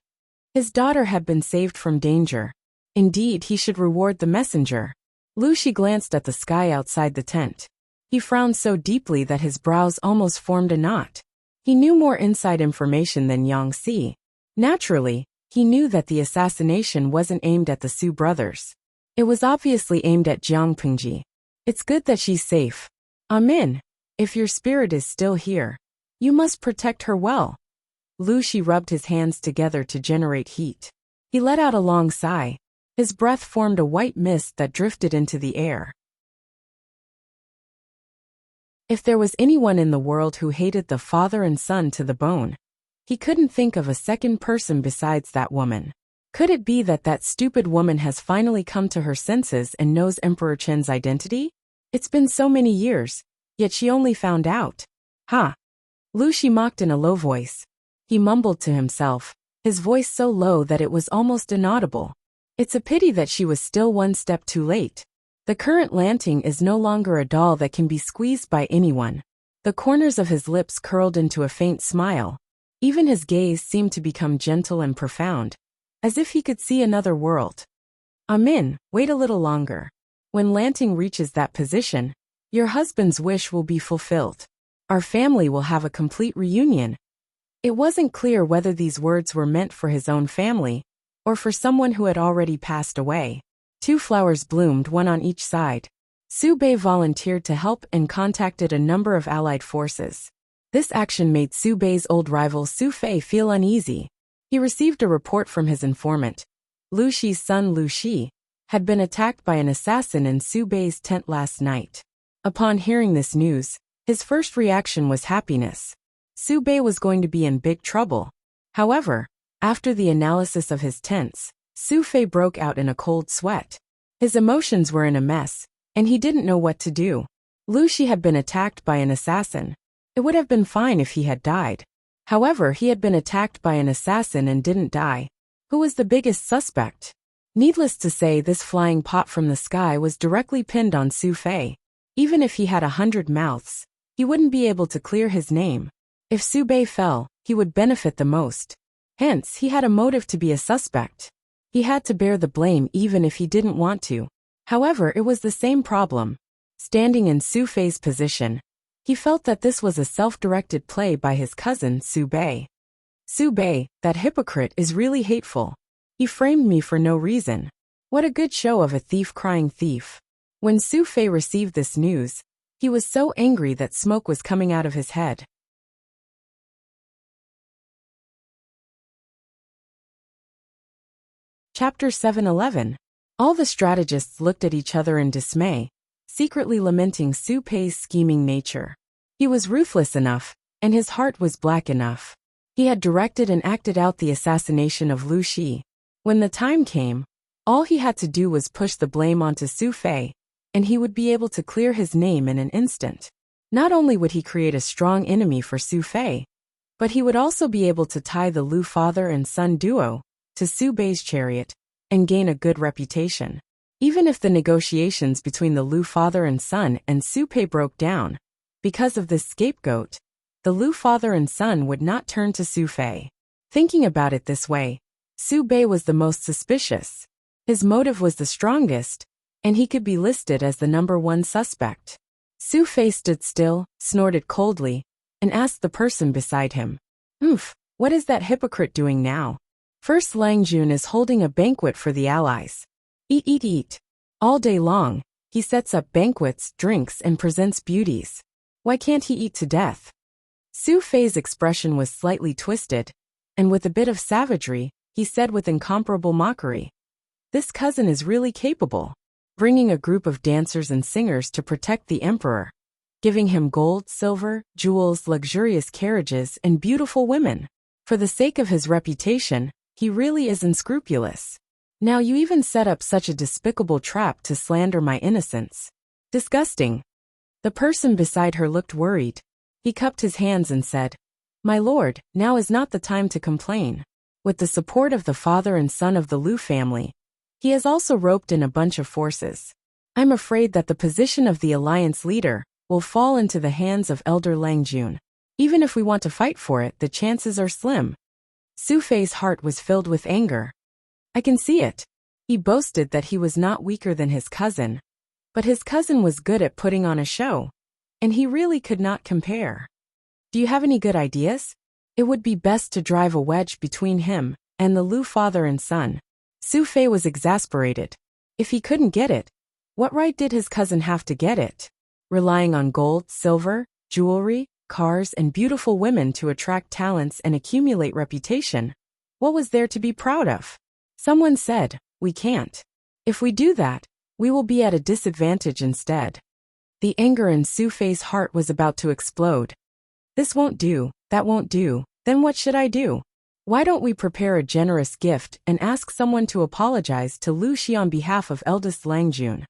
His daughter had been saved from danger. Indeed, he should reward the messenger. Lu Shi glanced at the sky outside the tent. He frowned so deeply that his brows almost formed a knot. He knew more inside information than Yang Xi. Naturally, he knew that the assassination wasn't aimed at the Su brothers. It was obviously aimed at Jiang Pingji. "It's good that she's safe. Amin. If your spirit is still here, you must protect her well." Lu Shi rubbed his hands together to generate heat. He let out a long sigh. His breath formed a white mist that drifted into the air. If there was anyone in the world who hated the father and son to the bone, he couldn't think of a second person besides that woman. Could it be that that stupid woman has finally come to her senses and knows Emperor Chen's identity? It's been so many years, yet she only found out. Ha! Lu Shi mocked in a low voice. He mumbled to himself, his voice so low that it was almost inaudible. It's a pity that she was still one step too late. The current Lanting is no longer a doll that can be squeezed by anyone. The corners of his lips curled into a faint smile. Even his gaze seemed to become gentle and profound, as if he could see another world. "Amin, wait a little longer. When Lanting reaches that position, your husband's wish will be fulfilled. Our family will have a complete reunion." It wasn't clear whether these words were meant for his own family, or for someone who had already passed away. 2 flowers bloomed, one on each side. Su Bei volunteered to help and contacted a number of allied forces. This action made Su Bei's old rival Su Fei feel uneasy. He received a report from his informant. Lu Shi's son Lu Shi had been attacked by an assassin in Su Bei's tent last night. Upon hearing this news, his first reaction was happiness. Su Bei was going to be in big trouble. However, after the analysis of his tents, Su Fei broke out in a cold sweat. His emotions were in a mess, and he didn't know what to do. Lu Shi had been attacked by an assassin. It would have been fine if he had died. However, he had been attacked by an assassin and didn't die. Who was the biggest suspect? Needless to say, this flying pot from the sky was directly pinned on Su Fei. Even if he had 100 mouths, he wouldn't be able to clear his name. If Su Bei fell, he would benefit the most. Hence, he had a motive to be a suspect. He had to bear the blame even if he didn't want to. However, it was the same problem. Standing in Su Fei's position, he felt that this was a self-directed play by his cousin Su Bei. Su Bei, that hypocrite, is really hateful. He framed me for no reason. What a good show of a thief crying thief. When Su Fei received this news, he was so angry that smoke was coming out of his head. Chapter 7:11. All the strategists looked at each other in dismay, secretly lamenting Su Pei's scheming nature. He was ruthless enough, and his heart was black enough. He had directed and acted out the assassination of Lu Shi. When the time came, all he had to do was push the blame onto Su Fei, and he would be able to clear his name in an instant. Not only would he create a strong enemy for Su Fei, but he would also be able to tie the Lu father and son duo to Su Bei's chariot and gain a good reputation. Even if the negotiations between the Lu father and son and Su Bei broke down, because of this scapegoat, the Lu father and son would not turn to Su Fei. Thinking about it this way, Su Bei was the most suspicious. His motive was the strongest, and he could be listed as the #1 suspect. Su Fei stood still, snorted coldly, and asked the person beside him, what is that hypocrite doing now? First Lang Jun is holding a banquet for the allies. Eat, eat, eat. All day long, he sets up banquets, drinks, and presents beauties. Why can't he eat to death? Su Fei's expression was slightly twisted, and with a bit of savagery, he said with incomparable mockery, "This cousin is really capable, bringing a group of dancers and singers to protect the emperor, giving him gold, silver, jewels, luxurious carriages, and beautiful women. For the sake of his reputation, he really is unscrupulous. Now you even set up such a despicable trap to slander my innocence. Disgusting." The person beside her looked worried. He cupped his hands and said, "My lord, now is not the time to complain. With the support of the father and son of the Lu family, he has also roped in a bunch of forces. I'm afraid that the position of the alliance leader will fall into the hands of Elder Lang Jun. Even if we want to fight for it, the chances are slim." Su Fei's heart was filled with anger. I can see it. He boasted that he was not weaker than his cousin, but his cousin was good at putting on a show, and he really could not compare. Do you have any good ideas? It would be best to drive a wedge between him and the Lu father and son. Su Fei was exasperated. If he couldn't get it, what right did his cousin have to get it? Relying on gold, silver, jewelry, cars, and beautiful women to attract talents and accumulate reputation, what was there to be proud of? Someone said, "We can't. If we do that, we will be at a disadvantage instead." The anger in Su Fei's heart was about to explode. This won't do, that won't do, then what should I do? Why don't we prepare a generous gift and ask someone to apologize to Lu Shi on behalf of eldest Lang Jun?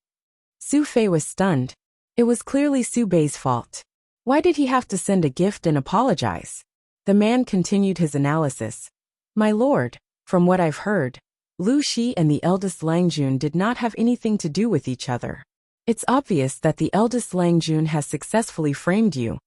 Su Fei was stunned. It was clearly Su Bei's fault. Why did he have to send a gift and apologize? The man continued his analysis. "My lord, from what I've heard, Lu Shi and the eldest Lang Jun did not have anything to do with each other. It's obvious that the eldest Lang Jun has successfully framed you."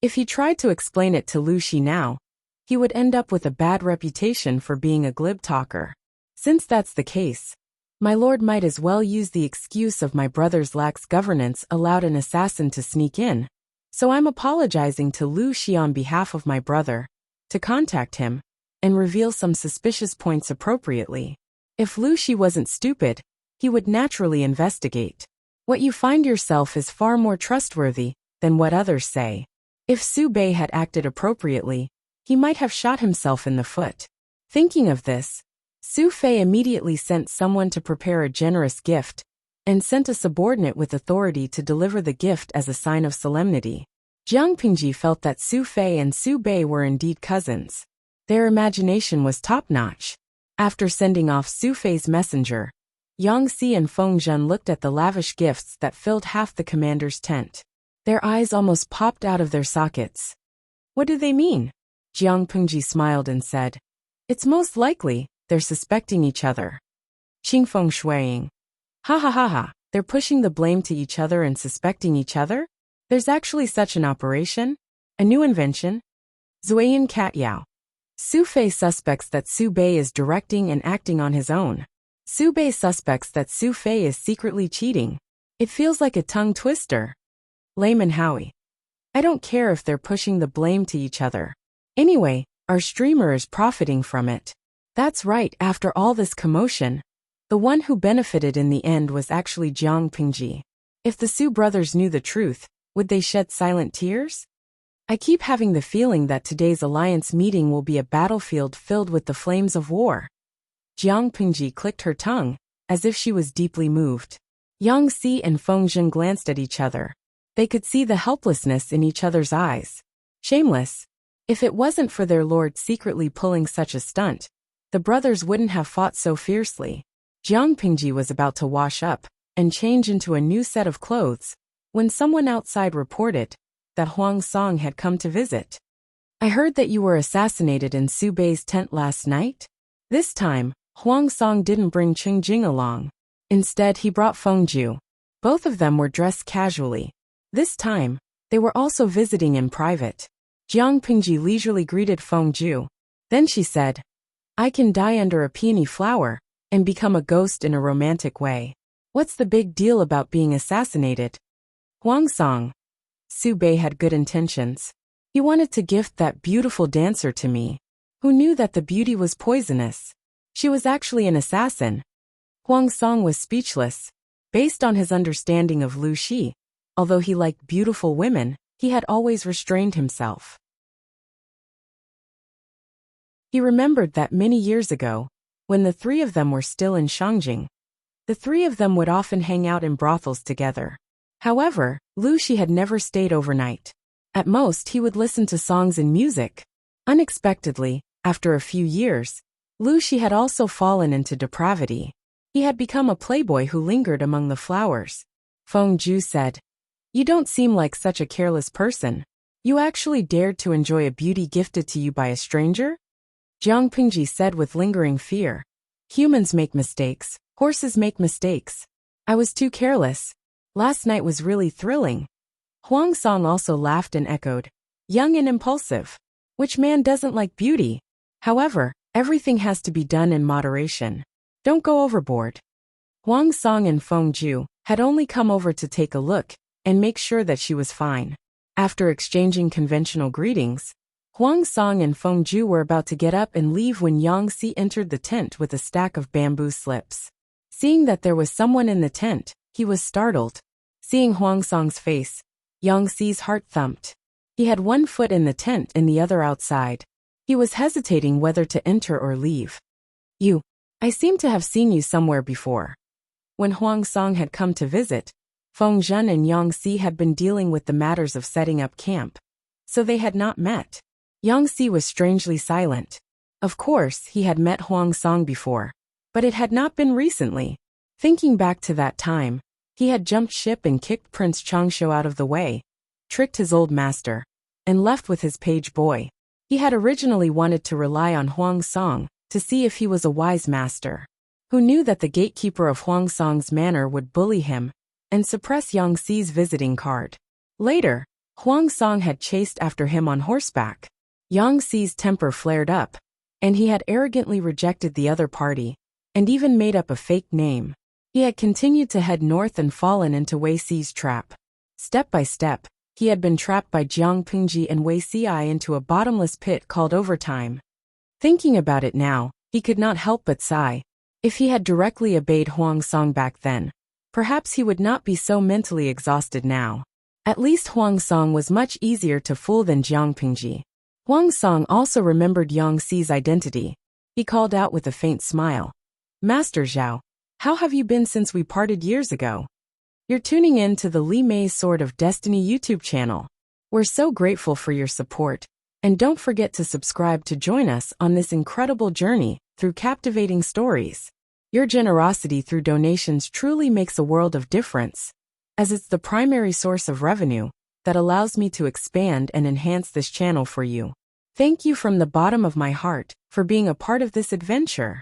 If he tried to explain it to Lu Shi now, he would end up with a bad reputation for being a glib talker. Since that's the case, my lord might as well use the excuse of my brother's lax governance allowed an assassin to sneak in. So I'm apologizing to Lu Shi on behalf of my brother, to contact him, and reveal some suspicious points appropriately. If Lu Shi wasn't stupid, he would naturally investigate. What you find yourself is far more trustworthy than what others say. If Su Bei had acted appropriately, he might have shot himself in the foot. Thinking of this, Su Fei immediately sent someone to prepare a generous gift, and sent a subordinate with authority to deliver the gift as a sign of solemnity. Jiang Pingji felt that Su Fei and Su Bei were indeed cousins. Their imagination was top-notch. After sending off Su Fei's messenger, Yang Si and Feng Zhen looked at the lavish gifts that filled half the commander's tent. Their eyes almost popped out of their sockets. "What do they mean?" Jiang Pingji smiled and said, "It's most likely they're suspecting each other. Qingfeng shuiying. Ha ha ha ha, they're pushing the blame to each other and suspecting each other? There's actually such an operation? A new invention? Zuiyan Cat Yao. Su Fei suspects that Su Bei is directing and acting on his own. Su Bei suspects that Su Fei is secretly cheating. It feels like a tongue twister. Layman Howie. I don't care if they're pushing the blame to each other. Anyway, our streamer is profiting from it. That's right, after all this commotion. The one who benefited in the end was actually Jiang Pingji. If the Su brothers knew the truth, would they shed silent tears? I keep having the feeling that today's alliance meeting will be a battlefield filled with the flames of war. Jiang Pingji clicked her tongue, as if she was deeply moved. Yang Si and Feng Zhen glanced at each other. They could see the helplessness in each other's eyes. Shameless. If it wasn't for their lord secretly pulling such a stunt, the brothers wouldn't have fought so fiercely. Jiang Pingji was about to wash up and change into a new set of clothes when someone outside reported that Huang Song had come to visit. I heard that you were assassinated in Su Bei's tent last night? This time, Huang Song didn't bring Qing Jing along. Instead, he brought Feng Ju. Both of them were dressed casually. This time, they were also visiting in private. Jiang Pingji leisurely greeted Feng Ju. Then she said, I can die under a peony flower and become a ghost in a romantic way. What's the big deal about being assassinated? Huang Song. Su Bei had good intentions. He wanted to gift that beautiful dancer to me. Who knew that the beauty was poisonous? She was actually an assassin. Huang Song was speechless. Based on his understanding of Lu Shi, although he liked beautiful women, he had always restrained himself. He remembered that many years ago, when the three of them were still in Shangjing, the three of them would often hang out in brothels together. However, Lu Shi had never stayed overnight. At most, he would listen to songs and music. Unexpectedly, after a few years, Lu Shi had also fallen into depravity. He had become a playboy who lingered among the flowers. Feng Ju said, You don't seem like such a careless person. You actually dared to enjoy a beauty gifted to you by a stranger? Jiang Pingji said with lingering fear. Humans make mistakes. Horses make mistakes. I was too careless. Last night was really thrilling. Huang Song also laughed and echoed. Young and impulsive. Which man doesn't like beauty? However, everything has to be done in moderation. Don't go overboard. Huang Song and Feng Ju had only come over to take a look and make sure that she was fine. After exchanging conventional greetings, Huang Song and Feng Ju were about to get up and leave when Yang Si entered the tent with a stack of bamboo slips. Seeing that there was someone in the tent, he was startled. Seeing Huang Song's face, Yang Si's heart thumped. He had one foot in the tent and the other outside. He was hesitating whether to enter or leave. I seem to have seen you somewhere before. When Huang Song had come to visit, Feng Zhen and Yang Si had been dealing with the matters of setting up camp. So they had not met. Yang Si was strangely silent. Of course, he had met Huang Song before, but it had not been recently. Thinking back to that time, he had jumped ship and kicked Prince Changsho out of the way, tricked his old master, and left with his page boy. He had originally wanted to rely on Huang Song to see if he was a wise master, who knew that the gatekeeper of Huang Song's manor would bully him and suppress Yang Si's visiting card. Later, Huang Song had chased after him on horseback. Yang Si's temper flared up, and he had arrogantly rejected the other party, and even made up a fake name. He had continued to head north and fallen into Wei Si's trap. Step by step, he had been trapped by Jiang Pingji and Wei Si into a bottomless pit called overtime. Thinking about it now, he could not help but sigh. If he had directly obeyed Huang Song back then, perhaps he would not be so mentally exhausted now. At least Huang Song was much easier to fool than Jiang Pingji. Huang Song also remembered Yang Si's identity. He called out with a faint smile. Master Zhao, how have you been since we parted years ago? You're tuning in to the Li Mei's Sword of Destiny YouTube channel. We're so grateful for your support, and don't forget to subscribe to join us on this incredible journey through captivating stories. Your generosity through donations truly makes a world of difference, as it's the primary source of revenue that allows me to expand and enhance this channel for you. Thank you from the bottom of my heart for being a part of this adventure.